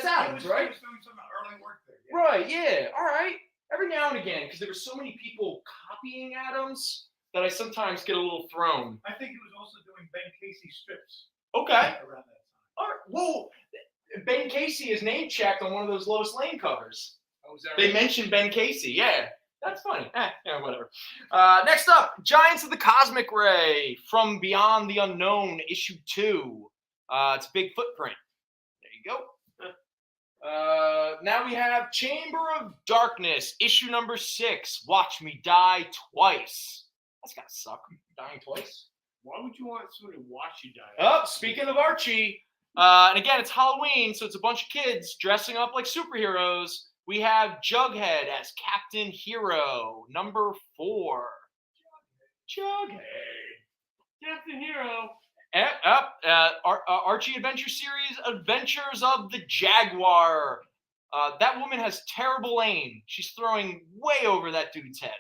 Adams, right? He was doing some early work there. Yeah. Right, yeah. All right. Every now and again, because there were so many people copying Adams that I sometimes get a little thrown. I think he was also doing Ben Casey strips Okay. around that time. All right. Whoa. Ben Casey is name checked on one of those Lois Lane covers. Oh, is that They right? mentioned Ben Casey. Yeah. That's funny. Yeah, whatever. Next up, Giants of the Cosmic Ray from Beyond the Unknown, issue 2. It's a big footprint. There you go. Now we have Chamber of Darkness, issue number 6. Watch me die twice. That's gotta suck. Dying twice. Why would you want someone to watch you die? Oh, speaking of Archie, and again, it's Halloween, so it's a bunch of kids dressing up like superheroes. We have Jughead as Captain Hero, number 4. Jughead. Captain Hero. Archie Adventure Series, Adventures of the Jaguar. That woman has terrible aim. She's throwing way over that dude's head.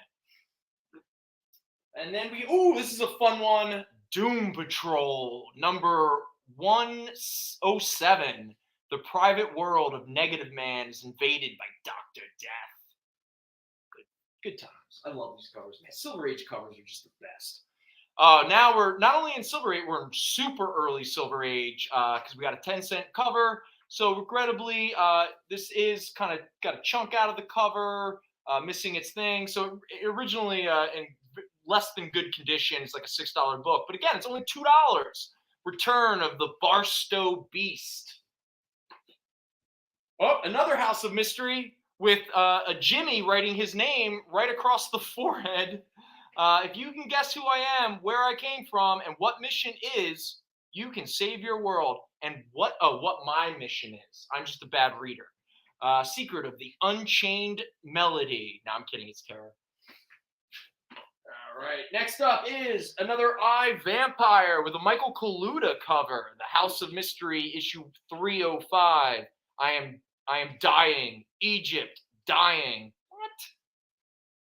And then this is a fun one. Doom Patrol, number 107. The private world of Negative Man is invaded by Dr. Death. Good times. I love these covers. Man, Silver Age covers are just the best. Now we're not only in Silver Age, we're in super early Silver Age because we got a 10-cent cover. So regrettably, this is kind of got a chunk out of the cover, missing its thing. So originally in less than good condition, it's like a $6 book. But again, it's only $2. Return of the Barstow Beast. Oh, another House of Mystery with a Jimmy writing his name right across the forehead. If you can guess who I am, where I came from, and what mission is, you can save your world. And what my mission is. I'm just a bad reader. Secret of the Unchained Melody. No, I'm kidding. It's terror. All right. Next up is another I, Vampire, with a Michael Kaluta cover. The House of Mystery, issue 305. I am dying. Egypt, dying. What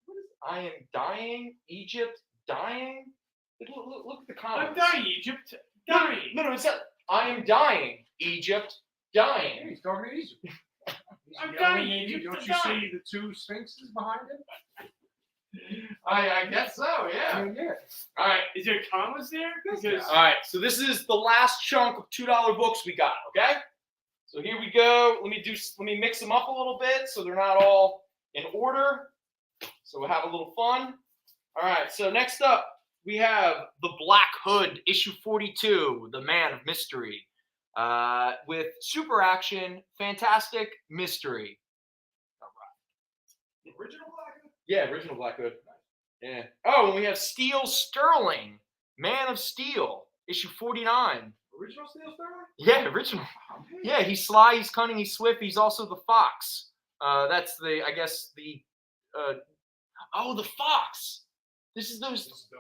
is I am dying? Egypt, dying? Look at the comments. I'm dying, Egypt, dying. No, it's not. I am dying. Egypt, dying. Yeah, he's talking to Egypt. I'm dying, Egypt. Don't you see the two sphinxes behind him? I guess so, yeah. Yeah. All right. Is there commas there? Because All right. So this is the last chunk of $2 books we got. Okay. So here we go. Let me mix them up a little bit so they're not all in order. So we'll have a little fun. All right. So next up we have The Black Hood, issue 42, The Man of Mystery, with super action, fantastic mystery. All right. The original Black Hood? Yeah, original Black Hood. Yeah. Oh, and we have Steel Sterling, Man of Steel, issue 49. Original Steel Sterling? Yeah, original. Yeah, he's sly, he's cunning, he's swift. He's also the fox. That's the fox. This is the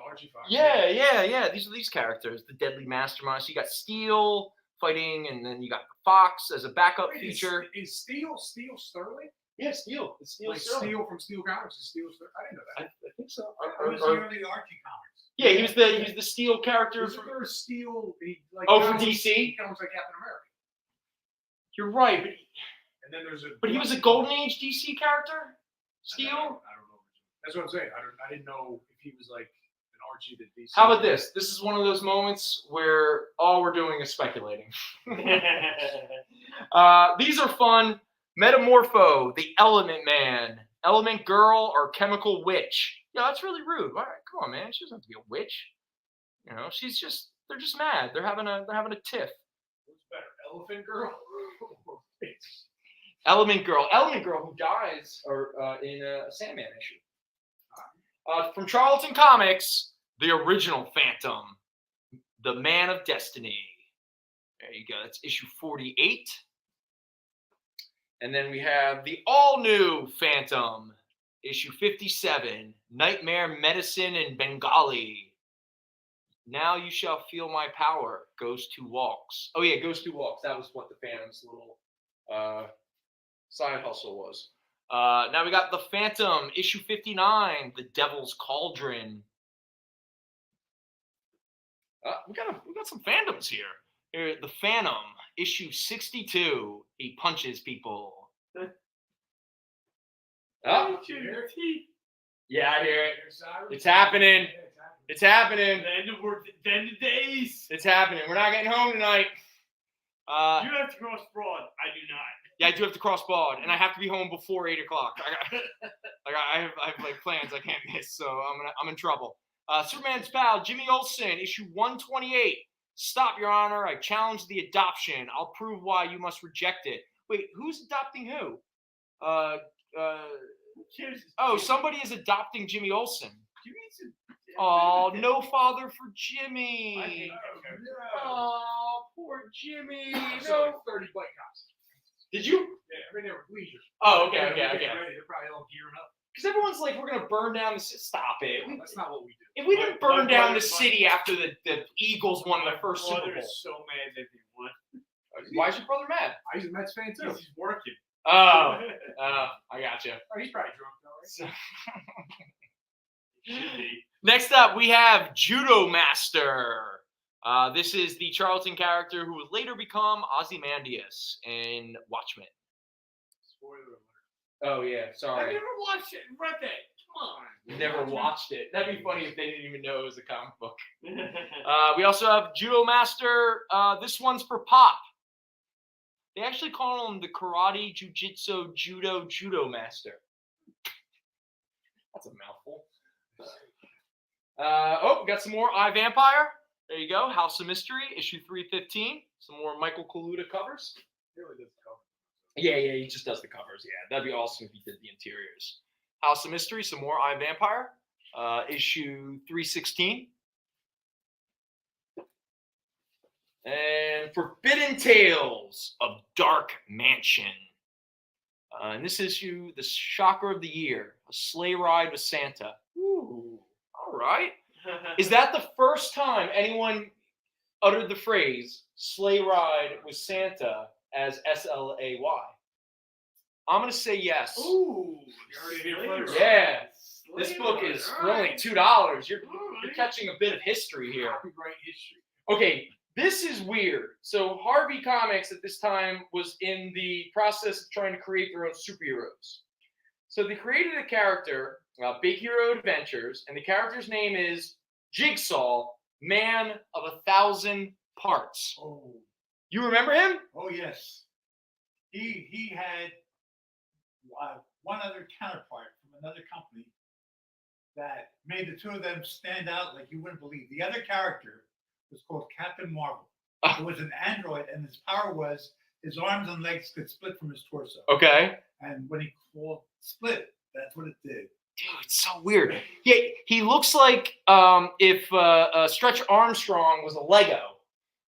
Archie Fox. Yeah. These are these characters, the deadly mastermind. So you got Steel fighting, and then you got the fox as a backup feature. Is Steel Sterling? Yeah, Steel. It's Steel Like Sterling. Steel from Steel Comics is Steel Sterling. I didn't know that. I think so. Who's the early Archie comics? Yeah, he was the Steel character. Isn't there a Steel? From DC? He comes like Captain America. You're right, And then there's but he was a Golden Age DC character. Steel. I don't know. That's what I'm saying. I didn't know if he was like an Archie that DC. How about this? This is one of those moments where all we're doing is speculating. These are fun. Metamorpho, the Element Man, Element Girl, or Chemical Witch. Yeah, that's really rude. All right, come on, man. She doesn't have to be a witch. You know, they're just mad. They're having a tiff. What's better, Elephant Girl? Element Girl who dies in a Sandman issue. From Charlton Comics, the original Phantom, the Man of Destiny. There you go. That's issue 48. And then we have the all-new Phantom, issue 57, Nightmare Medicine in Bengali. Now you shall feel my power. Ghost Who Walks. Oh yeah, Ghost Who Walks. That was what the Phantom's little side hustle was. Now we got the Phantom, issue 59, The Devil's Cauldron. We got some fandoms here. Here, the Phantom, issue 62. He punches people. Oh. Yeah, I hear it. It's happening. It's happening. The end of days. It's happening. We're not getting home tonight. You have to cross Broad. I do not. Yeah, I do have to cross Broad, and I have to be home before 8 o'clock. I have like plans I can't miss, so I'm in trouble. Superman's pal, Jimmy Olsen, issue 128. Stop, Your Honor. I challenge the adoption. I'll prove why you must reject it. Wait, who's adopting who? Somebody is adopting Jimmy Olsen. Oh, no father for Jimmy. Oh, poor Jimmy. No. 30 White Cops. Did you? Yeah, I mean, they were leisure. Oh, okay. They're probably all gearing up. Because everyone's like, we're going to burn down the city. Stop it. That's not what we do. If we didn't burn down the city after the Eagles won their first Super Bowl. So mad that they won. Why is your brother mad? He's a Mets fan too. He's working. Oh, I gotcha. Oh, he's probably drunk though, right? Should be. Next up, we have Judo Master. This is the Charlton character who would later become Ozymandias in Watchmen. Spoiler alert. Oh, yeah. I Sorry. never watched it. Read that. Come on. Never watched it. That'd be funny if they didn't even know it was a comic book. We also have Judo Master. This one's for Pop. They actually call him the Karate, Jiu-Jitsu, Judo Master. That's a mouthful. We got some more iVampire. There you go. House of Mystery, issue 315. Some more Michael Kaluta covers. He really does cover. Yeah, he just does the covers. Yeah, that'd be awesome if he did the interiors. House of Mystery, some more iVampire, issue 316. And Forbidden Tales of Dark Mansion. In this issue, the shocker of the year, a sleigh ride with Santa. Ooh, all right. Is that the first time anyone uttered the phrase sleigh ride with Santa as S-L-A-Y? I'm going to say yes. Ooh, you heard it here first. Yeah. This book is for only $2. You're catching a bit of history here. Copyright history. Okay, this is weird. So Harvey Comics at this time was in the process of trying to create their own superheroes. So they created a character, Big Hero Adventures, and the character's name is Jigsaw, Man of 1,000 Parts. Oh, You remember him? oh yes. He had one other counterpart from another company that made the two of them stand out like you wouldn't believe. The other character was called Captain Marvel. It was an android, and his power was his arms and legs could split from his torso. Okay. And when he called split, that's what it did. Dude, it's so weird. Yeah, he looks like if Stretch Armstrong was a Lego.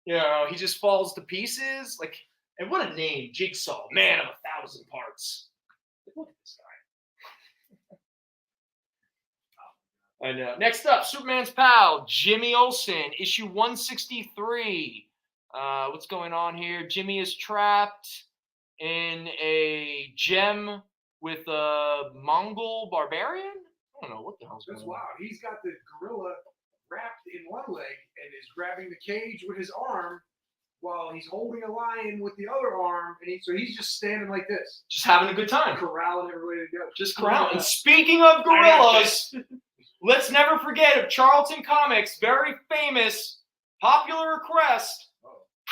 You know, he just falls to pieces. Like, and what a name, Jigsaw, Man of 1,000 Parts. Look at this guy. I know. Next up, Superman's pal, Jimmy Olsen, issue 163. What's going on here? Jimmy is trapped in a gem with a Mongol barbarian? I don't know what the hell's going That's on. wild. He's got the gorilla wrapped in one leg and is grabbing the cage with his arm while he's holding a lion with the other arm. And so he's just standing like this, Just having a good time. corralling everybody together. Just corral. And speaking of gorillas, let's never forget of Charlton Comics' very famous, popular request,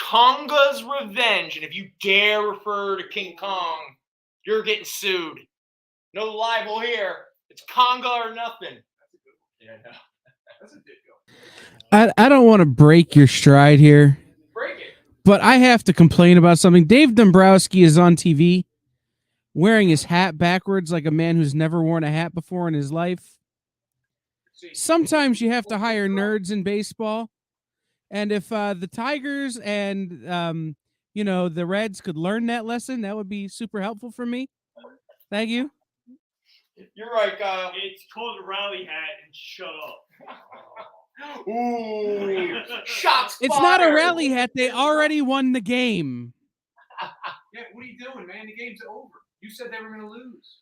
Konga's Revenge. And if you dare refer to King Kong, you're getting sued. No libel here. It's Konga or nothing. That's a good one. Yeah, no. That's a good one. I don't want to break your stride here, Break it. but I have to complain about something. Dave Dombrowski is on TV wearing his hat backwards like a man who's never worn a hat before in his life. Sometimes you have to hire nerds in baseball. And if the Tigers and, the Reds could learn that lesson, that would be super helpful for me. Thank you. You're right, Kyle. It's called a rally hat and shut up. Ooh. Shots It's fired. not a rally hat. They already won the game. Yeah, what are you doing, man? The game's over. You said they were going to lose.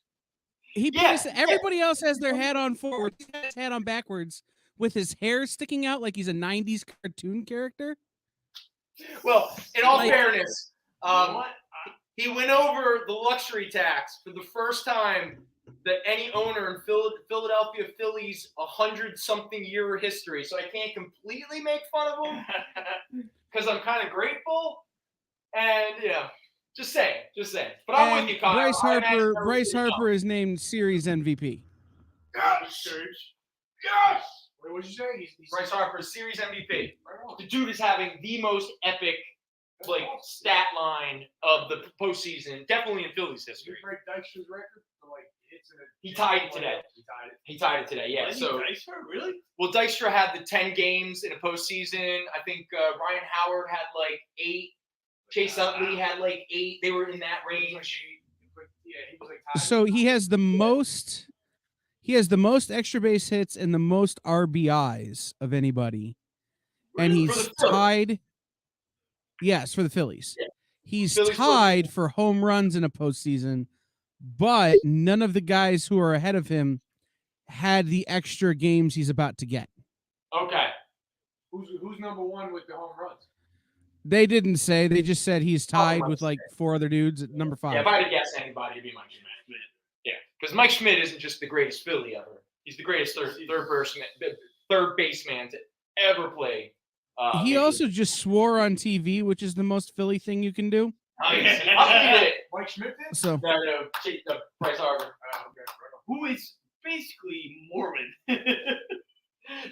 Everybody else has their hat on forward. He has his hat on backwards with his hair sticking out like he's a 90s cartoon character. Well, in all Like- fairness, he went over the luxury tax for the first time that any owner in Philadelphia Phillies 100-something year history. So I can't completely make fun of him because I'm kind of grateful. And just saying. But I'm And with you, Kyle. Bryce Harper is named series MVP. Yes! Yes! Wait, what did you say? He's Bryce Harper, series MVP. Right on. The dude is having the most epic stat line of the postseason, definitely in Phillies Did you history. break Dykstra's record for hits in a He tied it today. He tied it. Yeah. Lenny So, Dykstra, really? well, Dykstra had the 10 games in a postseason. I think Ryan Howard had 8. Chase Utley had 8. They were in that range. Yeah, he was tied. So he has the most extra base hits and the most RBIs of anybody. And For he's the Phillies. tied. Yes, for the Phillies. Yeah. He's Phillies tied for home runs in a postseason, but none of the guys who are ahead of him had the extra games he's about to get. Okay. Who's number one with the home runs? They didn't say. They just said he's tied Mike with like Schmidt. 4 other dudes at number 5. Yeah, if I had to guess anybody, it'd be Mike Schmidt. Yeah, because Mike Schmidt isn't just the greatest Philly ever. He's the greatest third baseman to ever play. He also just swore on TV, which is the most Philly thing you can do. I'll read it. Mike Schmidt did? So No, Bryce Harper. Who is basically Mormon.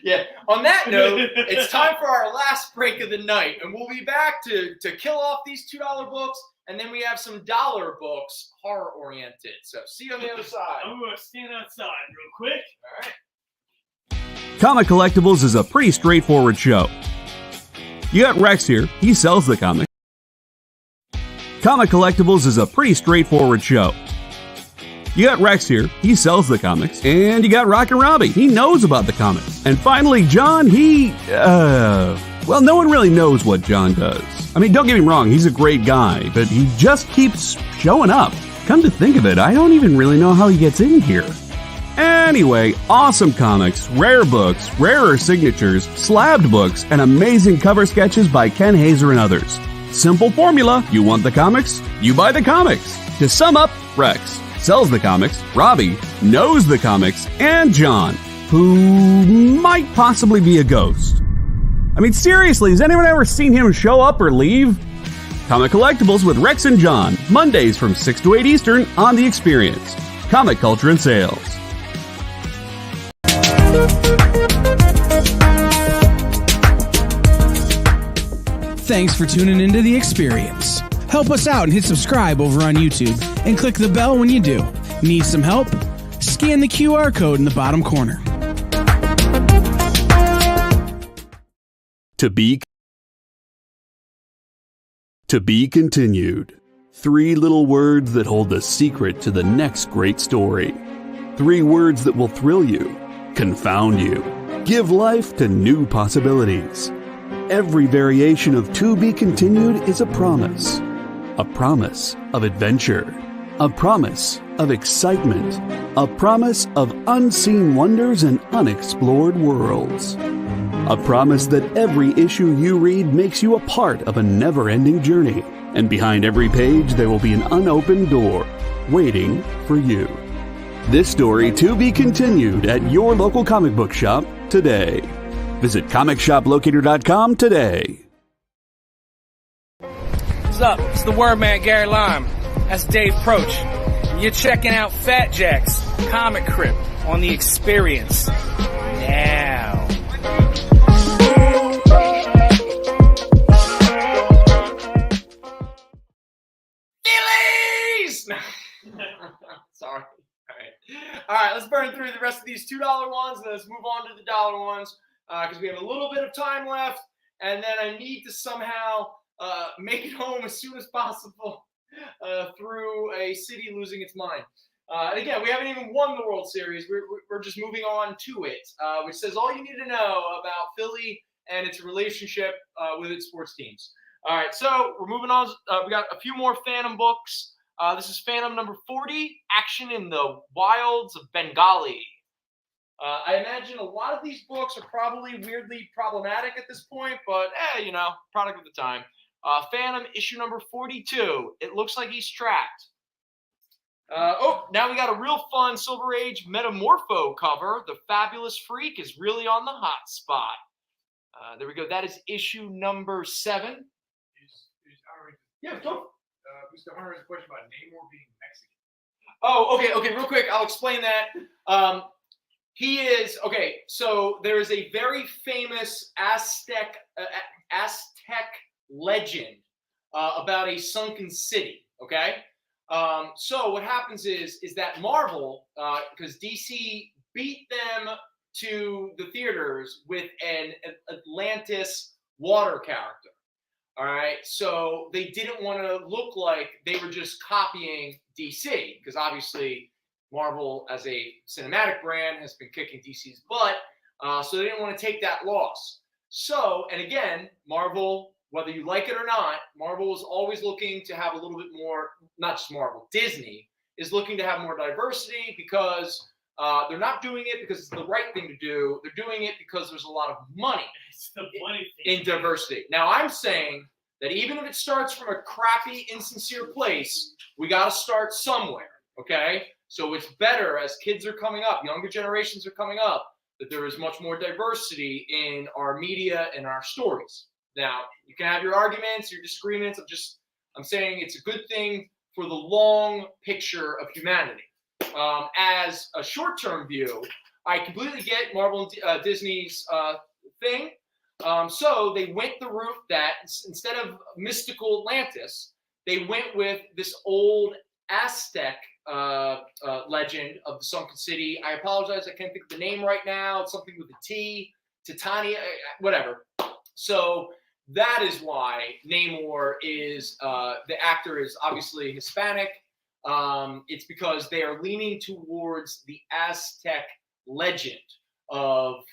Yeah. On that note, it's time for our last break of the night, and we'll be back to kill off these $2 books, and then we have some dollar books, horror oriented. So see you on the other side. I'm gonna stand outside real quick. All right. Comic Collectibles is a pretty straightforward show. You got Rex here. He sells the comics. Comic Collectibles is a pretty straightforward show. You got Rex here. He sells the comics. And you got Rock and Robbie. He knows about the comics. And finally, John, well, no one really knows what John does. I mean, don't get me wrong. He's a great guy, but he just keeps showing up. Come to think of it, I don't even really know how he gets in here. Anyway, awesome comics, rare books, rarer signatures, slabbed books, and amazing cover sketches by Ken Hazer and others. Simple formula. You want the comics? You buy the comics. To sum up, Rex sells the comics, Robbie knows the comics, and John, who might possibly be a ghost. I mean, seriously, has anyone ever seen him show up or leave? Comic Collectibles with Rex and John, Mondays from 6 to 8 Eastern on The Experience. Comic Culture and Sales. thanks for tuning into The Experience. Help us out and hit subscribe over on YouTube and click the bell when you do. Need some help? Scan the QR code in the bottom corner. To be continued. 3 little words that hold the secret to the next great story. 3 words that will thrill you, confound you, give life to new possibilities. Every variation of To Be Continued is a promise of adventure, a promise of excitement, a promise of unseen wonders and unexplored worlds. A promise that every issue you read makes you a part of a never-ending journey, and behind every page there will be an unopened door waiting for you. This story to be continued at your local comic book shop today. Visit comicshoplocator.com today. What's up? It's the Word Man, Gary Lime. That's Dave Proch. And you're checking out Fat Jack's Comicrypt on The Experience now. Phillies! Sorry. All right, let's burn through the rest of these $2 ones, and let's move on to the dollar ones because we have a little bit of time left, and then I need to somehow make it home as soon as possible through a city losing its mind. And again, we haven't even won the World Series. We're just moving on to it, which says all you need to know about Philly and its relationship with its sports teams. All right, so we're moving on. We got a few more Phantom books. This is Phantom number 40, Action in the Wilds of Bengali. I imagine a lot of these books are probably weirdly problematic at this point, but product of the time. Phantom issue number 42. It looks like he's trapped. Now we got a real fun Silver Age Metamorpho cover. The Fabulous Freak is really on the hot spot. There we go. That is issue number 7. Yeah, go. Mr. Hunter has a question about Namor being Mexican. Oh, okay, real quick, I'll explain that. He is, so there is a very famous Aztec legend about a sunken city, okay? So what happens is that Marvel, because DC beat them to the theaters with an Atlantis water character. All right, so they didn't want to look like they were just copying DC because obviously Marvel as a cinematic brand has been kicking DC's butt, so they didn't want to take that loss. So, and again, Marvel whether you like it or not, Marvel is always looking to have a little bit more, not just Marvel, Disney is looking to have more diversity because they're not doing it because it's the right thing to do. They're doing it because there's a lot of money in diversity. Now, I'm saying that even if it starts from a crappy, insincere place, we got to start somewhere, okay? So it's better as kids are coming up, younger generations are coming up, that there is much more diversity in our media and our stories. Now, you can have your arguments, your disagreements. I'm saying it's a good thing for the long picture of humanity. As a short-term view, I completely get Marvel and Disney's thing. So they went the route that instead of mystical Atlantis, they went with this old Aztec legend of the sunken city. I apologize, I can't think of the name right now. It's something with a T, Titania, whatever. So that is why Namor is, the actor is obviously Hispanic. It's because they are leaning towards the Aztec legend of,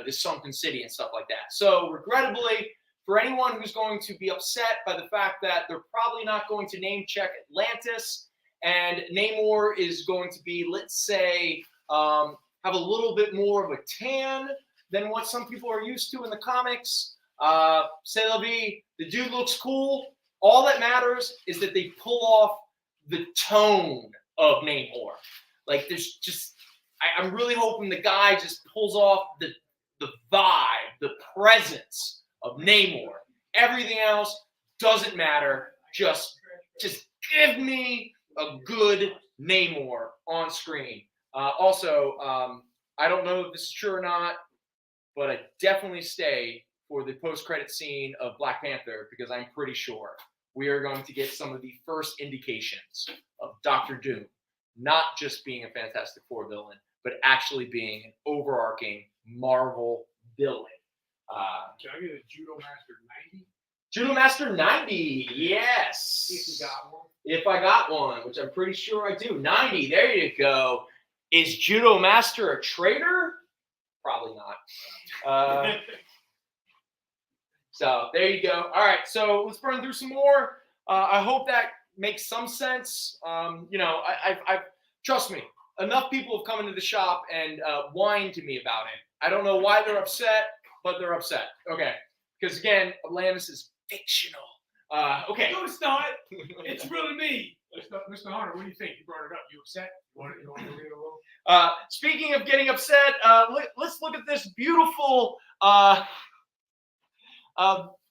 this sunken city and stuff like that. So regrettably, for anyone who's going to be upset by the fact that they're probably not going to name check Atlantis, and Namor is going to be, let's say, have a little bit more of a tan than what some people are used to in the comics. C'est la vie. The dude looks cool. All that matters is that they pull off the tone of Namor. Like, there's just, I'm really hoping the guy just pulls off the vibe, the presence of Namor. Everything else doesn't matter. Just give me a good Namor on screen. Also, I don't know if this is true or not, but I definitely stay for the post-credit scene of Black Panther because I'm pretty sure we are going to get some of the first indications of Doctor Doom not just being a Fantastic Four villain, but actually being an overarching Marvel villain. Can I get a Judo Master 90? Judo Master 90, yes. If you got one. If I got one, which I'm pretty sure I do. 90, there you go. Is Judo Master a traitor? Probably not. So there you go. All right, so let's burn through some more. I hope that makes some sense. I've trust me, enough people have come into the shop and whined to me about it. I don't know why they're upset, but they're upset. Okay, because again, Atlantis is fictional. Okay. No, it's not. It's really me. Mr. Hunter, what do you think? You brought it up. You upset? You want to go get a little? Speaking of getting upset, let's look at this beautiful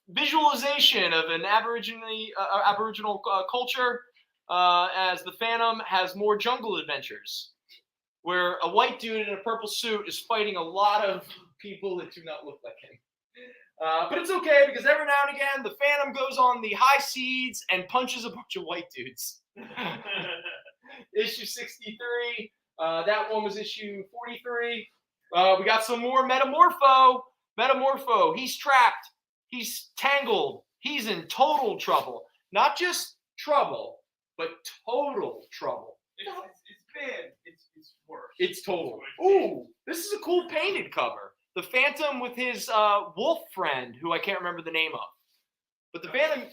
visualization of an Aboriginal culture as the Phantom has more jungle adventures, where a white dude in a purple suit is fighting a lot of people that do not look like him. But it's okay because every now and again, the Phantom goes on the high seas and punches a bunch of white dudes. Issue 63. That one was issue 43. We got some more Metamorpho. Metamorpho. He's trapped. He's tangled. He's in total trouble. Not just trouble, but total trouble. It's bad. It's worse. It's total. Ooh, this is a cool painted cover. The Phantom with his wolf friend, who I can't remember the name of. But the Phantom...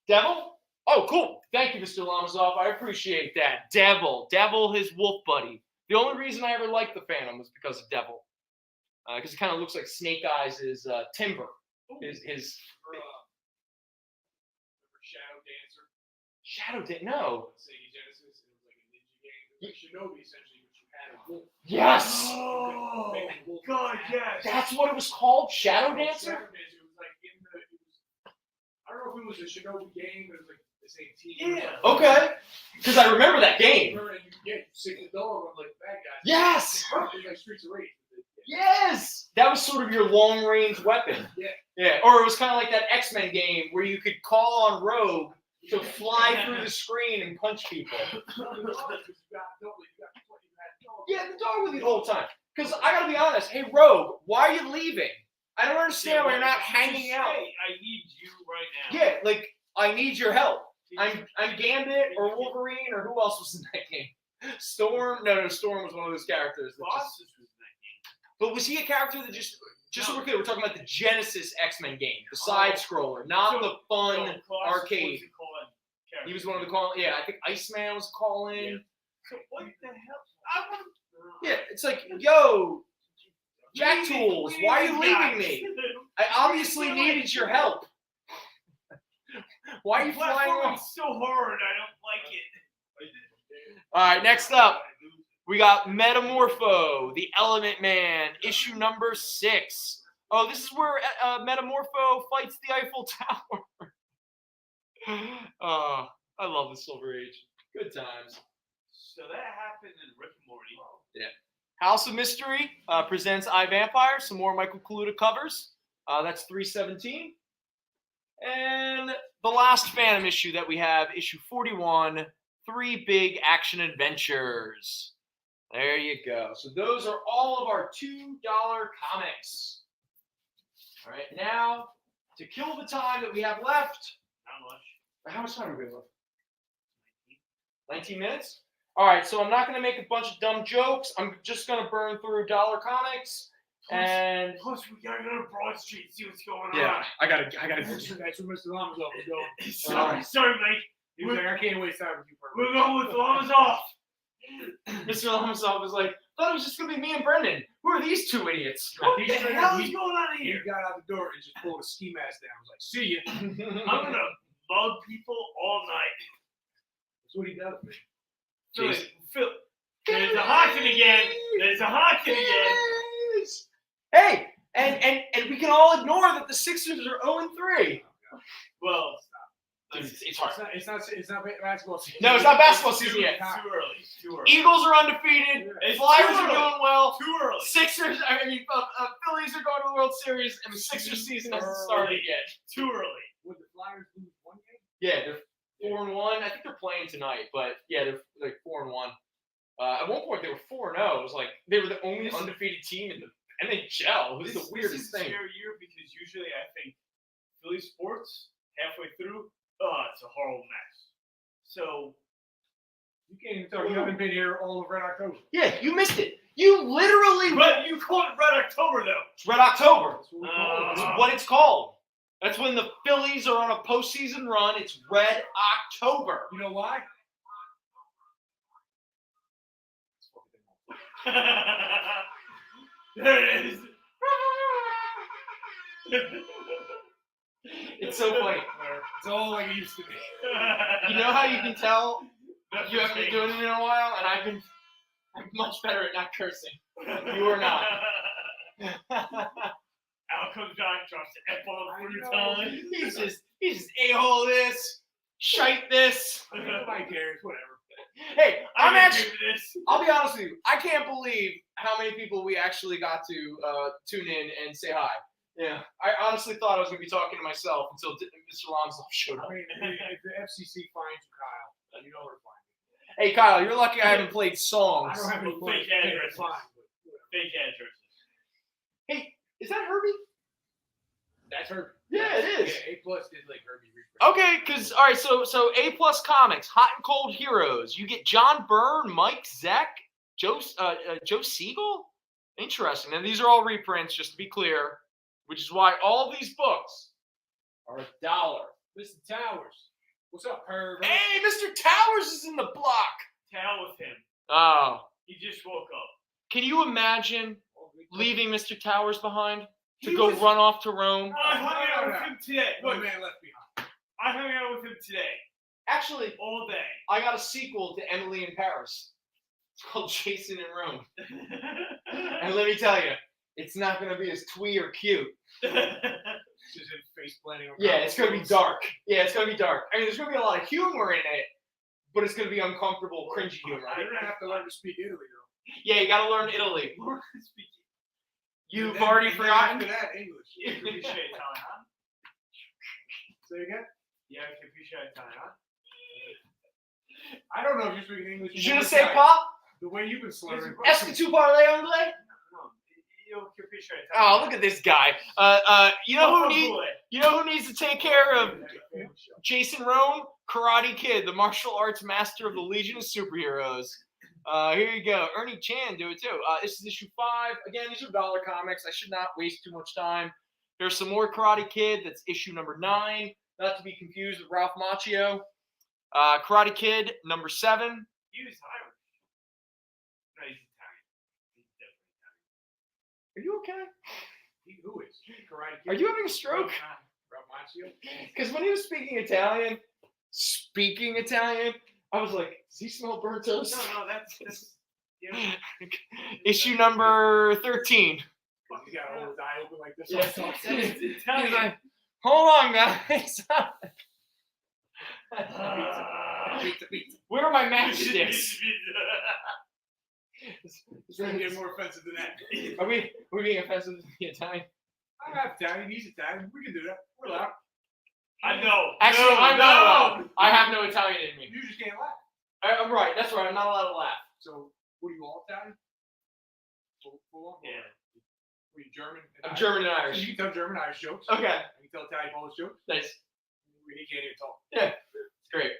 Devil? Oh, cool. Thank you, Mr. Lamazov. I appreciate that. Devil, his wolf buddy. The only reason I ever liked the Phantom was because of Devil. Because it kind of looks like Snake Eyes' Timber. His Shadow Dancer. Shadow Dancer? No. Sega Genesis. It was like a ninja game. It was like Shinobi, essentially, but you had a wolf. Yes! Oh, God, yes. That's what it was called? Shadow Dancer? Shadow Dancer. It was like I don't know if it was a Shinobi game, but it was like the same team. Yeah. Okay. Because I remember that game. You sick the door on like bad guys. Yes! It was like Streets of Rage. Yes! That was sort of your long-range weapon. Yeah. Or it was kind of like that X-Men game where you could call on Rogue to fly through the screen and punch people. Yeah, the dog with you the whole time. Because I gotta be honest, hey Rogue, why are you leaving? I don't understand why you're not hanging out. I need you right now. Yeah, like I need your help. I'm Gambit or Wolverine or who else was in that game? Storm? No, Storm was one of those characters. Colossus was in that game. But was he a character that just Just so we're clear, we're talking about the Genesis X-Men game, the side scroller, not the fun arcade. He was one of the calling. Yeah, I think Iceman was calling. Yeah. So what the hell? Yeah, it's like, yo, Jack Tools, why are you leaving me? I obviously needed your help. Why are you flying off? It's so hard. I don't like it. All right, next up, we got Metamorpho, the Element Man, issue number 6. Oh, this is where Metamorpho fights the Eiffel Tower. Oh, I love the Silver Age. Good times. So that happened in Rick and Morty. Yeah. House of Mystery presents I, Vampire, some more Michael Kaluta covers. That's 317. And the last Phantom issue that we have, issue 41, 3 big action adventures. There you go. So those are all of our $2 comics. All right, now to kill the time that we have left. Not much. How much time are we left? 19 minutes? All right, so I'm not going to make a bunch of dumb jokes. I'm just going to burn through dollar comics. Plus, we gotta go to Broad Street, see what's going on. Yeah, I gotta. That's where Mr. Llama's off is going. Sorry, Mike. He was like, I can't waste time with you. We're going with Llama's off. Mr. Llamasov was like, thought it was just gonna be me and Brendan. Who are these two idiots? What the hell is going on He here? got out the door and just pulled a ski mask down. I was like, see ya. I'm gonna bug people all night. That's what he does, man. Phil, there's a honking again. There's a honking again. Hey, and we can all ignore that the Sixers are 0-3. Well, It's hard. It's not basketball season. No, it's not basketball season yet. Too early. Eagles are undefeated. It's Flyers too are early. doing well. Too early. Phillies are going to the World Series, and the Sixers season hasn't started yet. Too early. Would the Flyers lose one game? Yeah, they're 4-1. I think they're playing tonight, but yeah, they're like 4-1. At one point, they were 4-0. It was like they were the only undefeated team in the NHL. It was the weirdest This is thing. a scary year because usually I think Philly sports halfway through, it's a horrible mess. So You can't even tell. You haven't been here all of Red October. Yeah, you missed it. You literally. But you call it Red October though. It's Red October. That's what we call it. That's what it's called. That's when the Phillies are on a postseason run. It's Red October. You know why? There it is. It's so funny. It's all like it used to be. You know how you can tell you haven't been doing it in a while, and I'm much better at not cursing. You are not. Out comes John, drops the F-bomb for your time. He's just a-hole this, shite this. Nobody cares. Whatever. Hey, I'm actually. This. I'll be honest with you. I can't believe how many people we actually got to tune in and say hi. Yeah, I honestly thought I was going to be talking to myself until Mr. Lonsdale showed up. I mean, if the FCC finds you, Kyle, you know where to find me. Hey, Kyle, you're lucky I haven't played songs. I don't have any Fake money. addresses. Fine, but Fake addresses. Hey, is that Herbie? that's her. Yeah, it is. Yeah, A+ did like Herbie reprint. Okay, because all right, so A+ Comics, Hot and Cold Heroes. You get John Byrne, Mike Zeck, Joe Siegel. Interesting. And these are all reprints, just to be clear, which is why all these books are $1. Mr. Towers. What's up, pervert? Hey, Mr. Towers is in the block. Tell with him. Oh, He just woke up. can you imagine leaving Mr. Towers behind to He go was- run off to Rome? I hung out with him today. One Look, man left behind. I hung out with him today. Actually, All day. I got a sequel to Emily in Paris. It's called Jason in Rome. And let me tell you, it's not going to be as twee or cute. She's in face planting. Yeah, it's going to be dark. Yeah, it's going to be dark. I mean, there's going to be a lot of humor in it, but it's going to be uncomfortable, cringy humor. You're gonna have to learn to speak Italy, though. Yeah, you got to learn Italy. You've And then- already and then forgotten? After that, English. Capisce Italiano? Say again. Yeah, capisce Italiano? I don't know if you're speaking English. You should have said pop. The way you've been slurring. Est-ce que tu parles anglais? No, io capisce Oh, Italiano. look at this guy. You know who needs to take care of Jason Rome? Karate Kid, the martial arts master of the Legion of Superheroes. Here you go. Ernie Chan do it too. This is issue 5. Again, these are dollar comics. I should not waste too much time. There's some more Karate Kid. That's issue number 9. Not to be confused with Ralph Macchio. Karate Kid number 7. He was Irish. No, he's Italian. He's definitely Italian. Are you okay? Who is? Karate Kid? Are you having a stroke? Ralph Macchio? Because when he was speaking Italian, I was like, does he smell burnt toast? No, that's yeah. Issue number 13. He's got to hold his eye open like this. Yeah. It's He's Italian. like, hold on, guys. Where are my matchsticks? It's going to get more offensive than that. Are we being offensive to the Italian? I'm not Italian. He's Italian. We can do that. We're allowed. I know. Actually, no, I'm not no. allowed. I have no Italian in me. You just can't laugh. I'm right. That's right. I'm not allowed to laugh. So, what are you all Italian? Full on? Yeah. Were you German? I'm German and So Irish. you can tell German Irish jokes. Okay. You can tell Italian Polish jokes. Nice. He can't even talk. Yeah. It's great.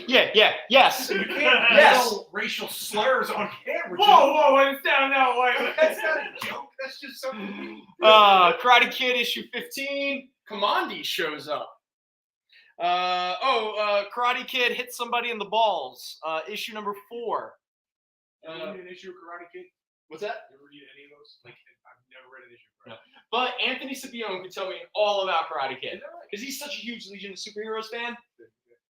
Yes. You can't Yes. yell racial slurs on camera. Whoa, it's down now. Wait. That's not a joke. That's just something. Karate Kid issue 15. Commandi shows up. Karate Kid hits somebody in the balls. Issue number 4. You read an issue of Karate Kid? What's that? You ever read any of those? Like, I've never read an issue of Karate Kid. But Anthony Scipione can tell me all about Karate Kid because he's such a huge Legion of Superheroes fan.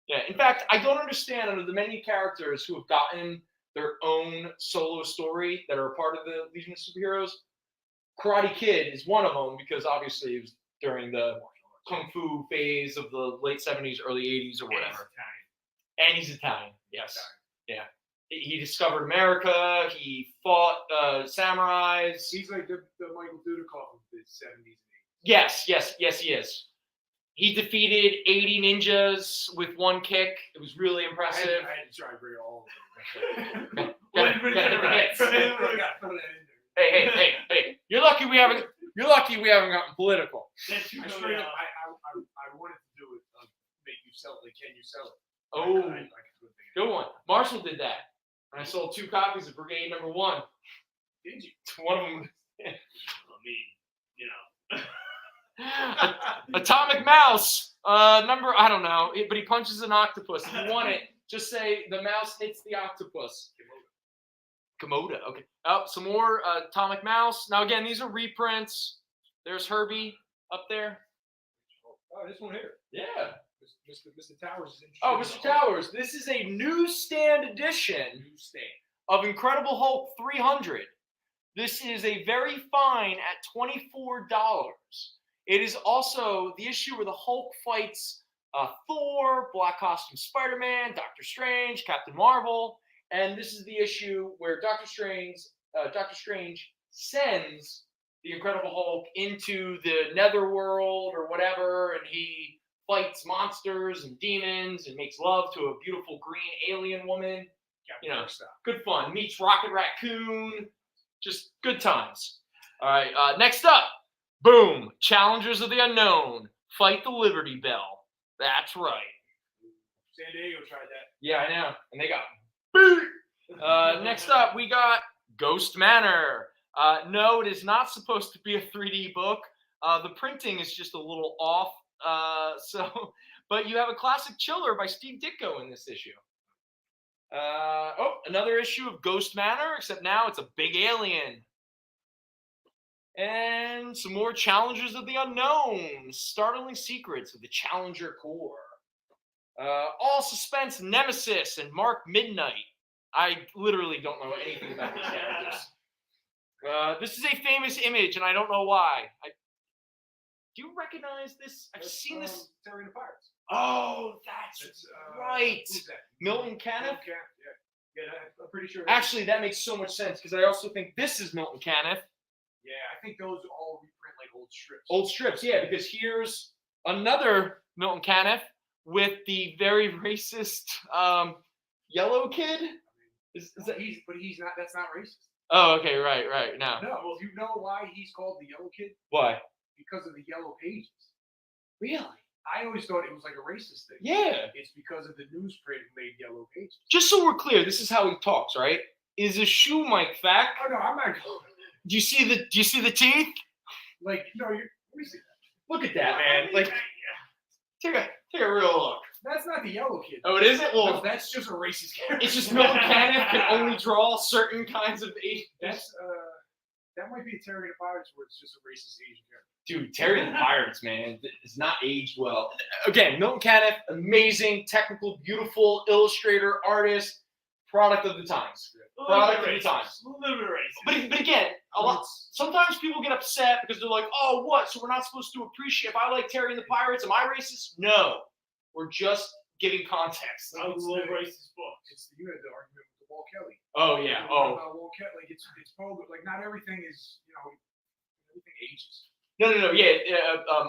Yeah. In fact, I don't understand under the many characters who have gotten their own solo story that are a part of the Legion of Superheroes. Karate Kid is one of them because obviously it was during the Kung Fu phase of the late 70s, early 80s or whatever. And he's Italian. Yes. Yeah. He discovered America. He fought samurais. He's like the Michael Dudikoff of the 70s and 80s. Yes, he is. He defeated 80 ninjas with one kick. It was really impressive. I had to try to bring all of them. Hey! You're lucky we haven't gotten political. I straight up, I wanted to do it. Make you sell it. Like, can you sell it? Oh, I couldn't think of good one. Marshall did that, and I sold 2 copies of Brigade Number 1. Did you? One of them. You know. Atomic Mouse. Number, I don't know, but he punches an octopus. If you want it, just say the mouse hits the octopus. Komoda. Okay. Oh, some more Atomic Mouse. Now again, these are reprints. There's Herbie up there. Oh, this one here. Yeah. Mr. Towers is interesting. Oh, Mr. Towers. This is a newsstand edition of Incredible Hulk 300. This is a very fine at $24. It is also the issue where the Hulk fights Thor, Black Costume Spider-Man, Doctor Strange, Captain Marvel, and this is the issue where Doctor Strange sends the Incredible Hulk into the Netherworld or whatever, and he fights monsters and demons and makes love to a beautiful green alien woman. You know, good fun. Meets Rocket Raccoon. Just good times. All right, next up. Boom. Challengers of the Unknown. Fight the Liberty Bell. That's right. San Diego tried that. Yeah, I know. And they got beat. Next up, we got Ghost Manor. No, it is not supposed to be a 3D book. The printing is just a little off. But you have a classic chiller by Steve Ditko in this issue. Another issue of Ghost Manor, except now it's a big alien. And some more Challengers of the Unknown. Startling Secrets of the Challenger Corps. All Suspense Nemesis and Mark Midnight. I literally don't know anything about these characters. This is a famous image, and I don't know why. Do you recognize this? I've seen this. Terry and the Pirates. Oh, that's right. Who's that? Milton Caniff? Yeah, I'm pretty sure. Actually, that makes so much sense because I also think this is Milton Caniff. Yeah, I think those all reprint like old strips. Old strips, yeah, because here's another Milton Caniff with the very racist yellow kid. Is that he's not. That's not racist. Oh, okay, right. No. No, well, you know why he's called the Yellow Kid? Why? Because of the Yellow Pages. Really? I always thought it was like a racist thing. Yeah. It's because of the newsprint made Yellow Pages. Just so we're clear, this is how he talks, right? Is a shoe mic fact? Oh no, I'm not. Do you see the teeth? Like no, let me see that. Look at that, man. Like, take a real look. That's not the Yellow Kid. Oh, it isn't? Well, no, that's just a racist character. it's just Milton Caniff can only draw certain kinds of Asian. That's that might be a Terry the Pirates where it's just a racist Asian character. Dude, Terry the Pirates, man, it's not aged well. Again, Milton Caniff, amazing, technical, beautiful illustrator, artist, product of the times. Product of the times. But again, sometimes people get upset because they're like, oh, what? So we're not supposed to appreciate, if I like Terry and the Pirates, am I racist? No. We're just giving context. I love racist books. You had the argument with Walt Kelly. Oh, yeah. About Walt Kelly. Like, it's probably, like, not everything is, everything ages. No. Yeah,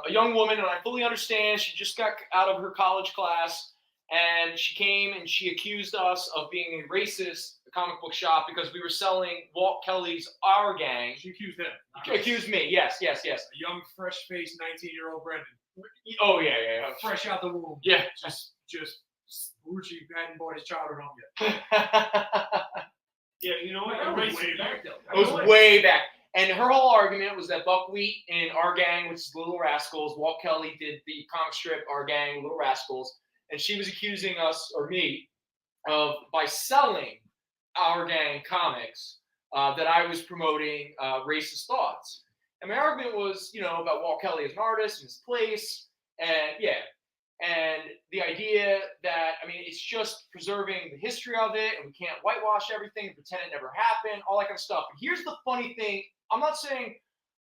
a young woman, and I fully understand, she just got out of her college class, and she came and she accused us of being a racist comic book shop because we were selling Walt Kelly's Our Gang. She accused him. Accused me, yes. A young, fresh-faced 19-year-old Brendan. Oh, yeah. Fresh out the womb. Yeah. Just Rucci hadn't bought his childhood home yet. Yeah, you know what? That was way back, though. It was way back. And her whole argument was that Buckwheat in Our Gang, which is Little Rascals, Walt Kelly did the comic strip Our Gang, Little Rascals, and she was accusing us, or me, of by selling Our Gang comics that I was promoting racist thoughts. And my argument was, about Walt Kelly as an artist and his place, and the idea that, it's just preserving the history of it, and we can't whitewash everything and pretend it never happened, all that kind of stuff. But here's the funny thing. I'm not saying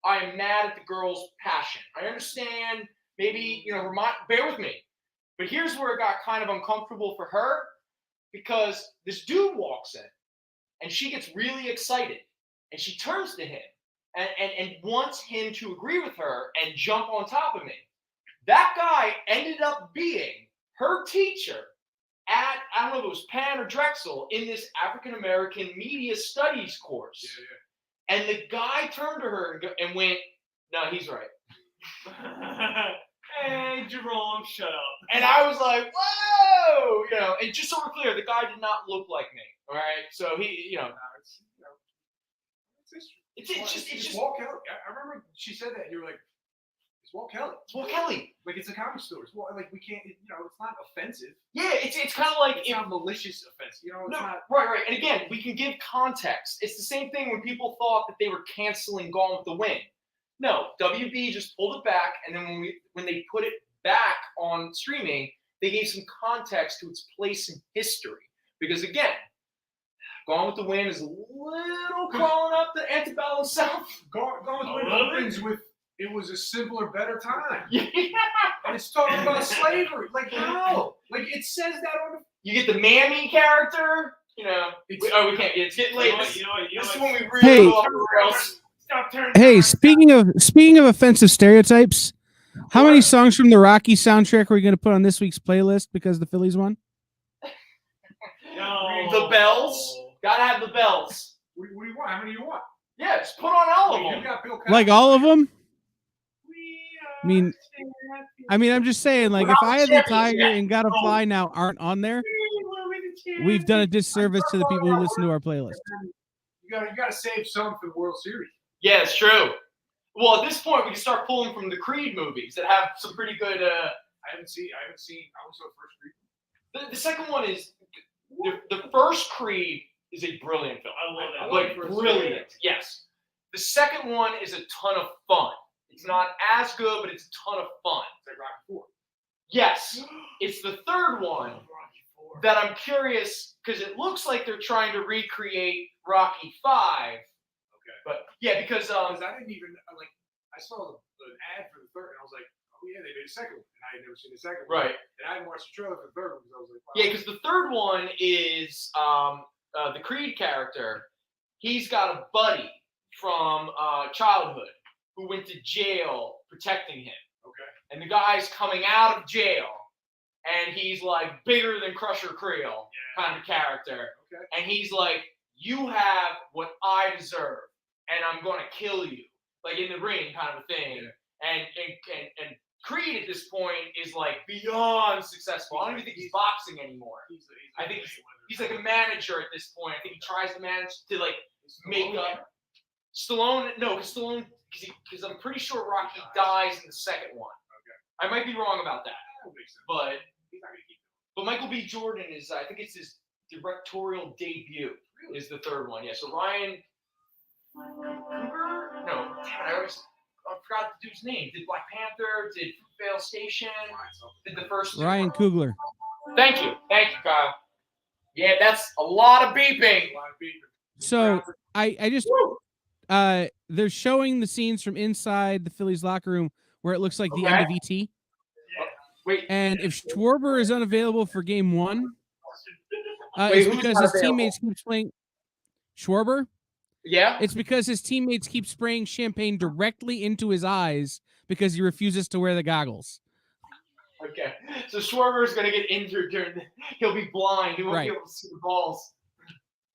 I am mad at the girl's passion. I understand, maybe, bear with me. But here's where it got kind of uncomfortable for her, because this dude walks in, and she gets really excited, and she turns to him and wants him to agree with her and jump on top of me. That guy ended up being her teacher at, I don't know if it was Penn or Drexel, in this African-American media studies course. Yeah. And the guy turned to her and went, no, he's right. Hey, Jerome, shut up. And I was like, whoa! And just so we're clear, the guy did not look like me, all right? So he, It's just Walt Kelly. I remember she said that. You were like, it's Walt Kelly. It's Walt Kelly. Like, it's a comic store. It's like, we can't, it's not offensive. Yeah, it's kind of like... It's not malicious offense. It's not... Right. And again, we can give context. It's the same thing when people thought that they were canceling Gone with the Wind. No, WB just pulled it back, and then when they put it back on streaming, they gave some context to its place in history. Because again, Gone with the Wind is a little crawling up the antebellum South. Gone with the Wind opens with, it was a simpler, better time. Yeah. And it's talking about slavery. Like, how? Like, it says that on the... You get the Mammy character, we can't. It's getting late. This is when we really Hey. go off the rails. Hey, speaking of offensive stereotypes, how many songs from the Rocky soundtrack are we going to put on this week's playlist because the Phillies won? No. The bells. Gotta have the bells. What do you want? How many do you want? Yeah, just put on all of You them. got Bill Cosby. Like all of them? I'm just saying, like, if I had the Tiger and Gotta Fly now aren't on there, we've done a disservice to the people who listen to our playlist. You gotta save some for the World Series. Yeah, it's true. Well, at this point, we can start pulling from the Creed movies that have some pretty good. I haven't seen. I only saw the first Creed. The second one is the first Creed is a brilliant film. I love that. Like brilliant. Yes. The second one is a ton of fun. It's not as good, but it's a ton of fun. It's like Rocky IV. Yes. It's the third one that I'm curious, because it looks like they're trying to recreate Rocky V. Okay. But yeah, because I didn't even I saw the ad for the third, and I was like, oh yeah, they made a second one, and I had never seen the second one. Right. And I hadn't watched the trailer for the third one because I was like, wow. Yeah, because the third one is the Creed character. He's got a buddy from childhood who went to jail protecting him. Okay. And the guy's coming out of jail, and he's like bigger than Crusher Creel kind of character. Okay. And he's like, you have what I deserve, and I'm going to kill you. Like in the ring kind of a thing. Yeah. And Creed at this point is like beyond successful. I don't even think he's boxing anymore. I think he's like a manager at this point. I think he tries to manage to like make up. Stallone, no, because Stallone, because I'm pretty sure Rocky dies in the second one. Okay. I might be wrong about that, but Michael B. Jordan is, I think it's his directorial debut. Is the third one, yeah. So Ryan Coogler? No, I forgot the dude's name. Did Black Panther? Did Fruitvale Station? Did the first two? Ryan Coogler. Thank you, Kyle. Yeah, that's a lot of beeping. So I just they're showing the scenes from inside the Phillies locker room where it looks like the end of ET. Wait, and if Schwarber is unavailable for game 1, Wait, it's because his teammates keep spraying Schwarber. Yeah, it's because his teammates keep spraying champagne directly into his eyes because he refuses to wear the goggles. Okay, so Schwarber is going to get injured he'll be blind. He won't be able to see the balls.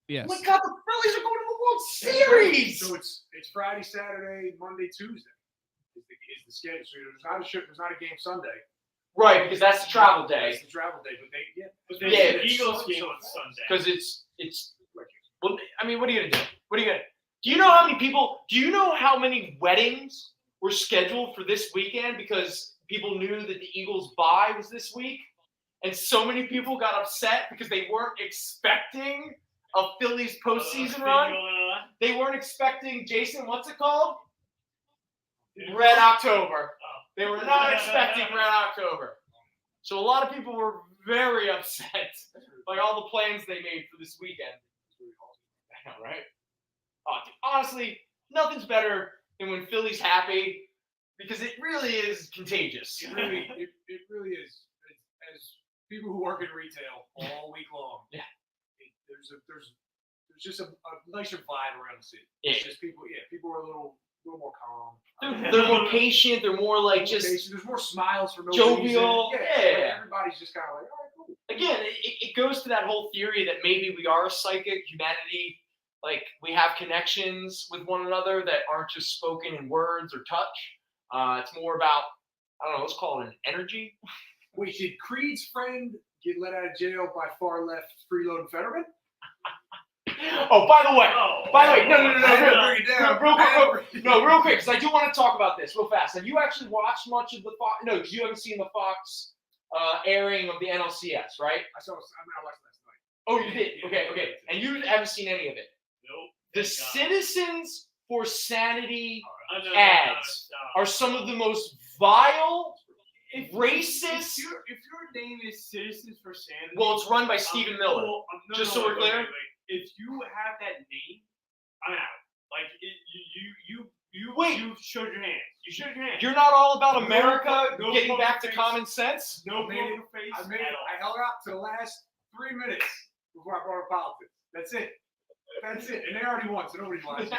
Yes. Oh my God, the Phillies are going to the World Series. So it's Friday, Saturday, Monday, Tuesday is the schedule. So there's not a game Sunday. Right, because that's the travel day. That's the travel day, but the Eagles game on Sunday. Because it's. Well, I mean, what are you gonna do? What are you gonna? Do you know how many people? Do you know how many weddings were scheduled for this weekend because people knew that the Eagles' bye was this week, and so many people got upset because they weren't expecting a Phillies postseason run. They weren't expecting Jason. What's it called? Red October. They were not expecting Red October. So a lot of people were very upset by all the plans they made for this weekend. I know, right? Honestly, nothing's better than when Philly's happy because it really is contagious. It really is. As people who work in retail all week long, there's just a nicer vibe around the city. Yeah. It's just people are a little more calm. They're more patient. They're more like just there's more smiles for no jovial. reason. Yeah. Everybody's just kind of like, all right, cool. Again, it goes to that whole theory that maybe we are psychic humanity. Like we have connections with one another that aren't just spoken in words or touch. It's more about, I don't know, let's call it an energy. Wait, did Creed's friend get let out of jail by far left freeloading Fetterman? Oh, by the way, no, real quick, because I do want to talk about this real fast. Have you actually watched much of the Fox? No, because you haven't seen the Fox airing of the NLCS, right? I watched last night. Oh, you did? Okay. And you haven't seen any of it? Nope. The Citizens for Sanity ads are some of the most vile, racist. If your name is Citizens for Sanity, well, it's run by Stephen Miller. So we're clear. If you have that name, I'm out. Like you showed your hands. You showed your hands. You're not all about America getting back to common sense. No poker face. I held out to the last 3 minutes before I brought up politics. That's it. And they already won, so nobody's watching.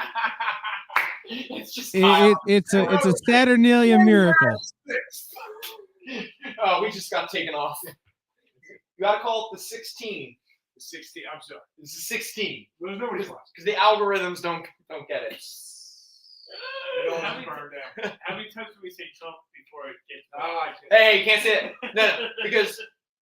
It's just it's a Saturnalia miracle. Oh, we just got taken off. You gotta call it the 16. The 16. I'm sorry. This is 16. Well, there's nobody's watching because the algorithms don't get it. How many times do we say Trump before it gets? Hey, you can't say it. No,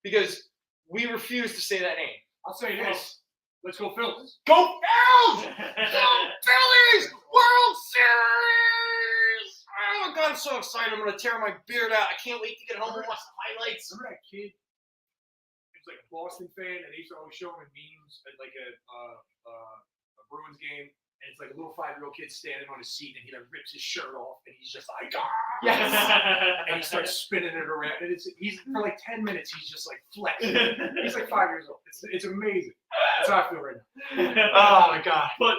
because we refuse to say that name. I'll say this. Let's go Phillies. Go Phillies! Go Phillies! World Series! Oh my God, I'm so excited! I'm gonna tear my beard out. I can't wait to get home and watch the highlights. Remember that kid? He was like a Boston fan, and he used to always show him in memes at like a Bruins game. And it's like a little 5-year-old kid standing on his seat, and he like rips his shirt off, and he's just like, ah! Yes! And he starts spinning it around, and he's for like 10 minutes, he's just like flexing. He's like 5 years old. It's amazing. That's how I feel right now. Oh my God! But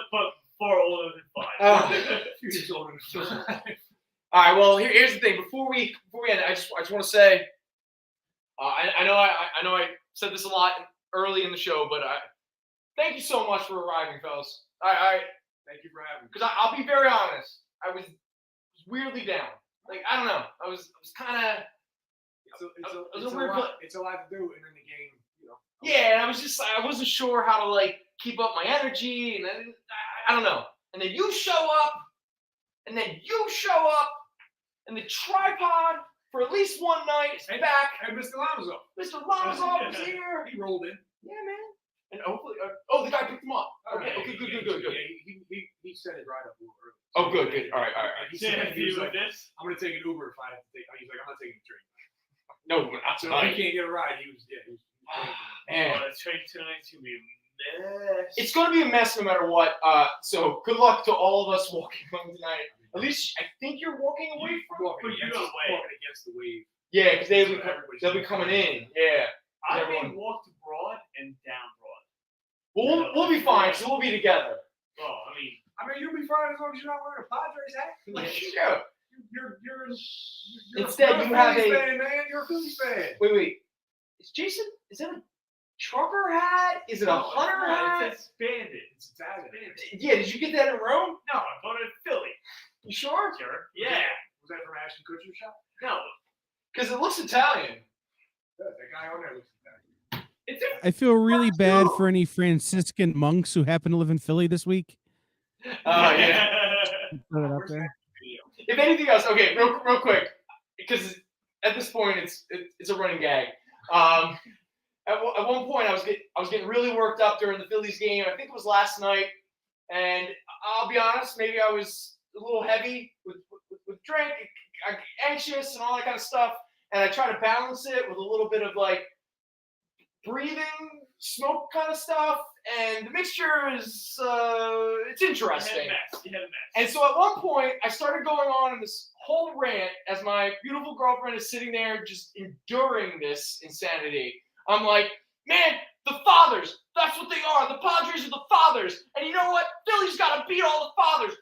far older than 5. Few years older than 5. All right. Well, here's the thing. Before we end, I just want to say, I know I said this a lot early in the show, but thank you so much for arriving, fellas. Thank you for having me. Because I'll be very honest, I was weirdly down. Like, I don't know. I was kind of. It's a lot to do, and in the game, you know. Yeah, and I wasn't sure how to like keep up my energy, and I don't know. And then you show up, and the tripod for at least one night. It's back. And Mr. Lamazo. Mr. Lamazo was here. He rolled in. Yeah, man. And hopefully, the guy picked him up. Okay, good. Yeah, he set it right up a little early. Oh, good. All right. He Yeah, said, he was like, this. I'm gonna take an Uber if I have to take. He's like, I'm not taking a train. No, we're not So if he tonight. can't get a ride, he was. Man. The train tonight's gonna be a mess. It's going to be a mess no matter what. So good luck to all of us walking home tonight. At least I think you're walking away from. Walking against the wave. Yeah, because they'll be coming in. Yeah. I everyone- mean, walked broad and down broad. Well, we'll be fine. So we'll be together. Oh, I mean, you'll be fine as long as you're not wearing a Padres hat. Yeah. You're Instead, you have Phillies a. fan, man. You're a Phillies fan. Wait. Is Jason? Is that a trucker hat? Is it a hunter hat? It's expanded. It's Italian. Yeah. Did you get that in Rome? No, I bought it in Philly. You sure? Sure. Yeah. Was that from Ashton Kutcher's shop? No. Because it looks Italian. That guy on there looks Italian. It's I feel really bad for any Franciscan monks who happen to live in Philly this week. Oh yeah. Throw it out there. If anything else, okay, real quick, because at this point it's a running gag. At one point I was getting really worked up during the Phillies game. I think it was last night, and I'll be honest, maybe I was a little heavy with drink, anxious and all that kind of stuff. And I try to balance it with a little bit of like breathing, smoke kind of stuff, and the mixture is it's interesting. You had a mess. And so at one point, I started going on in this whole rant as my beautiful girlfriend is sitting there just enduring this insanity. I'm like, man, the fathers, that's what they are. The Padres are the fathers. And you know what? Philly's got to beat all the fathers.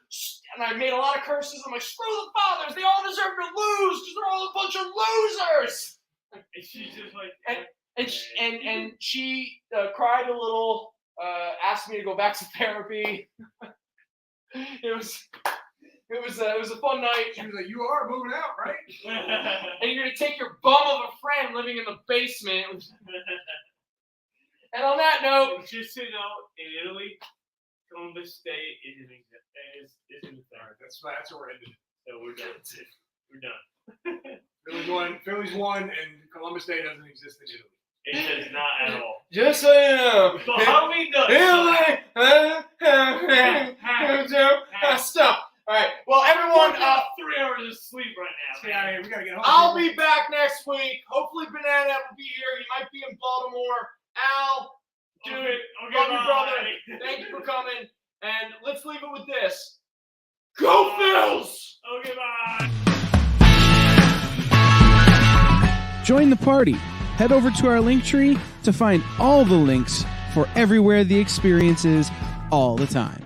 And I made a lot of curses. I'm like, screw the fathers. They all deserve to lose because they're all a bunch of losers. And she's just like, And she cried a little, asked me to go back to therapy. It was a fun night. She was like, you are moving out, right? And you're gonna take your bum of a friend living in the basement. And on that note, just so you know, in Italy, Columbus State isn't a thing. That's where we're ending. So we're done. We're done. Phillies won, and Columbus Day doesn't exist in Italy. It does not at all. just so you know, But Halloween does. stuff. All right. Well, everyone, 3 hours of sleep right now. Get out of here. We gotta get home. I'll be back next week. Hopefully, Banana will be here. He might be in Baltimore. Al, dude, Okay, love you, bye. brother. Thank you for coming. And let's leave it with this. Go Phils! Okay, bye. Join the party. Head over to our link tree to find all the links for everywhere the experience is all the time.